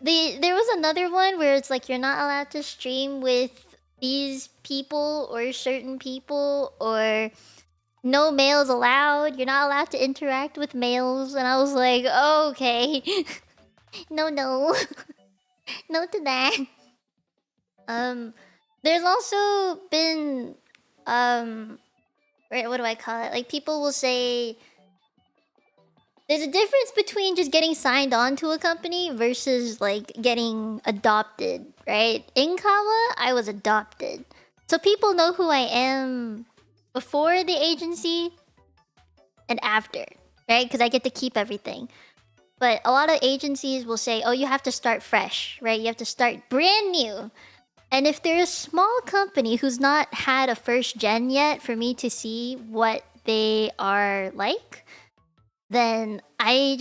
There was another one where it's like you're not allowed to stream with these people or certain people, or no males allowed. You're not allowed to interact with males, and I was like, oh, okay. No. No to that. There's also been what do I call it? Like, people will say there's a difference between just getting signed on to a company versus like getting adopted, right? In Kawa, I was adopted. So people know who I am before the agency and after, right? Because I get to keep everything. But a lot of agencies will say, oh, you have to start fresh, right? You have to start brand new. And if they're a small company who's not had a first gen yet for me to see what they are like, then I'm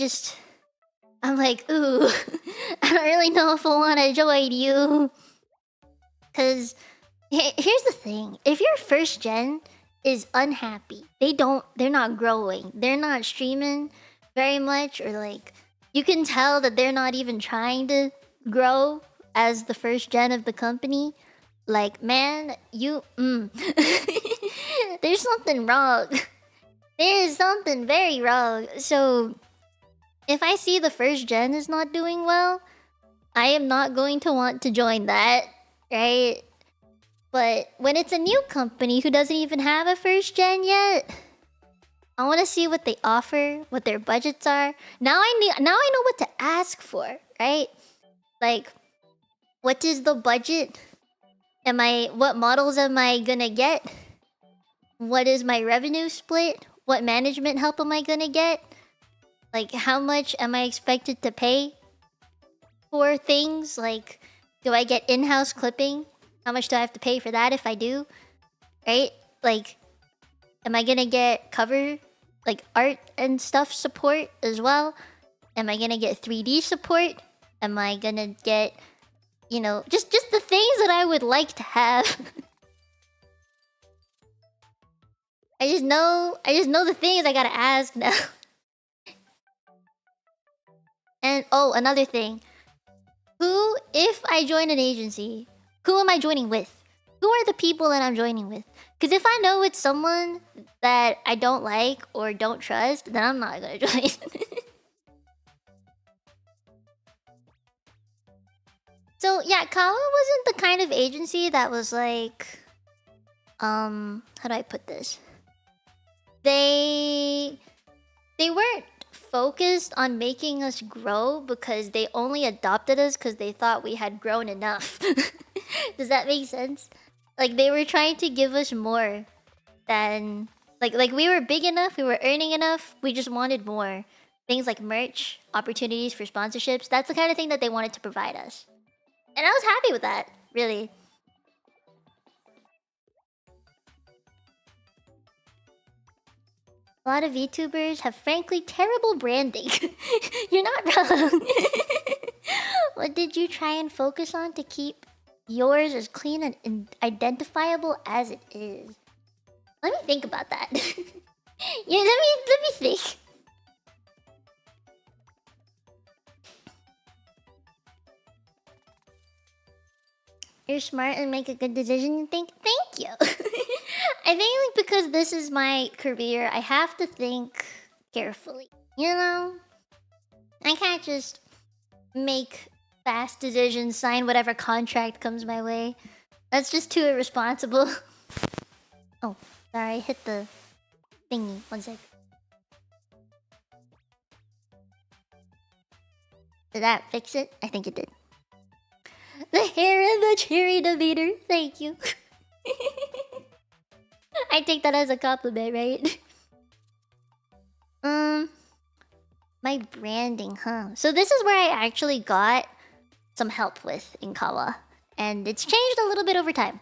like, ooh, I don't really know if I want to join you. Because here's the thing. If your first gen is unhappy, they're not growing, they're not streaming very much, or like, you can tell that they're not even trying to grow as the first gen of the company. Like, man, there's something wrong. There is something very wrong. So, if I see the first gen is not doing well, I am not going to want to join that, right? But when it's a new company who doesn't even have a first gen yet, I want to see what they offer, what their budgets are. Now I know what to ask for, right? Like, what is the budget? What models am I gonna get? What is my revenue split? What management help am I gonna get? Like, how much am I expected to pay for things? Like, do I get in-house clipping? How much do I have to pay for that if I do? Right? Like, am I gonna get cover, like, art and stuff support as well? Am I gonna get 3D support? Am I gonna get, you know, just the things that I would like to have? I just know the things I gotta ask now. And oh, another thing. If I join an agency, who am I joining with? Who are the people that I'm joining with? Because if I know it's someone that I don't like or don't trust, then I'm not gonna join. So yeah, Kawa wasn't the kind of agency that was like... How do I put this? They weren't focused on making us grow because they only adopted us because they thought we had grown enough. Does that make sense? Like, they were trying to give us more than... Like we were big enough, we were earning enough, we just wanted more. Things like merch, opportunities for sponsorships, that's the kind of thing that they wanted to provide us. And I was happy with that, really. A lot of VTubers have frankly terrible branding. You're not wrong. What did you try and focus on to keep yours as clean and identifiable as it is? Let me think about that. Yeah, let me think. You're smart and make a good decision. Thank you. I think like because this is my career, I have to think carefully. You know, I can't just make fast decisions, sign whatever contract comes my way. That's just too irresponsible. Oh, sorry, I hit the thingy. One sec. Did that fix it? I think it did. The hair and the cherry demeanor. Thank you. I take that as a compliment, right? My branding, huh? So this is where I actually got some help with in Kawa, and it's changed a little bit over time.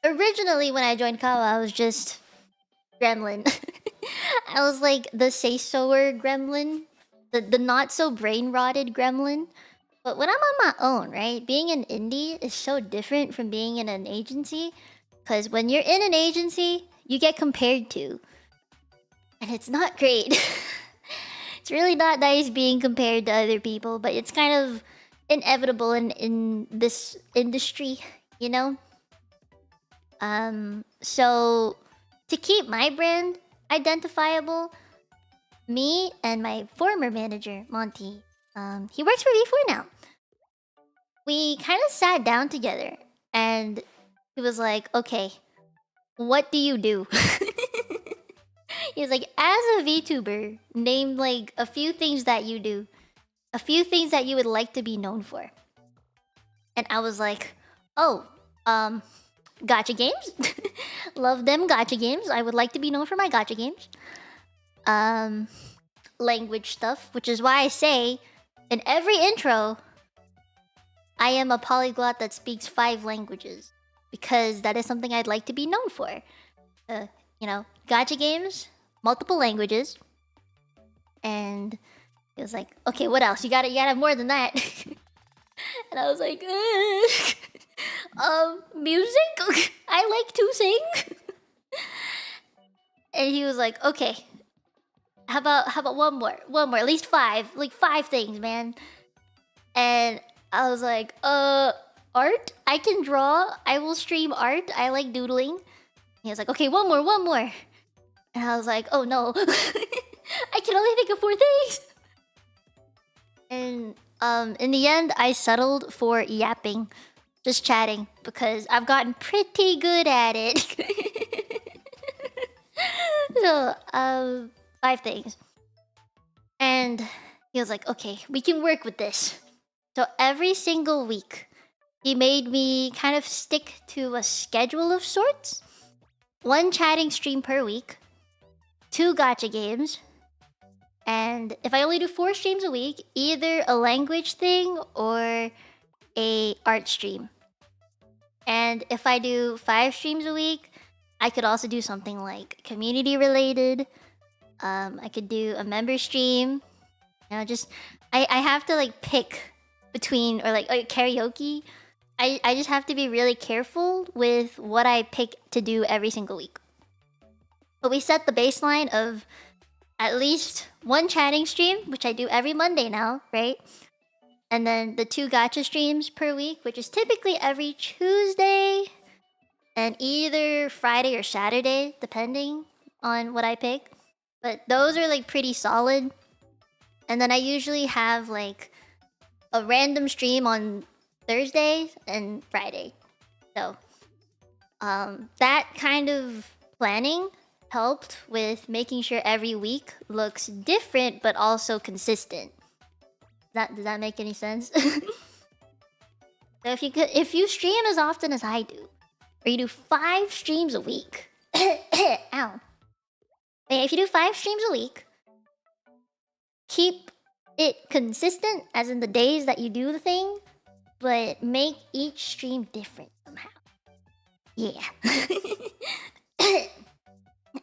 Originally, when I joined Kawa, I was just gremlin. I was like the say-soer gremlin, the not so brain-rotted gremlin. But when I'm on my own, right? Being an indie is so different from being in an agency. Because when you're in an agency, you get compared to. And it's not great. It's really not nice being compared to other people, but it's kind of inevitable in this industry, you know? So to keep my brand identifiable, me and my former manager, Monty, he works for V4 now. We kind of sat down together and he was like, okay, what do you do? He was like, as a VTuber, name like a few things that you do. A few things that you would like to be known for. And I was like, oh, gacha games. Love them gacha games. I would like to be known for my gacha games. Language stuff, which is why I say in every intro, I am a polyglot that speaks 5 languages. Because that is something I'd like to be known for. You know, gacha games, multiple languages. And it was like, okay, what else? You gotta have more than that. And I was like, music? I like to sing. And he was like, okay, how about one more, at least 5, like 5 things, man. And I was like, art? I can draw. I will stream art. I like doodling. He was like, okay, one more. And I was like, oh no. I can only think of 4 things. And in the end, I settled for yapping. Just chatting. Because I've gotten pretty good at it. So, 5 things. And he was like, okay, we can work with this. So every single week, he made me kind of stick to a schedule of sorts. 1 chatting stream per week. 2 gacha games. And if I only do 4 streams a week, either a language thing or a art stream. And if I do 5 streams a week, I could also do something like community related. I could do a member stream. You know, just I have to like pick between or like karaoke. I just have to be really careful with what I pick to do every single week. But we set the baseline of at least 1 chatting stream, which I do every Monday now, right? And then the 2 gacha streams per week, which is typically every Tuesday and either Friday or Saturday, depending on what I pick. But those are like pretty solid. And then I usually have like a random stream on Thursday and Friday. So that kind of planning helped with making sure every week looks different but also consistent. Does that make any sense? So if you stream as often as I do, or you do 5 streams a week, ow. If you do 5 streams a week, keep it consistent, as in the days that you do the thing, but make each stream different somehow. Yeah.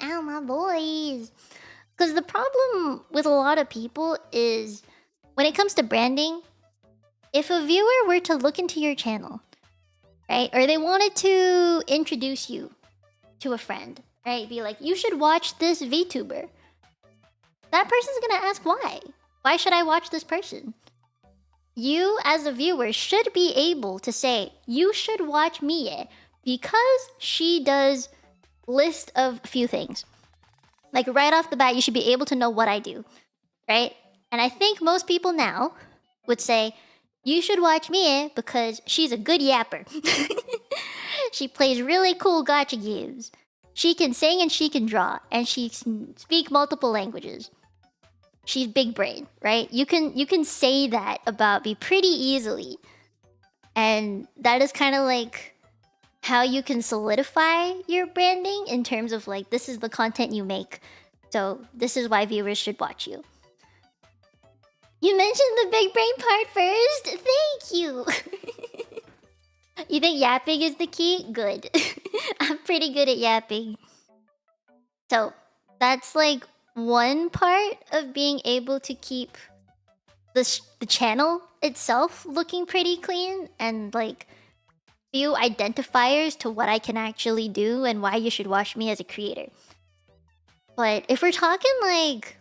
Ow, my boys. Because the problem with a lot of people is when it comes to branding, if a viewer were to look into your channel, right, or they wanted to introduce you to a friend, right, be like, you should watch this VTuber. That person's gonna ask why. Why should I watch this person? You, as a viewer, should be able to say, you should watch Mie because she does list of few things. Like right off the bat, you should be able to know what I do, right? And I think most people now would say, you should watch Mie because she's a good yapper. She plays really cool gacha games. She can sing and she can draw, and she can speak multiple languages. She's big brain, right? You can say that about me pretty easily. And that is kind of like how you can solidify your branding in terms of like, this is the content you make. So this is why viewers should watch you. You mentioned the big brain part first. Thank you. You think yapping is the key? Good. I'm pretty good at yapping. So that's like one part of being able to keep the channel itself looking pretty clean and like few identifiers to what I can actually do and why you should watch me as a creator. But if we're talking like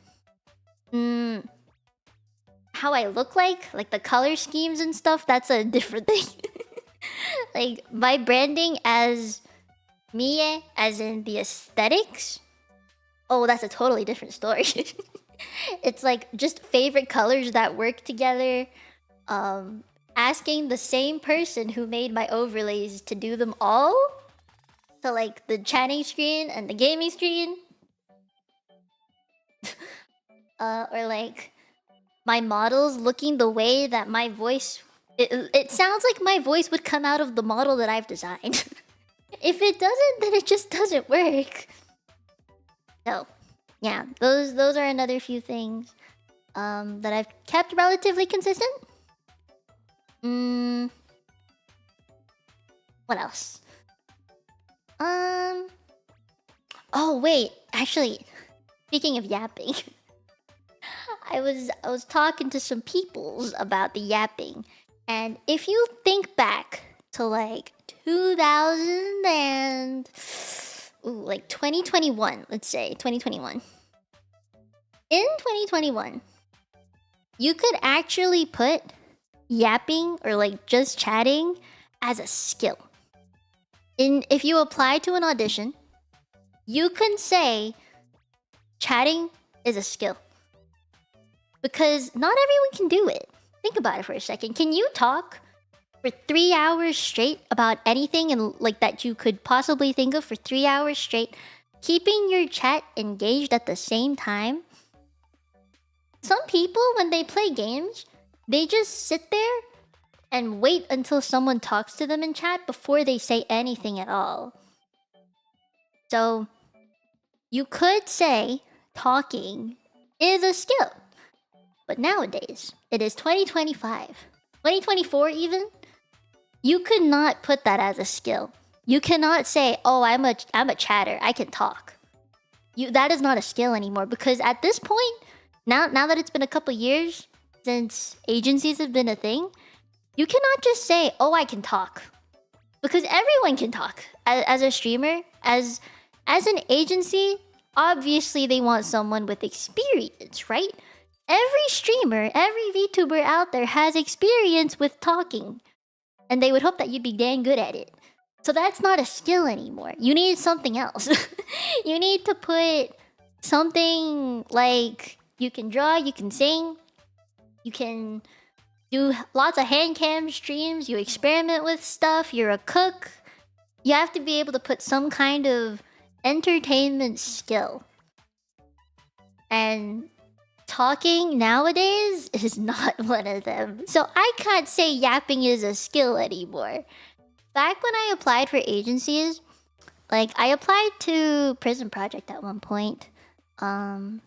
how I look like the color schemes and stuff, that's a different thing. Like my branding as Mie, as in the aesthetics, oh, that's a totally different story. It's like just favorite colors that work together. Asking the same person who made my overlays to do them all. So like the chatting screen and the gaming screen. Or like my models looking the way that my voice... It sounds like my voice would come out of the model that I've designed. If it doesn't, then it just doesn't work. So, yeah, those are another few things that I've kept relatively consistent. What else? Oh wait, actually, speaking of yapping, I was talking to some peoples about the yapping, and if you think back to like 2000 and like 2021, let's say 2021. In 2021, you could actually put yapping or like just chatting as a skill. If you apply to an audition, you can say chatting is a skill. Because not everyone can do it. Think about it for a second. Can you talk for 3 hours straight about anything and like that you could possibly think of for 3 hours straight, keeping your chat engaged at the same time? Some people, when they play games, they just sit there and wait until someone talks to them in chat before they say anything at all. So, you could say talking is a skill. But nowadays, it is 2025. 2024 even? You could not put that as a skill. You cannot say, oh, I'm a chatter, I can talk. That is not a skill anymore, because at this point, now that it's been a couple years since agencies have been a thing, you cannot just say, oh, I can talk. Because everyone can talk. As a streamer, as an agency, obviously they want someone with experience, right? Every streamer, every VTuber out there has experience with talking. And they would hope that you'd be dang good at it. So that's not a skill anymore. You need something else. You need to put something like you can draw, you can sing, you can do lots of hand cam streams, you experiment with stuff, you're a cook. You have to be able to put some kind of entertainment skill. And talking nowadays is not one of them. So I can't say yapping is a skill anymore. Back when I applied for agencies, like I applied to Prison Project at one point. I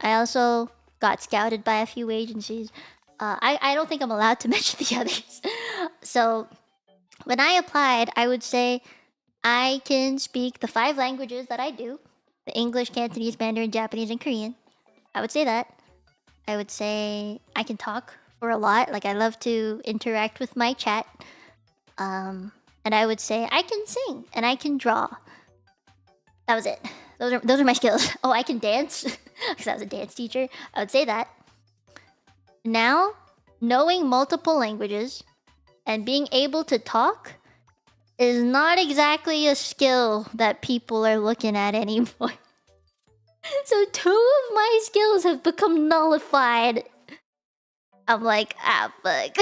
also got scouted by a few agencies. I don't think I'm allowed to mention the others. So when I applied, I would say I can speak the 5 languages that I do. the English, Cantonese, Mandarin, Japanese, and Korean. I would say that. I would say I can talk for a lot. Like I love to interact with my chat. And I would say I can sing and I can draw. That was it. Those are my skills. Oh, I can dance because I was a dance teacher. I would say that. Now, knowing multiple languages and being able to talk is not exactly a skill that people are looking at anymore. So 2 of my skills have become nullified. I'm like, ah, fuck.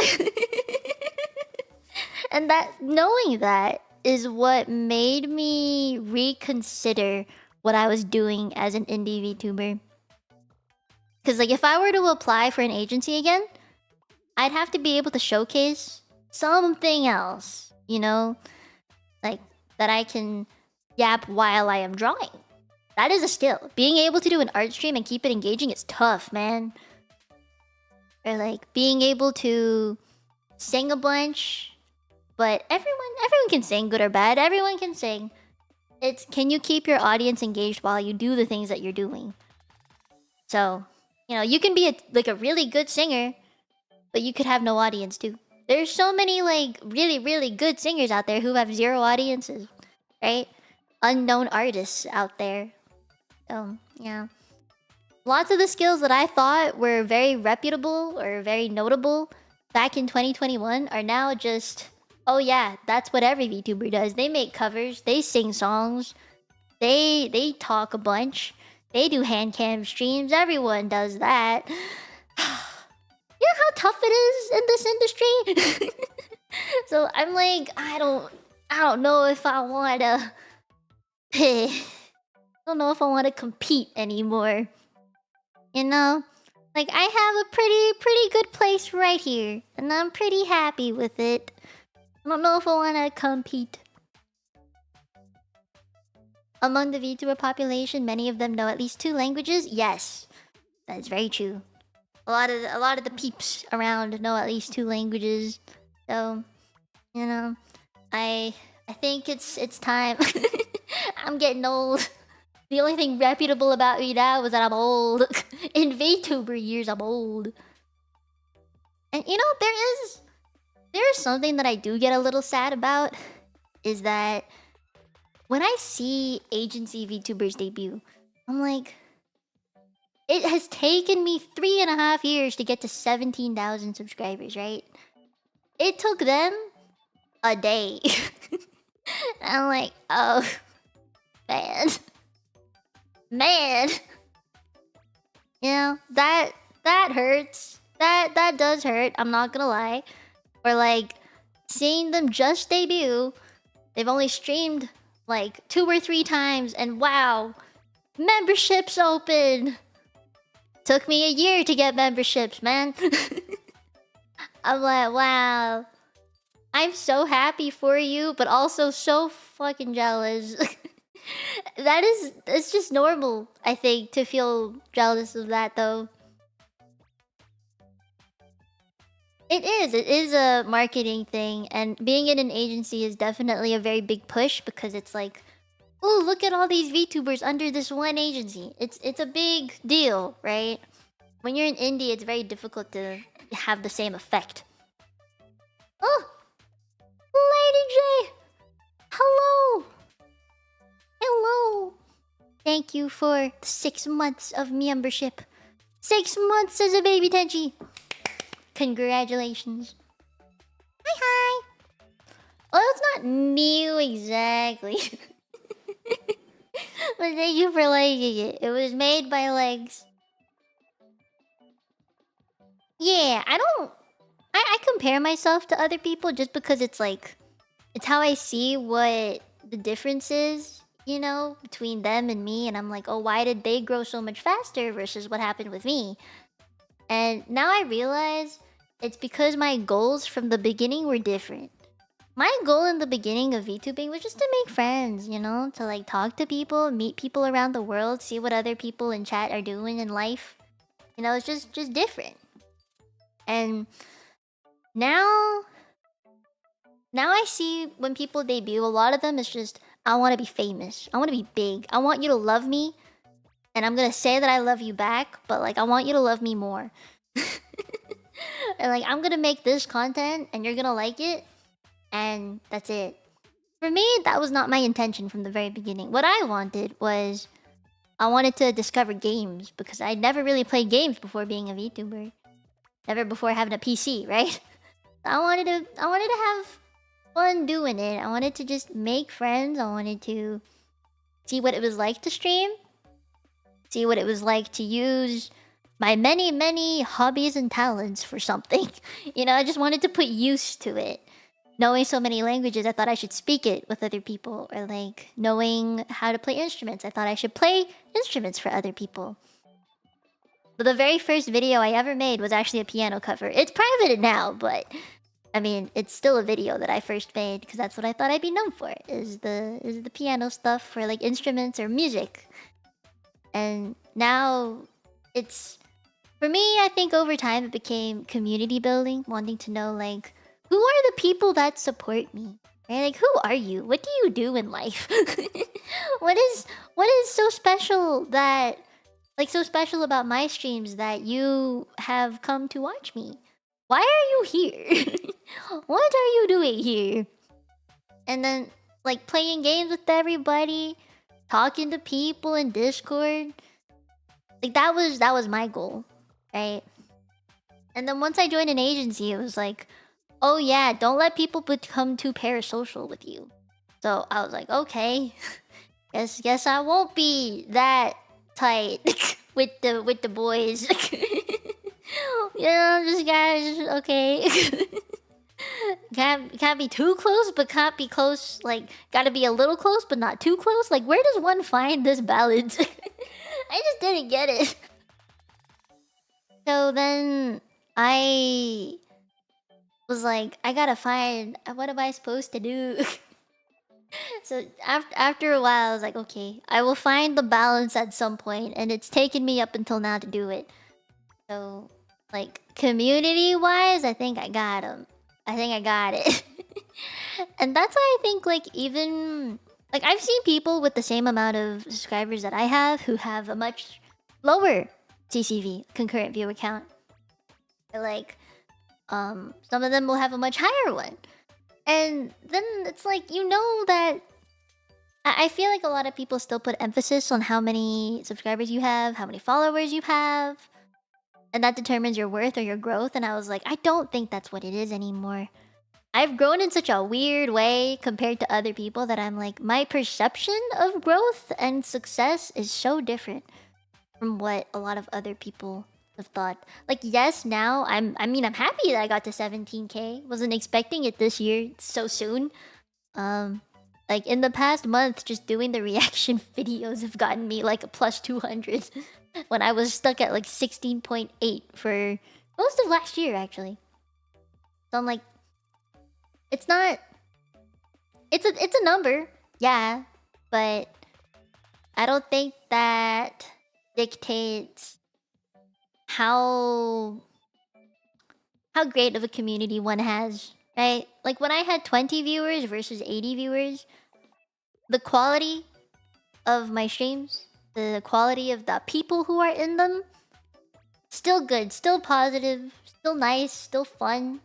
And that, knowing that is what made me reconsider what I was doing as an indie VTuber. Because, like, if I were to apply for an agency again, I'd have to be able to showcase something else, you know? Like, that I can yap while I am drawing. That is a skill. Being able to do an art stream and keep it engaging is tough, man. Or, like, being able to sing a bunch. But everyone can sing, good or bad. Everyone can sing. It's, can you keep your audience engaged while you do the things that you're doing? So, you know, you can be a really good singer, but you could have no audience too. There's so many like really good singers out there who have 0 audiences, right? Unknown artists out there. So, yeah. Lots of the skills that I thought were very reputable or very notable back in 2021 are now just, oh yeah, that's what every VTuber does. They make covers, they sing songs, they talk a bunch, they do hand cam streams, everyone does that. You know how tough it is in this industry? So I'm like, I don't know if I wanna I don't know if I wanna compete anymore. You know? Like I have a pretty good place right here, and I'm pretty happy with it. I don't know if I wanna compete. Among the VTuber population, many of them know at least 2 languages. Yes, that is very true. A lot of the peeps around know at least 2 languages. So, you know, I think it's time. I'm getting old. The only thing reputable about me now is that I'm old. In VTuber years, I'm old. And you know, there is something that I do get a little sad about, is that when I see agency VTubers debut, I'm like, it has taken me 3.5 years to get to 17,000 subscribers, right? It took them a day. I'm like, oh, man. Man. You know, that hurts. That does hurt, I'm not gonna lie. Or like, seeing them just debut, they've only streamed like 2 or 3 times, and wow, memberships open. Took me a year to get memberships, man. I'm like, wow. I'm so happy for you, but also so fucking jealous. It's just normal, I think, to feel jealous of that, though. It is a marketing thing, and being in an agency is definitely a very big push, because it's like, oh, look at all these VTubers under this one agency. It's a big deal, right? When you're in indie, it's very difficult to have the same effect. Oh! Lady J! Hello! Hello! Thank you for 6 months of membership. 6 months as a baby Tenchi! Congratulations. Hi, hi! Well, it's not new exactly. But thank you for liking it. It was made by Legs. Yeah, I compare myself to other people just because it's like, it's how I see what the difference is, you know, between them and me. And I'm like, oh, why did they grow so much faster versus what happened with me? And now I realize it's because my goals from the beginning were different. My goal in the beginning of VTubing was just to make friends, you know? To like talk to people, meet people around the world, see what other people in chat are doing in life. You know, it's just different. And now I see when people debut, a lot of them is just, I want to be famous. I want to be big. I want you to love me. And I'm gonna say that I love you back, but like I want you to love me more. And like I'm gonna make this content and you're gonna like it, and that's it. For me, that was not my intention from the very beginning. What I wanted was I wanted to discover games because I'd never really played games before being a VTuber. Never before having a PC, right? I wanted to have fun doing it. I wanted to just make friends. I wanted to see what it was like to stream. See what it was like to use my many hobbies and talents for something. You know, I just wanted to put use to it. Knowing so many languages, I thought I should speak it with other people. Or like knowing how to play instruments, I thought I should play instruments for other people. But the very first video I ever made was actually a piano cover. It's private now, but I mean, it's still a video that I first made because that's what I thought I'd be known for, is the piano stuff for like instruments or music. And now it's, for me, I think over time it became community building, wanting to know like, who are the people that support me? Right? Like, who are you? What do you do in life? what is so special that, like, so special about my streams that you have come to watch me? Why are you here? What are you doing here? And then, like, playing games with everybody, talking to people in Discord. Like, that was my goal, right? And then once I joined an agency, it was like, oh yeah, don't let people become too parasocial with you. So I was like, okay, guess I won't be that tight with the boys. You know, just guys, okay. Can't be too close, but can't be close. Like, gotta be a little close, but not too close. Like, where does one find this balance? I just didn't get it. So then I was like, I gotta find, what am I supposed to do? So after a while, I was like, okay, I will find the balance at some point, and it's taken me up until now to do it. So, like, community-wise, I think I got him. I think I got it. And that's why I think, like, even... Like, I've seen people with the same amount of subscribers that I have who have a much lower CCV, concurrent viewer count. Or, like, some of them will have a much higher one. And then it's like, you know that... I feel like a lot of people still put emphasis on how many subscribers you have, how many followers you have. And that determines your worth or your growth. And I was like, I don't think that's what it is anymore. I've grown in such a weird way compared to other people that I'm like, my perception of growth and success is so different from what a lot of other people have thought. Like, yes, now I'm happy that I got to 17k. Wasn't expecting it this year so soon. Like in the past month, just doing the reaction videos have gotten me like a plus 200 when I was stuck at like 16.8 for most of last year actually. So I'm like, it's not, it's a number, yeah, but I don't think that dictates how great of a community one has, right? Like when I had 20 viewers versus 80 viewers, the quality of my streams, the quality of the people who are in them, still good, still positive, still nice, still fun.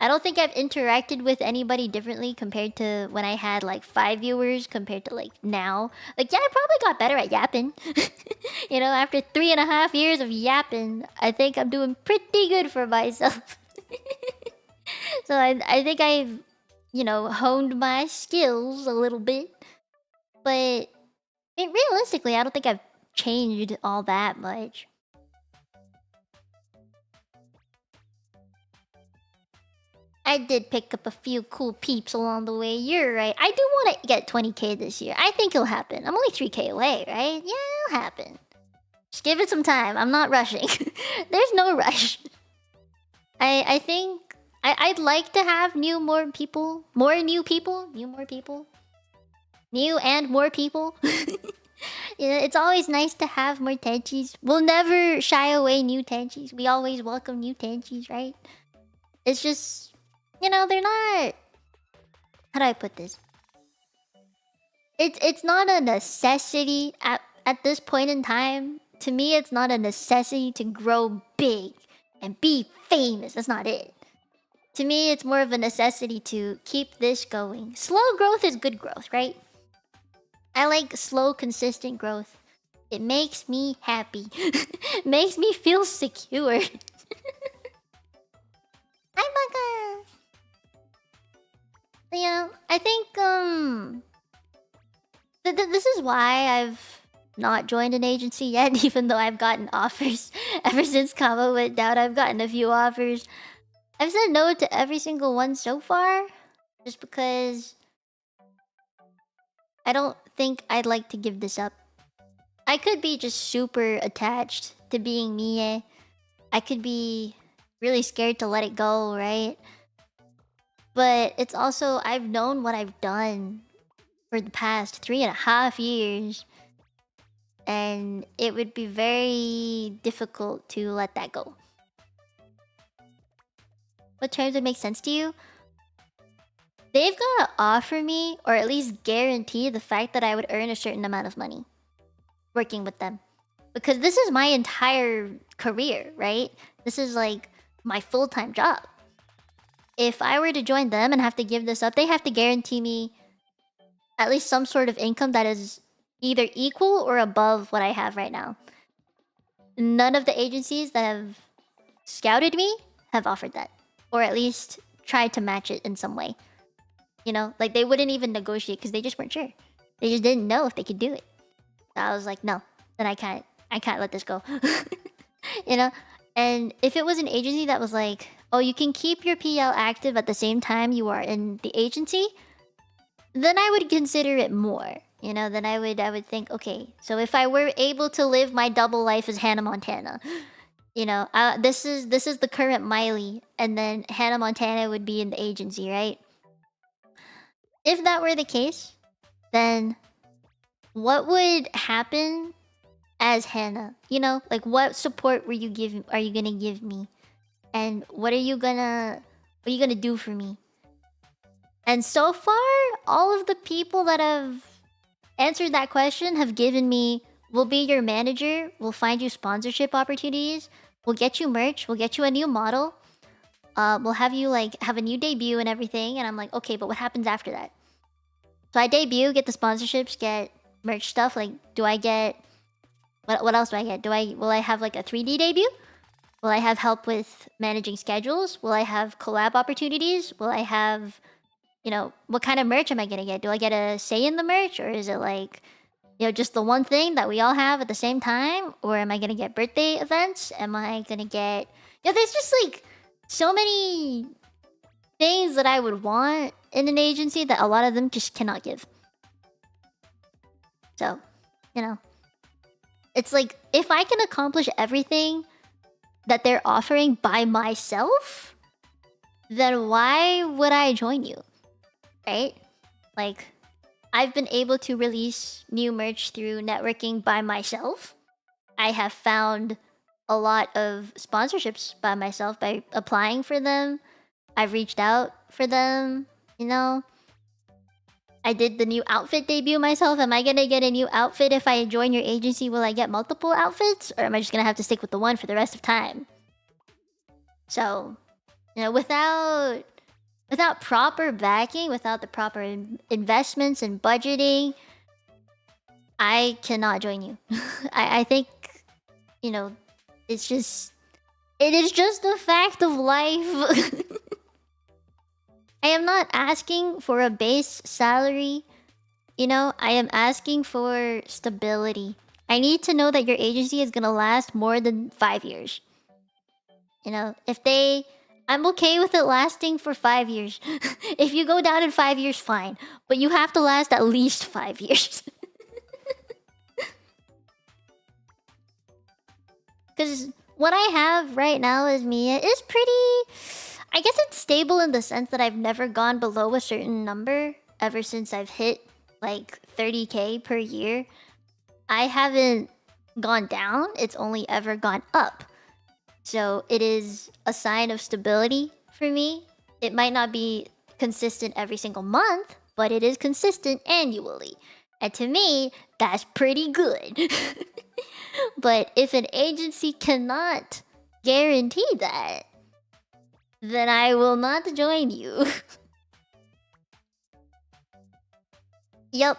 I don't think I've interacted with anybody differently compared to when I had like 5 viewers compared to like now. Like, yeah, I probably got better at yapping. You know, after 3.5 years of yapping, I think I'm doing pretty good for myself. So I think I've, you know, honed my skills a little bit. But I mean, realistically, I don't think I've changed all that much. I did pick up a few cool peeps along the way. You're right. I do want to get 20k this year. I think it'll happen. I'm only 3k away, right? Yeah, it'll happen. Just give it some time. I'm not rushing. There's no rush. I think I'd like to have new and more people. You know, it's always nice to have more tenchis. We'll never shy away new tenchis. We always welcome new tenchis, right? It's just, you know, they're not... How do I put this? It's not a necessity at this point in time. To me, it's not a necessity to grow big and be famous. That's not it. To me, it's more of a necessity to keep this going. Slow growth is good growth, right? I like slow, consistent growth. It makes me happy. Makes me feel secure. Hi, Bugger! Yeah, I think, this is why I've not joined an agency yet, even though I've gotten offers. Ever since Kama went down, I've gotten a few offers. I've said no to every single one so far, just because I don't think I'd like to give this up. I could be just super attached to being Mie. I could be really scared to let it go, right? But it's also, I've known what I've done for the past 3.5 years. And it would be very difficult to let that go. What terms would make sense to you? They've got to offer me, or at least guarantee the fact that I would earn a certain amount of money working with them. Because this is my entire career, right? This is like my full-time job. If I were to join them and have to give this up, they have to guarantee me at least some sort of income that is either equal or above what I have right now. None of the agencies that have scouted me have offered that. Or at least tried to match it in some way. You know, like they wouldn't even negotiate because they just weren't sure. They just didn't know if they could do it. So I was like, no, then I can't let this go. You know? And if it was an agency that was like, oh, you can keep your PL active at the same time you are in the agency, then I would consider it more. You know, then I would think, okay, so if I were able to live my double life as Hannah Montana, you know, this is the current Miley, and then Hannah Montana would be in the agency, right? If that were the case, then what would happen as Hannah? You know, like what support are you gonna give me? And what are you gonna do for me? And so far, all of the people that have answered that question have given me, we'll be your manager, we'll find you sponsorship opportunities, we'll get you merch, we'll get you a new model, we'll have you like have a new debut and everything. And I'm like, okay, but what happens after that? So I debut, get the sponsorships, get merch stuff. Like, do I get what else do I get? Will I have like a 3D debut? Will I have help with managing schedules? Will I have collab opportunities? Will I have, you know, what kind of merch am I gonna get? Do I get a say in the merch, or is it like, you know, just the one thing that we all have at the same time? Or am I gonna get birthday events? Am I gonna get... Yeah, there's just like so many things that I would want in an agency that a lot of them just cannot give. So, you know, it's like, if I can accomplish everything that they're offering by myself, then why would I join you? Right? Like, I've been able to release new merch through networking by myself. I have found a lot of sponsorships by myself by applying for them. I've reached out for them, you know. I did the new outfit debut myself. Am I gonna get a new outfit if I join your agency? Will I get multiple outfits? Or am I just gonna have to stick with the one for the rest of time? So, you know, without proper backing, without the proper investments and budgeting, I cannot join you. I think, you know, it is just a fact of life. I am not asking for a base salary. You know, I am asking for stability. I need to know that your agency is gonna last more than 5 years. You know, I'm okay with it lasting for 5 years. If you go down in 5 years, fine. But you have to last at least 5 years. Because what I have right now as Mia is pretty... I guess it's stable in the sense that I've never gone below a certain number ever since I've hit like 30k per year. I haven't gone down, it's only ever gone up. So it is a sign of stability for me. It might not be consistent every single month, but it is consistent annually. And to me, that's pretty good. But if an agency cannot guarantee that, then I will not join you. Yep.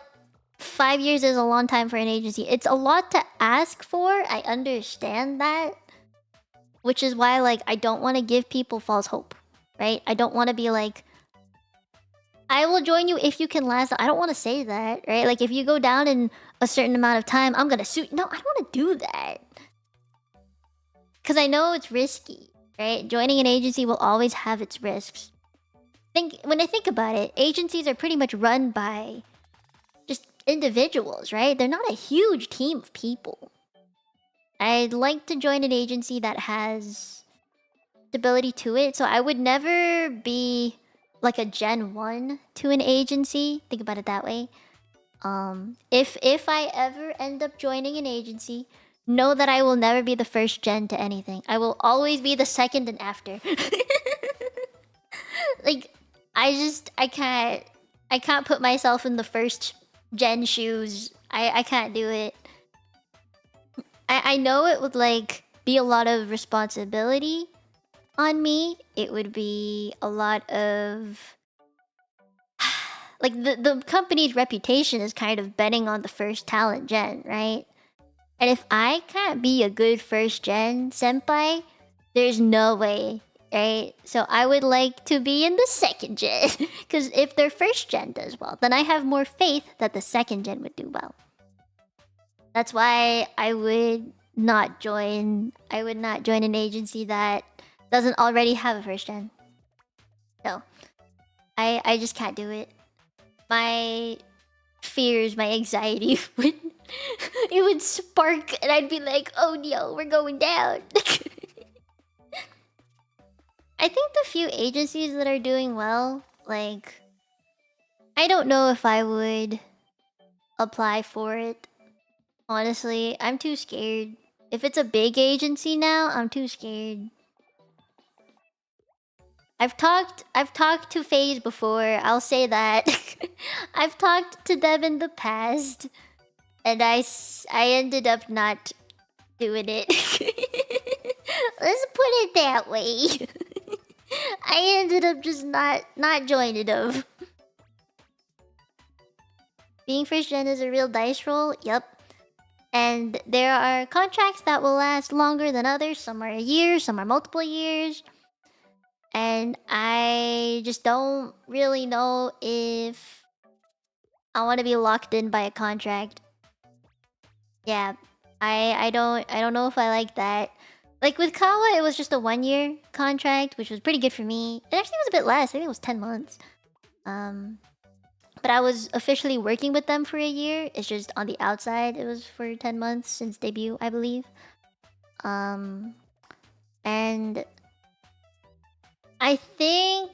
5 years is a long time for an agency. It's a lot to ask for. I understand that. Which is why, like, I don't want to give people false hope. Right? I don't want to be like, I will join you if you can last. I don't want to say that, right? Like, if you go down in a certain amount of time, I'm gonna sue. No, I don't want to do that. Because I know it's risky, right? Joining an agency will always have its risks. When I think about it, agencies are pretty much run by just individuals, right? They're not a huge team of people. I'd like to join an agency that has stability to it, so I would never be like a Gen 1 to an agency. Think about it that way. If I ever end up joining an agency, know that I will never be the first gen to anything. I will always be the second and after. Like, I can't put myself in the first gen shoes. I can't do it. I know it would like be a lot of responsibility on me. It would be a lot of like the company's reputation is kind of betting on the first talent gen, right? And if I can't be a good first gen senpai, there's no way, right? So I would like to be in the second gen. Because if their first gen does well, then I have more faith that the second gen would do well. That's why I would not join an agency that doesn't already have a first gen. No. I just can't do it. My fears, my anxiety would it would spark and I'd be like, oh no, we're going down. I think the few agencies that are doing well, like, I don't know if I would apply for it. Honestly, I'm too scared. If it's a big agency now, I'm too scared. I've talked to FaZe before, I'll say that. I've talked to them in the past. And I ended up not doing it. Let's put it that way. I ended up just not joining them. Being first gen is a real dice roll. Yep. And there are contracts that will last longer than others. Some are a year, some are multiple years. And I just don't really know if I want to be locked in by a contract. Yeah, I don't know if I like that. Like with Kawa, it was just a 1-year contract, which was pretty good for me. It actually was a bit less. I think it was 10 months. But I was officially working with them for a year. It's just on the outside, it was for 10 months since debut, I believe. And I think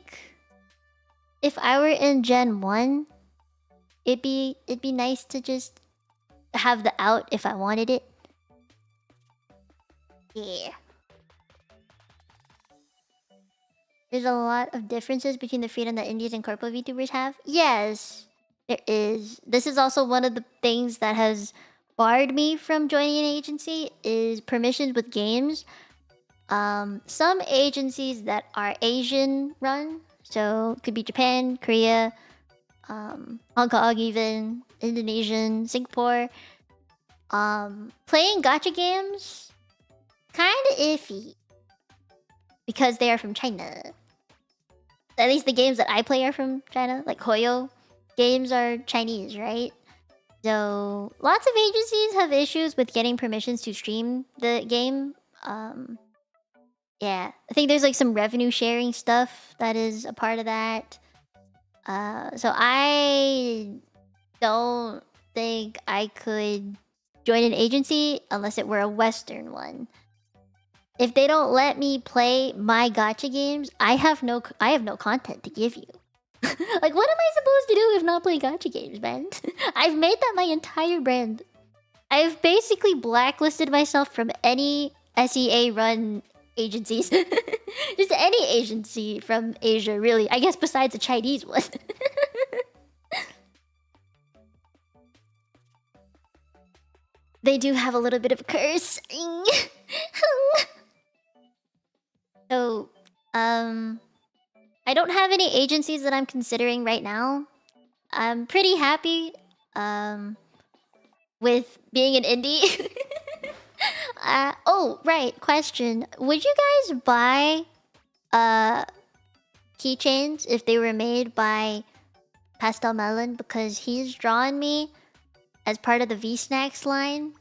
if I were in Gen 1, it'd be nice to just have the out if I wanted it. Yeah. There's a lot of differences between the freedom that indies and corpo VTubers have. Yes, there is. This is also one of the things that has barred me from joining an agency is permissions with games. Some agencies that are Asian run, so it could be Japan, Korea, Hong Kong even, Indonesian, Singapore. Playing gacha games, kinda iffy. Because they are from China. At least the games that I play are from China. Like Hoyo games are Chinese, right? So lots of agencies have issues with getting permissions to stream the game. Yeah, I think there's like some revenue sharing stuff that is a part of that. So I don't think I could join an agency unless it were a Western one. If they don't let me play my gacha games, I have no content to give you. Like, what am I supposed to do if not play gacha games, man? I've made that my entire brand. I've basically blacklisted myself from any SEA-run agencies. Just any agency from Asia, really. I guess besides the Chinese one. They do have a little bit of a curse. So, I don't have any agencies that I'm considering right now. I'm pretty happy, with being an indie. Oh, right. Question. Would you guys buy, keychains if they were made by Pastel Melon? Because he's drawn me as part of the V-Snacks line.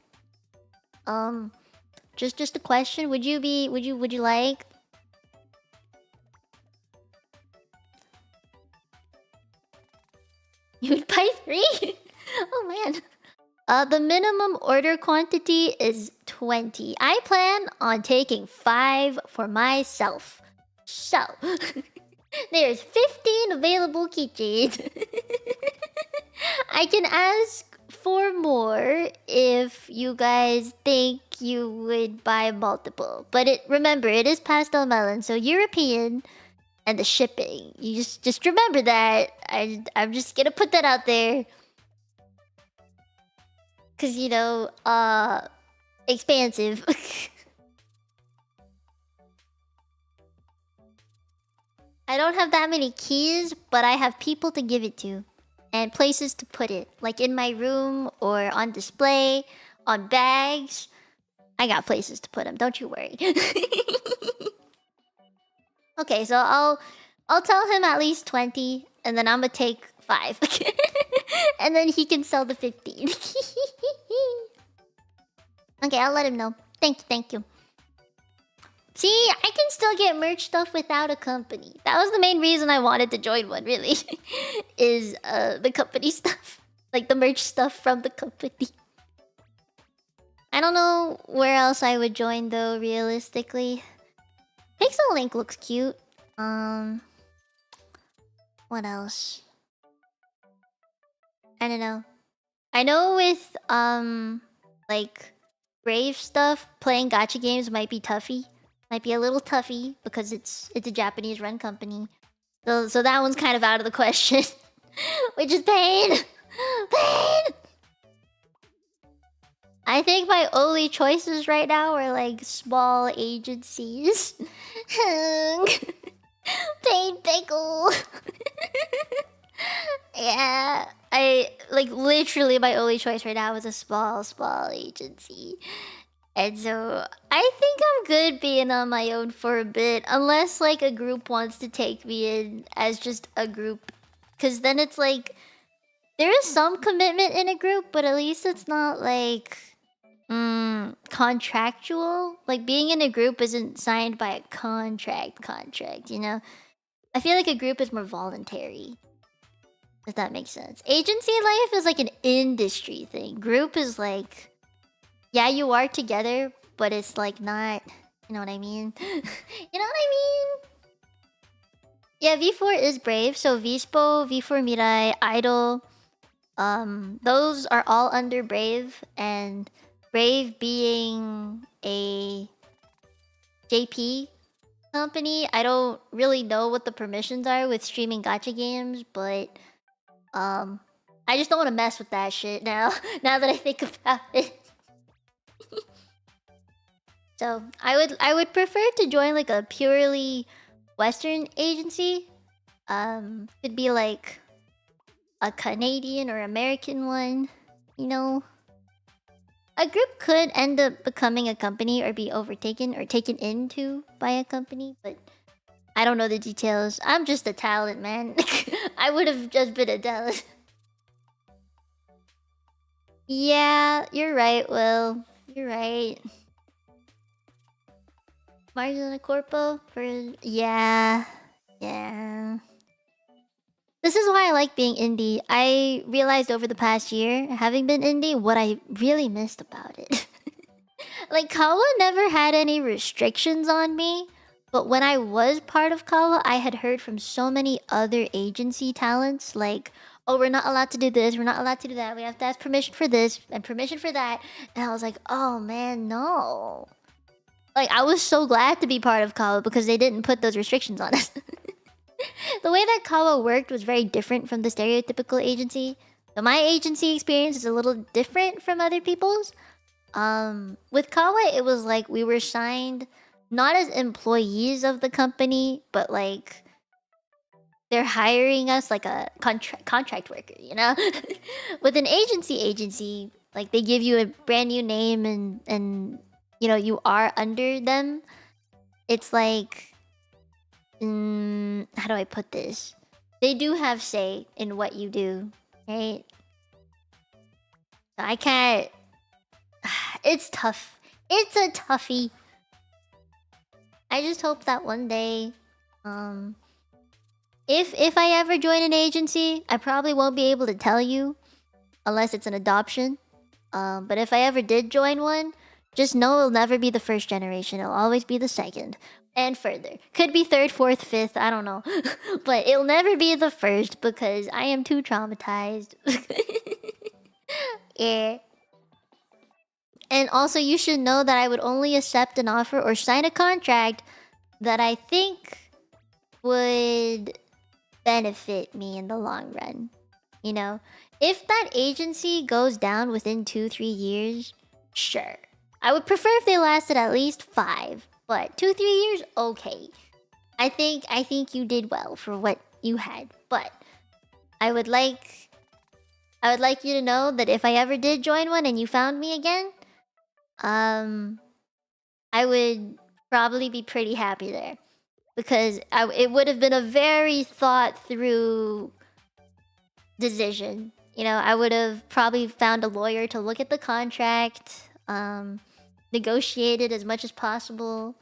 Just a question. Would you like? You would buy 3? Oh man. The minimum order quantity is 20. I plan on taking 5 for myself. So, there's 15 available keychains. I can ask for more if you guys think you would buy multiple. But remember, it is Pastel Melon, so European and the shipping. You just remember that. I'm just gonna put that out there. Cause you know, expansive. I don't have that many keys, but I have people to give it to. And places to put it. Like in my room, or on display, on bags. I got places to put them, don't you worry. Okay, so I'll tell him at least 20, and then I'm gonna take 5. And then he can sell the 15. Okay, I'll let him know. Thank you. See, I can still get merch stuff without a company. That was the main reason I wanted to join one, really. Is the company stuff. Like the merch stuff from the company. I don't know where else I would join though, realistically. Pixel Link looks cute. What else? I don't know. I know with like Brave stuff, playing gacha games might be toughy. Might be a little toughy because it's a Japanese run company. So that one's kind of out of the question. Which is pain. Pain. I think my only choices right now are like small agencies. Pain pickle. Yeah, I like literally my only choice right now is a small agency. And so I think I'm good being on my own for a bit, unless like a group wants to take me in as just a group. Cause then it's like there is some commitment in a group, but at least it's not like contractual. Like being in a group isn't signed by a contract, you know? I feel like a group is more voluntary. If that makes sense. Agency life is like an industry thing. Group is like, yeah, you are together, but it's like not, you know what I mean? You know what I mean? Yeah, V4 is Brave. So Vispo, V4 Mirai, Idol, those are all under Brave, and Brave being a JP company. I don't really know what the permissions are with streaming gacha games, but I just don't want to mess with that shit now. Now that I think about it. So I would prefer to join like a purely Western agency. Could be like a Canadian or American one, you know. A group could end up becoming a company or be overtaken or taken into by a company, but I don't know the details. I'm just a talent, man. I would have just been a talent. Yeah, you're right, Will. You're right. Margin Corpo for... Yeah. This is why I like being indie. I realized over the past year, having been indie, what I really missed about it. Like, Kawa never had any restrictions on me. But when I was part of Kawa, I had heard from so many other agency talents, like, oh, we're not allowed to do this, we're not allowed to do that, we have to ask permission for this, and permission for that. And I was like, oh man, no. Like, I was so glad to be part of Kawa because they didn't put those restrictions on us. The way that Kawa worked was very different from the stereotypical agency. So my agency experience is a little different from other people's. With Kawa, it was like we were signed not as employees of the company, but like they're hiring us like a contract worker, you know? With an agency, like they give you a brand new name and you know, you are under them. It's like how do I put this? They do have say in what you do, right? I can't. It's tough. It's a toughie. I just hope that one day, if I ever join an agency, I probably won't be able to tell you unless it's an adoption. But if I ever did join one, just know it'll never be the first generation. It'll always be the second and further. Could be third, fourth, fifth. I don't know, but it'll never be the first because I am too traumatized. Yeah. And also, you should know that I would only accept an offer or sign a contract that I think would benefit me in the long run. You know, if that agency goes down within 2-3 years, sure. I would prefer if they lasted at least 5, but 2-3 years, okay. I think you did well for what you had, but I would like you to know that if I ever did join one and you found me again, I would probably be pretty happy there because it would have been a very thought through decision. You know, I would have probably found a lawyer to look at the contract, negotiated as much as possible,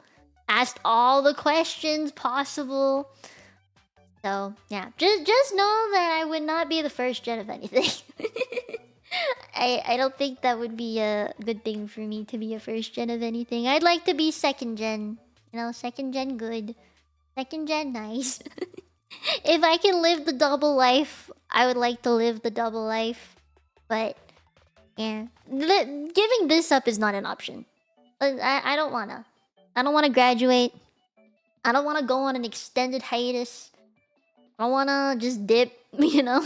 asked all the questions possible. So yeah, just know that I would not be the first gen of anything. I don't think that would be a good thing for me to be a first gen of anything. I'd like to be second gen. You know, second gen good. Second gen nice. If I can live the double life, I would like to live the double life. But yeah, giving this up is not an option. I don't wanna. I don't wanna graduate. I don't wanna go on an extended hiatus. I don't wanna just dip, you know?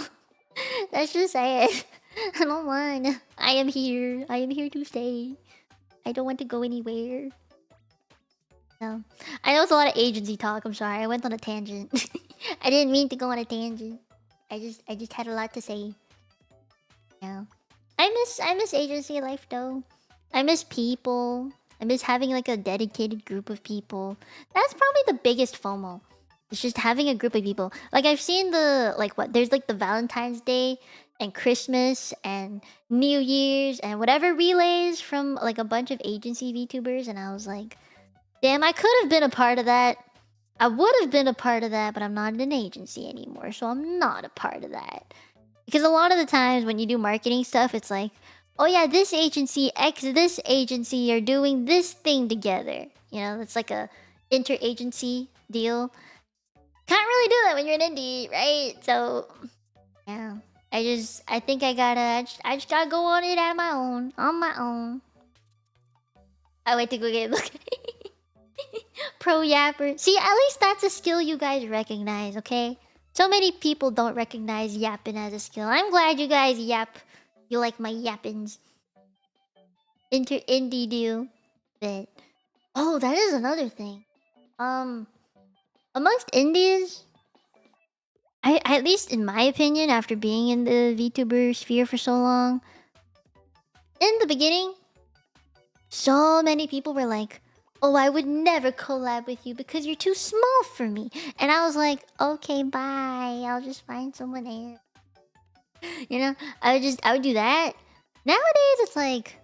That's just it. I don't want. I am here. I am here to stay. I don't want to go anywhere. No. I know it's a lot of agency talk. I'm sorry. I went on a tangent. I didn't mean to go on a tangent. I just had a lot to say. Yeah. I miss agency life though. I miss people. I miss having like a dedicated group of people. That's probably the biggest FOMO. It's just having a group of people. Like I've seen the there's like the Valentine's Day and Christmas and New Year's and whatever relays from like a bunch of agency VTubers, and I was like, damn, I could have been a part of that. I would have been a part of that, but I'm not in an agency anymore, so I'm not a part of that. Because a lot of the times when you do marketing stuff, it's like, oh yeah, this agency, this agency are doing this thing together. You know, it's like a interagency deal. Can't really do that when you're an indie, right? So, yeah. I think I just gotta go on it on my own. I wait to go get look. Pro yapper. See, at least that's a skill you guys recognize, okay? So many people don't recognize yapping as a skill. I'm glad you guys yap. You like my yappins. Indie deal. But oh, that is another thing. Amongst indies, at least in my opinion, after being in the VTuber sphere for so long, in the beginning, so many people were like, oh, I would never collab with you because you're too small for me. And I was like, okay, bye. I'll just find someone else. You know, I would do that. Nowadays, it's like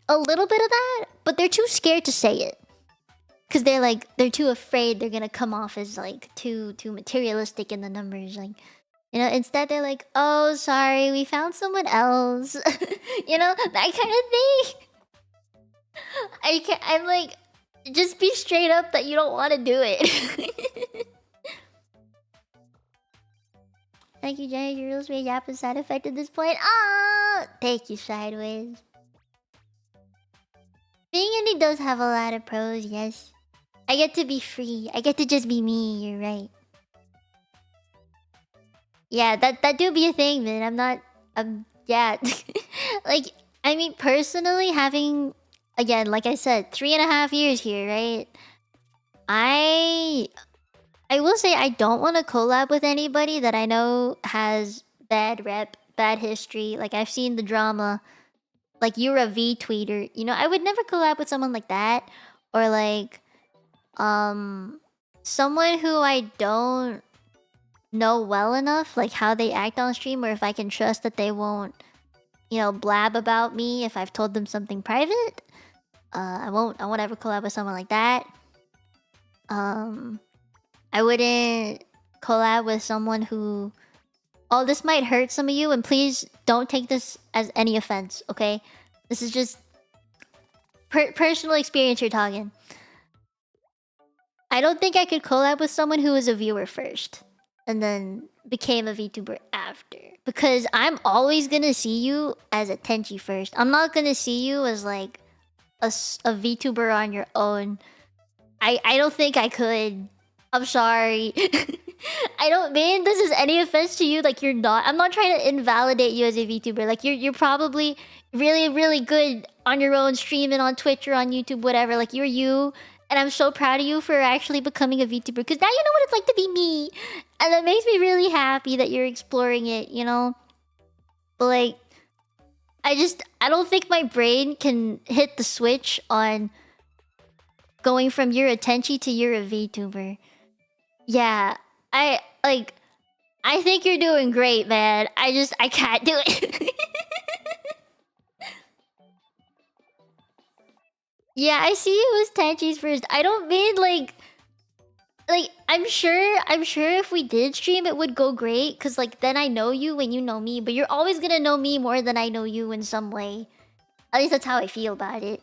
a little bit of that, but they're too scared to say it. Because they're too afraid they're gonna come off as like too materialistic in the numbers. Like, you know, instead they're like, oh, sorry, we found someone else. You know, that kind of thing. I'm like, just be straight up that you don't want to do it. Thank you, Jenny. Your rules made Yap a side effect at this point. Ah, thank you, Sideways. Being indie does have a lot of pros, yes. I get to be free. I get to just be me. You're right. Yeah, that do be a thing, man. I'm not. Yeah. Like, I mean, personally, having again, like I said, 3.5 years here, right? I will say I don't want to collab with anybody that I know has bad rep, bad history. Like I've seen the drama. Like you're a V tweeter, you know. I would never collab with someone like that, or like someone who I don't know well enough, like how they act on stream, or if I can trust that they won't, you know, blab about me if I've told them something private. I won't ever collab with someone like that. I wouldn't collab with someone who... Oh, this might hurt some of you, and please don't take this as any offense, okay? This is just personal experience you're talking. I don't think I could collab with someone who was a viewer first and then became a VTuber after. Because I'm always gonna see you as a Tenchi first. I'm not gonna see you as like a VTuber on your own. I don't think I could. I'm sorry. I don't mean this is any offense to you. Like, you're not. I'm not trying to invalidate you as a VTuber. Like, you're probably really, really good on your own, streaming on Twitch or on YouTube, whatever. Like, you're you. And I'm so proud of you for actually becoming a VTuber. Because now you know what it's like to be me. And that makes me really happy that you're exploring it, you know? But, like, I don't think my brain can hit the switch on going from you're a Tenchi to you're a VTuber. Yeah, I think you're doing great, man. I can't do it. Yeah, I see you as Tenchi's first. I don't mean like I'm sure if we did stream it would go great, cause like then I know you and you know me, but you're always gonna know me more than I know you in some way. At least that's how I feel about it.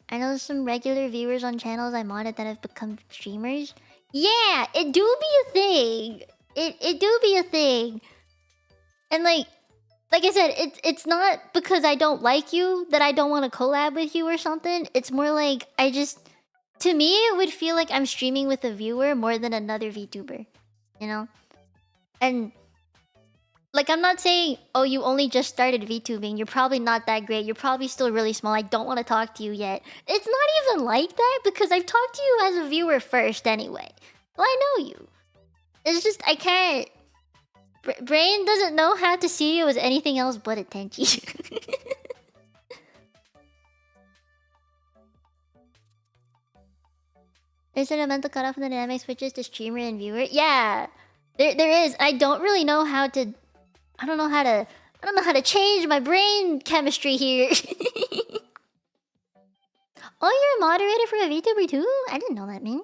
I know some regular viewers on channels I'm on it that have become streamers. Yeah, it do be a thing. It do be a thing. And like I said, it's not because I don't like you that I don't want to collab with you or something. It's more like to me it would feel like I'm streaming with a viewer more than another VTuber, you know? And like, I'm not saying, oh, you only just started VTubing. You're probably not that great. You're probably still really small. I don't want to talk to you yet. It's not even like that because I've talked to you as a viewer first anyway. Well, I know you. It's just, I can't... Brain doesn't know how to see you as anything else but a Tenchi. Is there a mental cutoff in the dynamic switches to streamer and viewer? Yeah, there is. I don't really know how to... I don't know how to change my brain chemistry here. Oh, you're a moderator for a VTuber too? I didn't know that, man.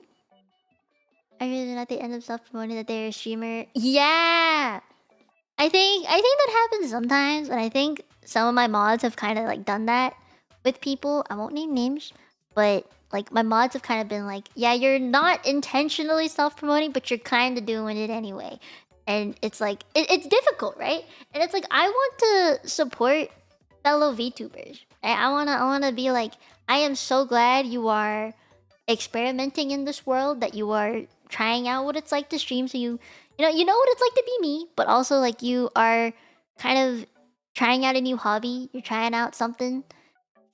I really not they end up self-promoting that they're a streamer. Yeah! I think that happens sometimes, and I think some of my mods have kind of like done that with people. I won't name names, but like my mods have kind of been like, yeah, you're not intentionally self-promoting, but you're kind of doing it anyway. And it's like, it's difficult, right? And it's like, I want to support fellow VTubers. I wanna be like, I am so glad you are experimenting in this world, that you are trying out what it's like to stream, so you know what it's like to be me, but also like you are kind of trying out a new hobby, you're trying out something,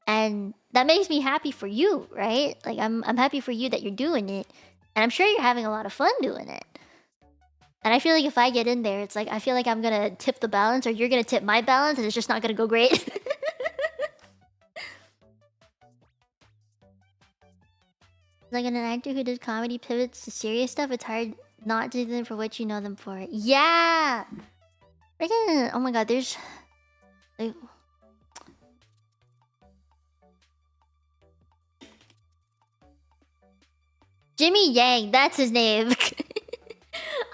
and that makes me happy for you, right? Like I'm happy for you that you're doing it, and I'm sure you're having a lot of fun doing it. And I feel like if I get in there, it's like I feel like I'm gonna tip the balance, or you're gonna tip my balance, and it's just not gonna go great. Like an actor who does comedy pivots to serious stuff, it's hard not to do them for what you know them for. Yeah! Freaking, oh my god, there's... like... Jimmy Yang, that's his name.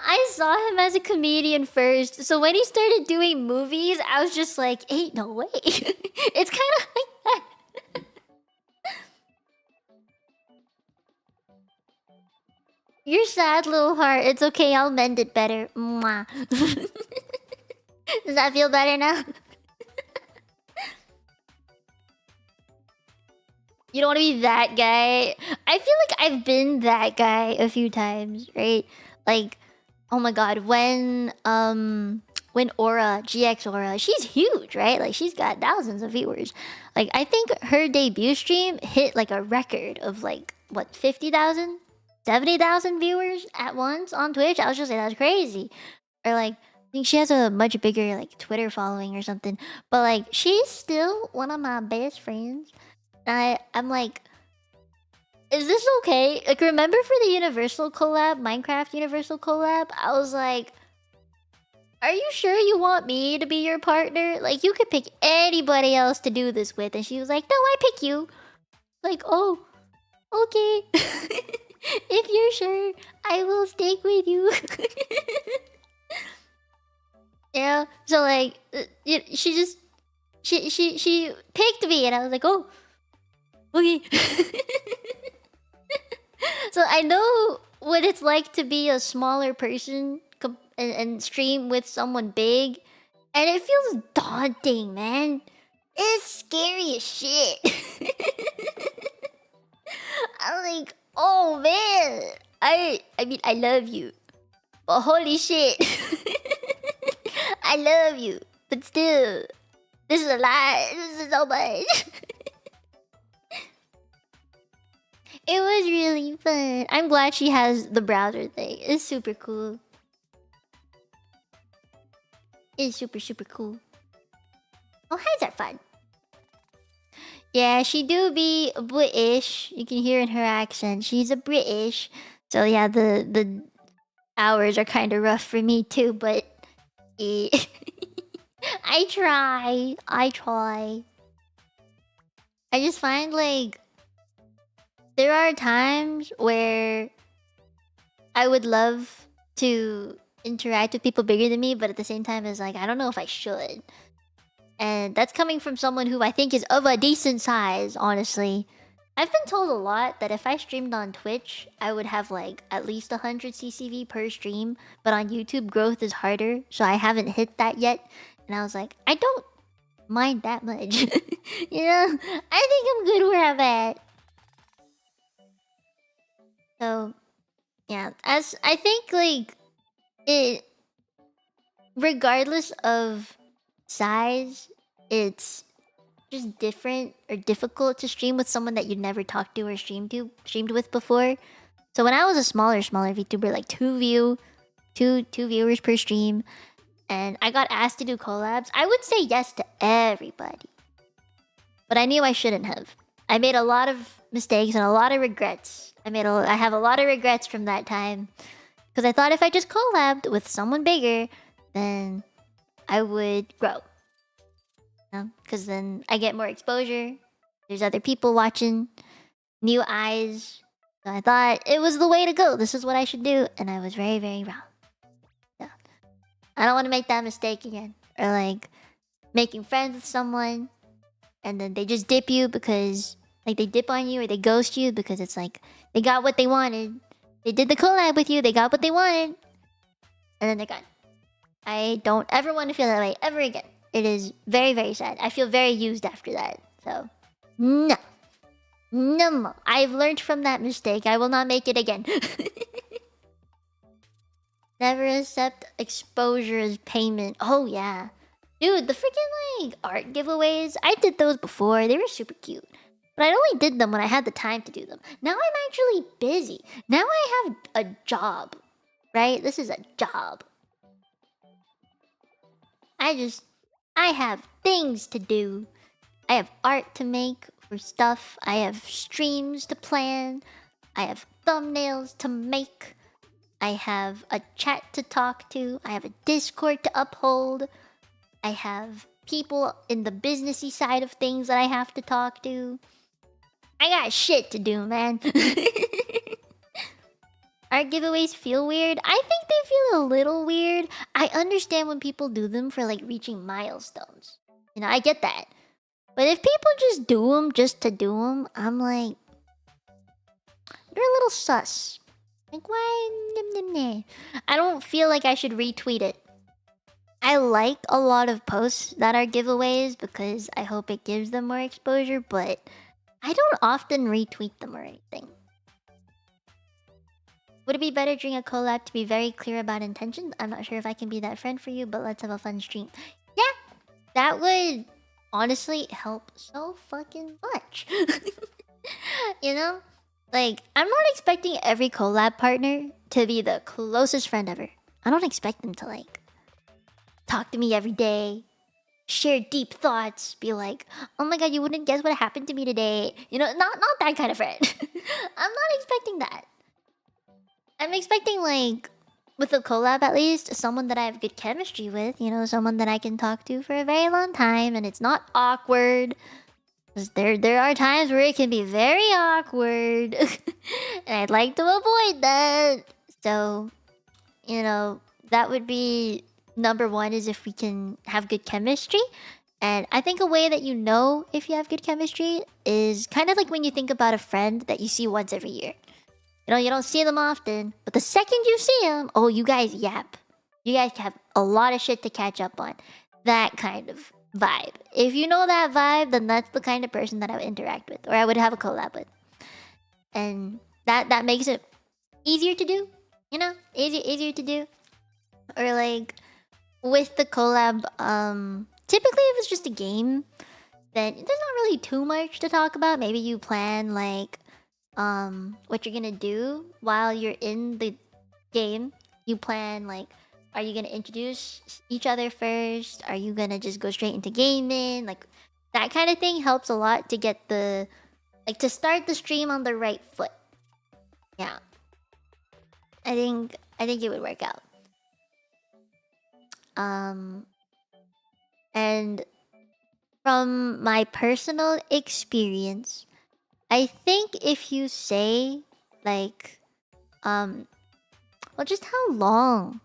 I saw him as a comedian first, so when he started doing movies, I was just like, ain't no way. It's kind of like that. Your sad little heart. It's okay, I'll mend it better. Mwah. Does that feel better now? You don't want to be that guy. I feel like I've been that guy a few times, right? Like, oh my god, when when Aura, GX Aura, she's huge, right? Like she's got thousands of viewers. Like I think her debut stream hit like a record of like what 50,000, 70,000 viewers at once on Twitch. I was just like, that's crazy. Or like I think she has a much bigger like Twitter following or something. But like she's still one of my best friends. And I'm like, is this okay? Like remember for the Universal collab, Minecraft Universal collab? I was like, are you sure you want me to be your partner? Like, you could pick anybody else to do this with. And she was like, no, I pick you. Like, oh, okay. If you're sure, I will stick with you. Yeah, so like, she just, she picked me and I was like, oh, okay. So I know what it's like to be a smaller person and stream with someone big, and it feels daunting, man. It's scary as shit. I'm like, oh man, I mean I love you, but holy shit, I love you, but still, this is a lot. This is so much. It was really fun. I'm glad she has the browser thing. It's super cool. It's super cool. Oh, hides are fun. Yeah, she do be British. You can hear in her accent. She's a British. So yeah, the hours are kind of rough for me too, but I try. I try. I just find like there are times where I would love to interact with people bigger than me, but at the same time, it's like, I don't know if I should. And that's coming from someone who I think is of a decent size, honestly. I've been told a lot that if I streamed on Twitch, I would have like at least 100 CCV per stream, but on YouTube, growth is harder, so I haven't hit that yet. And I was like, I don't mind that much. You know? I think I'm good where I'm at. So, yeah, as I think like it, regardless of size, it's just different or difficult to stream with someone that you'd never talked to or streamed with before. So when I was a smaller VTuber, like two viewers per stream, and I got asked to do collabs, I would say yes to everybody. But I knew I shouldn't have. I made a lot of mistakes and a lot of regrets. I have a lot of regrets from that time. Because I thought if I just collabed with someone bigger, then I would grow. Because then I get more exposure. There's other people watching. New eyes. So I thought it was the way to go. This is what I should do. And I was very, very wrong. So I don't want to make that mistake again. Or like making friends with someone and then they just dip you because like they dip on you or they ghost you because it's like they got what they wanted. They did the collab with you, they got what they wanted, and then they're gone. I don't ever want to feel that way ever again. It is very, very sad. I feel very used after that. So, no. No more. I've learned from that mistake. I will not make it again. Never accept exposure as payment. Oh, yeah. Dude, the freaking, like, art giveaways, I did those before. They were super cute. But I only did them when I had the time to do them. Now I'm actually busy. Now I have a job. Right? This is a job. I have things to do. I have art to make for stuff. I have streams to plan. I have thumbnails to make. I have a chat to talk to. I have a Discord to uphold. I have people in the businessy side of things that I have to talk to. I got shit to do, man. Art giveaways feel weird. I think they feel a little weird. I understand when people do them for like reaching milestones. You know, I get that. But if people just do them just to do them, I'm like, you're a little sus. Like, why? I don't feel like I should retweet it. I like a lot of posts that are giveaways because I hope it gives them more exposure, but I don't often retweet them or anything. Would it be better during a collab to be very clear about intentions? I'm not sure if I can be that friend for you, but let's have a fun stream. Yeah, that would honestly help so fucking much. You know? Like, I'm not expecting every collab partner to be the closest friend ever. I don't expect them to, like, talk to me every day, share deep thoughts, be like, oh my god, you wouldn't guess what happened to me today. You know, not that kind of friend. I'm not expecting that. I'm expecting, like, with a collab at least, someone that I have good chemistry with, you know, someone that I can talk to for a very long time and it's not awkward. Because there are times where it can be very awkward. And I'd like to avoid that. So, you know, that would be number one, is if we can have good chemistry. And I think a way that you know if you have good chemistry is kind of like when you think about a friend that you see once every year. You know, you don't see them often, but the second you see them, oh, you guys yap. You guys have a lot of shit to catch up on. That kind of vibe. If you know that vibe, then that's the kind of person that I would interact with, or I would have a collab with. And that makes it easier to do, you know? Easier to do. Or like with the collab, typically if it's just a game, then there's not really too much to talk about. Maybe you plan like what you're gonna do while you're in the game. You plan like, are you gonna introduce each other first? Are you gonna just go straight into gaming? Like that kind of thing helps a lot to get the, like, to start the stream on the right foot. Yeah, I think it would work out. And from my personal experience, I think if you say like well, just how long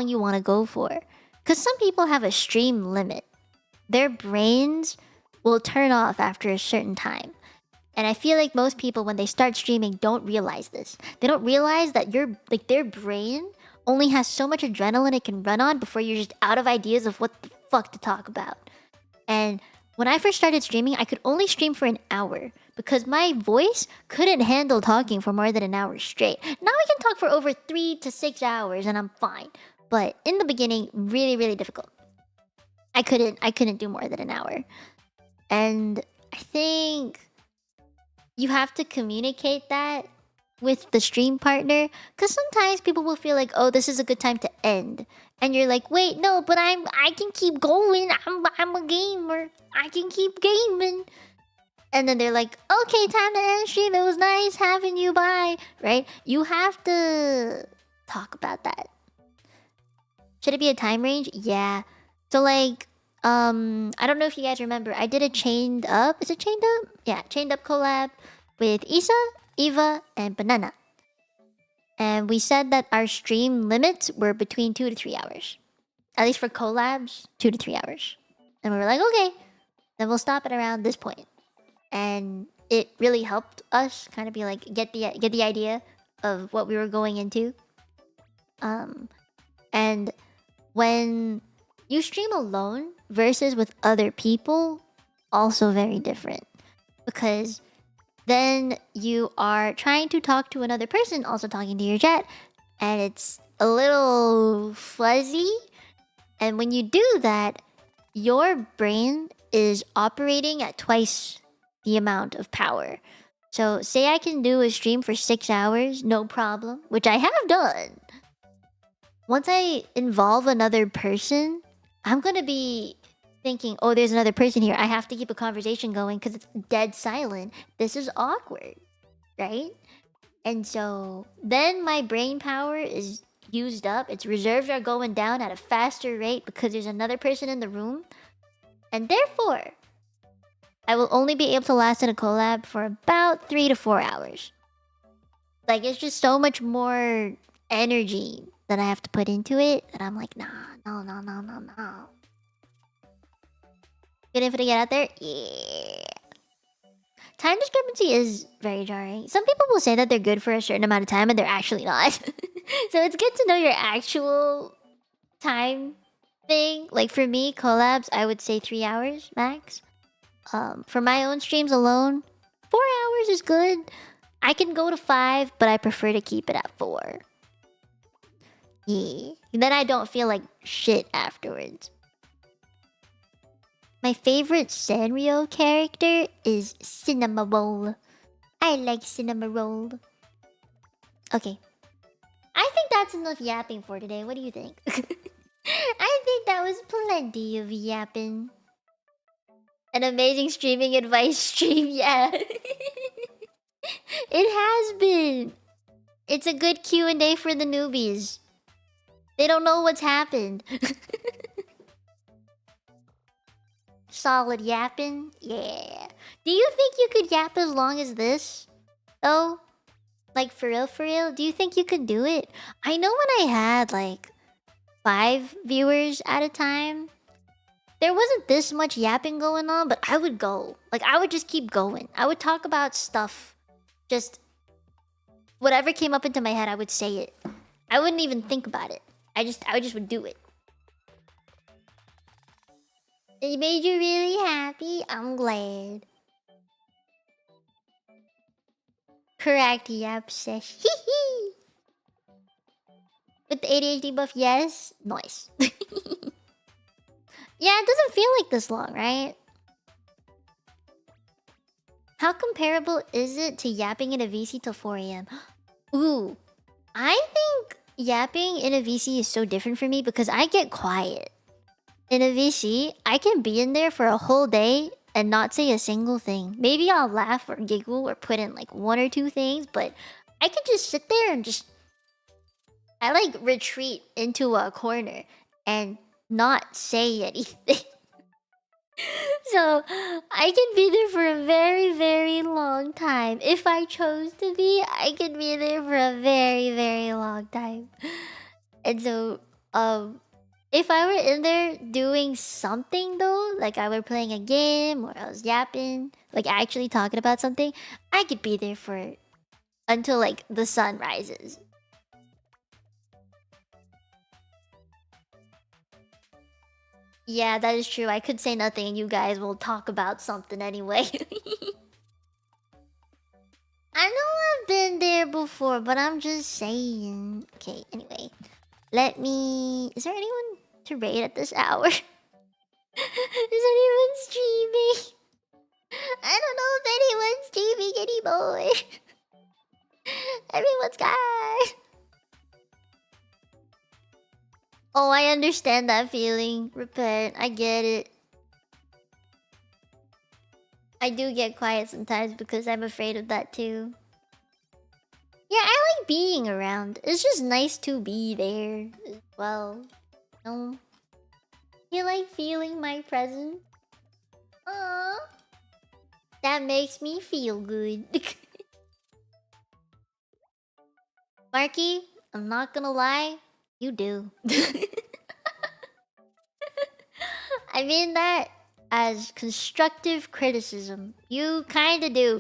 you want to go for, because some people have a stream limit. Their brains will turn off after a certain time. And I feel like most people, when they start streaming, don't realize this. They don't realize that their brain only has so much adrenaline it can run on before you're just out of ideas of what the fuck to talk about. And when I first started streaming, I could only stream for an hour because my voice couldn't handle talking for more than an hour straight. Now I can talk for over 3 to 6 hours and I'm fine. But in the beginning, really, really difficult. I couldn't do more than an hour. And I think you have to communicate that with the stream partner, because sometimes people will feel like, oh, this is a good time to end, and you're like, wait, no, but I can keep going. I'm a gamer. I can keep gaming. And then they're like, okay, time to end stream. It was nice having you. Bye. Right? You have to talk about that. Should it be a time range? Yeah. So like, I don't know if you guys remember, I did a chained up. Is it chained up? Yeah, chained up collab with Isa, Eva, and Banana. And we said that our stream limits were between 2 to 3 hours. At least for collabs, 2 to 3 hours. And we were like, okay, then we'll stop at around this point. And it really helped us kind of be like, get the idea of what we were going into. And when you stream alone versus with other people, also very different. Because then you are trying to talk to another person, also talking to your chat, and it's a little fuzzy. And when you do that, your brain is operating at twice the amount of power. So say I can do a stream for 6 hours, no problem, which I have done. Once I involve another person, I'm gonna be thinking, oh, there's another person here. I have to keep a conversation going because it's dead silent. This is awkward, right? And so then my brain power is used up. Its reserves are going down at a faster rate because there's another person in the room. And therefore, I will only be able to last in a collab for about 3 to 4 hours. Like, it's just so much more energy that I have to put into it that I'm like, nah, no. Good info to get out there? Yeah. Time discrepancy is very jarring. Some people will say that they're good for a certain amount of time and they're actually not. So it's good to know your actual time thing. Like for me, collabs, I would say 3 hours max. For my own streams alone, 4 hours is good. I can go to 5, but I prefer to keep it at 4. Yeah. Then I don't feel like shit afterwards. My favorite Sanrio character is Cinema Roll. I like Cinema Roll. Okay. I think that's enough yapping for today. What do you think? I think that was plenty of yapping. An amazing streaming advice stream, yeah. It has been. It's a good Q&A for the newbies. They don't know what's happened. Solid yapping? Yeah. Do you think you could yap as long as this? Oh? Like, for real, for real? Do you think you could do it? I know when I had, like, 5 viewers at a time, there wasn't this much yapping going on, but I would go. Like, I would just keep going. I would talk about stuff. Just... whatever came up into my head, I would say it. I wouldn't even think about it. I just would do it. It made you really happy? I'm glad. Correct, yep, sesh. Hee hee! With the ADHD buff, yes? Nice. Yeah, it doesn't feel like this long, right? How comparable is it to yapping in a VC till 4 AM? Ooh. I think yapping in a VC is so different for me because I get quiet. In a VC, I can be in there for a whole day and not say a single thing. Maybe I'll laugh or giggle or put in like 1 or 2 things, but I could just sit there and just... I like retreat into a corner and not say anything. So, I can be there for a very, very long time. If I chose to be, I could be there for a very, very long time. And so, if I were in there doing something though, like I were playing a game or I was yapping, like actually talking about something, I could be there for until like the sun rises. Yeah, that is true. I could say nothing and you guys will talk about something anyway. I know I've been there before, but I'm just saying. Okay, anyway. Let me... Is there anyone to raid at this hour? Is anyone streaming? I don't know if anyone's streaming anymore. Everyone's gone. Oh, I understand that feeling. Repent. I get it. I do get quiet sometimes because I'm afraid of that too. Yeah, I like being around. It's just nice to be there as well. You like feeling my presence? Aww. That makes me feel good. Marky, I'm not gonna lie. You do. I mean that as constructive criticism. You kinda do.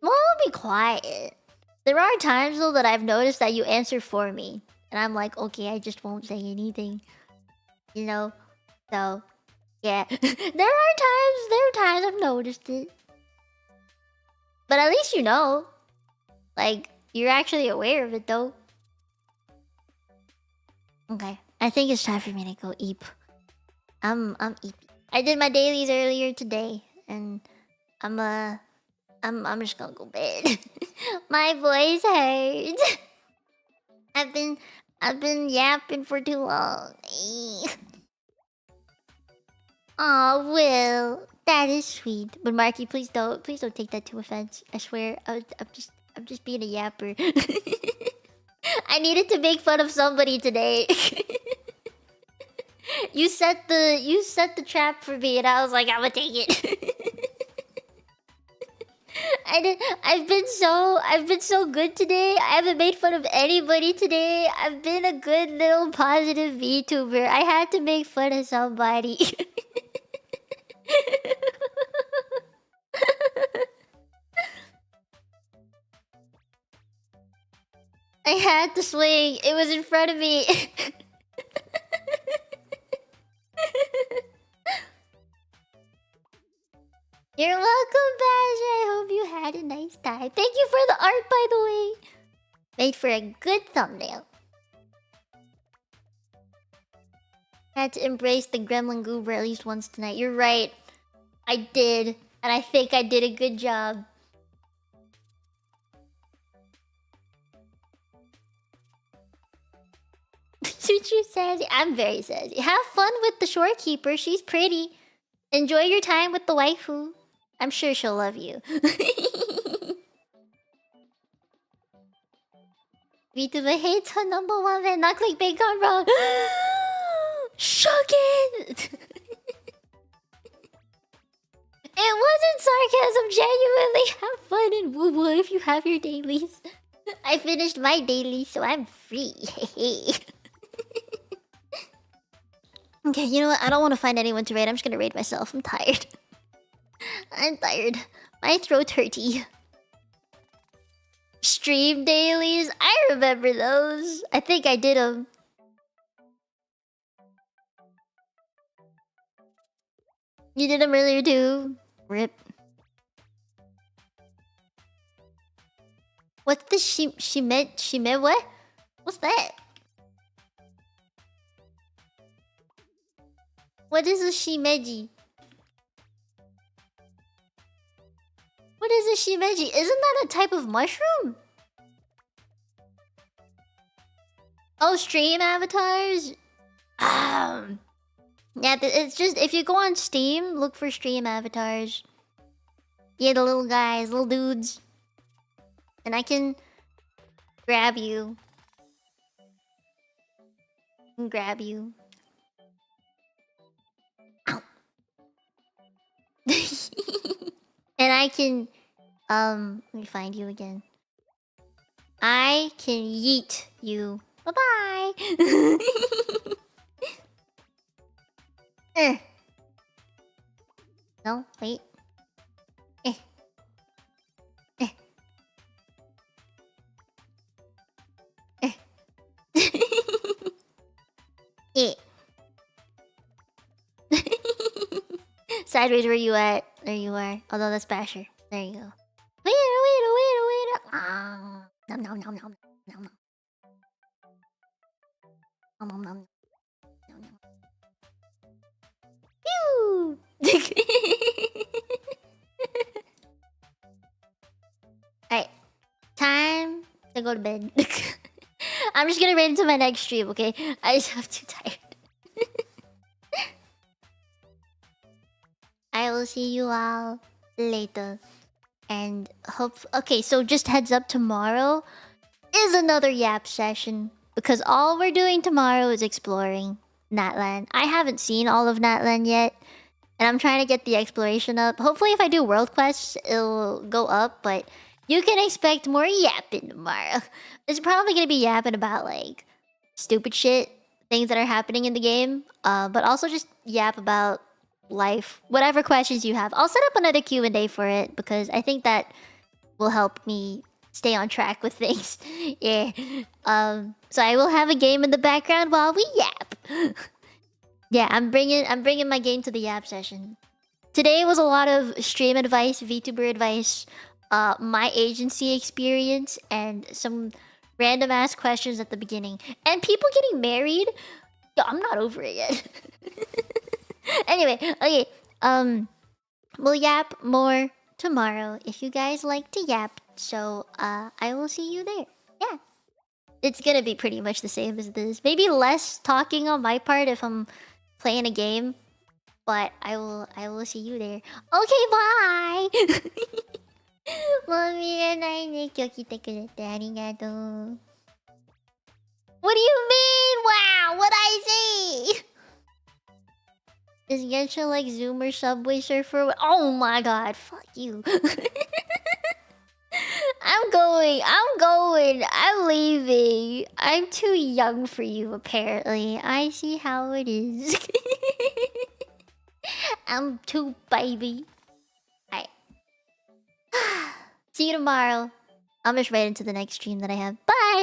Well, I'll be quiet. There are times though that I've noticed that you answer for me. And I'm like, okay, I just won't say anything. You know? So, yeah. There are times I've noticed it. But at least you know. Like, you're actually aware of it though. Okay. I think it's time for me to go eep. I'm eep. I did my dailies earlier today. And I'm just gonna go bed. My voice hurts. I've been yapping for too long. Aw, Will, that is sweet. But Marky, please don't take that to offense. I swear, I'm just being a yapper. I needed to make fun of somebody today. You set the trap for me, and I was like, I'ma take it. I've been so good today. I haven't made fun of anybody today. I've been a good little positive VTuber. I had to make fun of somebody. I had to swing. It was in front of me. You're welcome, Badger. I hope you had a nice time. Thank you for the art, by the way. Made for a good thumbnail. Had to embrace the gremlin goober at least once tonight. You're right. I did. And I think I did a good job. Choo-choo sassy. I'm very sassy. Have fun with the shorekeeper. She's pretty. Enjoy your time with the waifu. I'm sure she'll love you. VTuber hates her number one fan. Not clickbait gone wrong. Shocking! It wasn't sarcasm. Genuinely have fun and woo woo if you have your dailies. I finished my daily, so I'm free. Okay, you know what? I don't want to find anyone to raid. I'm just gonna raid myself. I'm tired. I'm tired. My throat's hurty. Stream dailies? I remember those. I think I did them. You did them earlier too. Rip. What's the shime what? What's that? What is a shimeji? What is a shimeji? Isn't that a type of mushroom? Oh, stream avatars? Yeah, it's just... If you go on Steam, look for stream avatars. Yeah, the little guys, little dudes. And I can... grab you. And grab you. Ow. And I can... let me find you again. I can yeet you. Bye-bye! No, wait. Sideways, where you at? There you are. Although that's Basher. There you go. Wait. Nom nom nom nom nom nom nom nom. Pew! Alright. Time to go to bed. I'm just gonna raid into my next stream, okay? I'm too tired. I will see you all later. And hope... Okay, so just heads up, tomorrow is another Yap session. Because all we're doing tomorrow is exploring Natlan. I haven't seen all of Natlan yet. And I'm trying to get the exploration up. Hopefully if I do world quests, it'll go up. But you can expect more yapping tomorrow. It's probably going to be yapping about, like, stupid shit. Things that are happening in the game. But also just yap about life. Whatever questions you have. I'll set up another Q&A for it. Because I think that will help me stay on track with things. Yeah. So I will have a game in the background while we yap. Yeah, I'm bringing my game to the yap session. Today was a lot of stream advice, VTuber advice, my agency experience, and some random ass questions at the beginning. And people getting married. Yo, I'm not over it yet. Anyway, okay. We'll yap more tomorrow if you guys like to yap. So, I will see you there. Yeah. It's gonna be pretty much the same as this. Maybe less talking on my part if I'm playing a game. But I will see you there. Okay, bye! What do you mean? Wow, what'd I say? Is Genshin like Zoom or Subway Surfer? Oh my god, fuck you. I'm leaving. I'm too young for you, apparently. I see how it is. I'm too baby. Alright. See you tomorrow. I'm just right into the next stream that I have. Bye!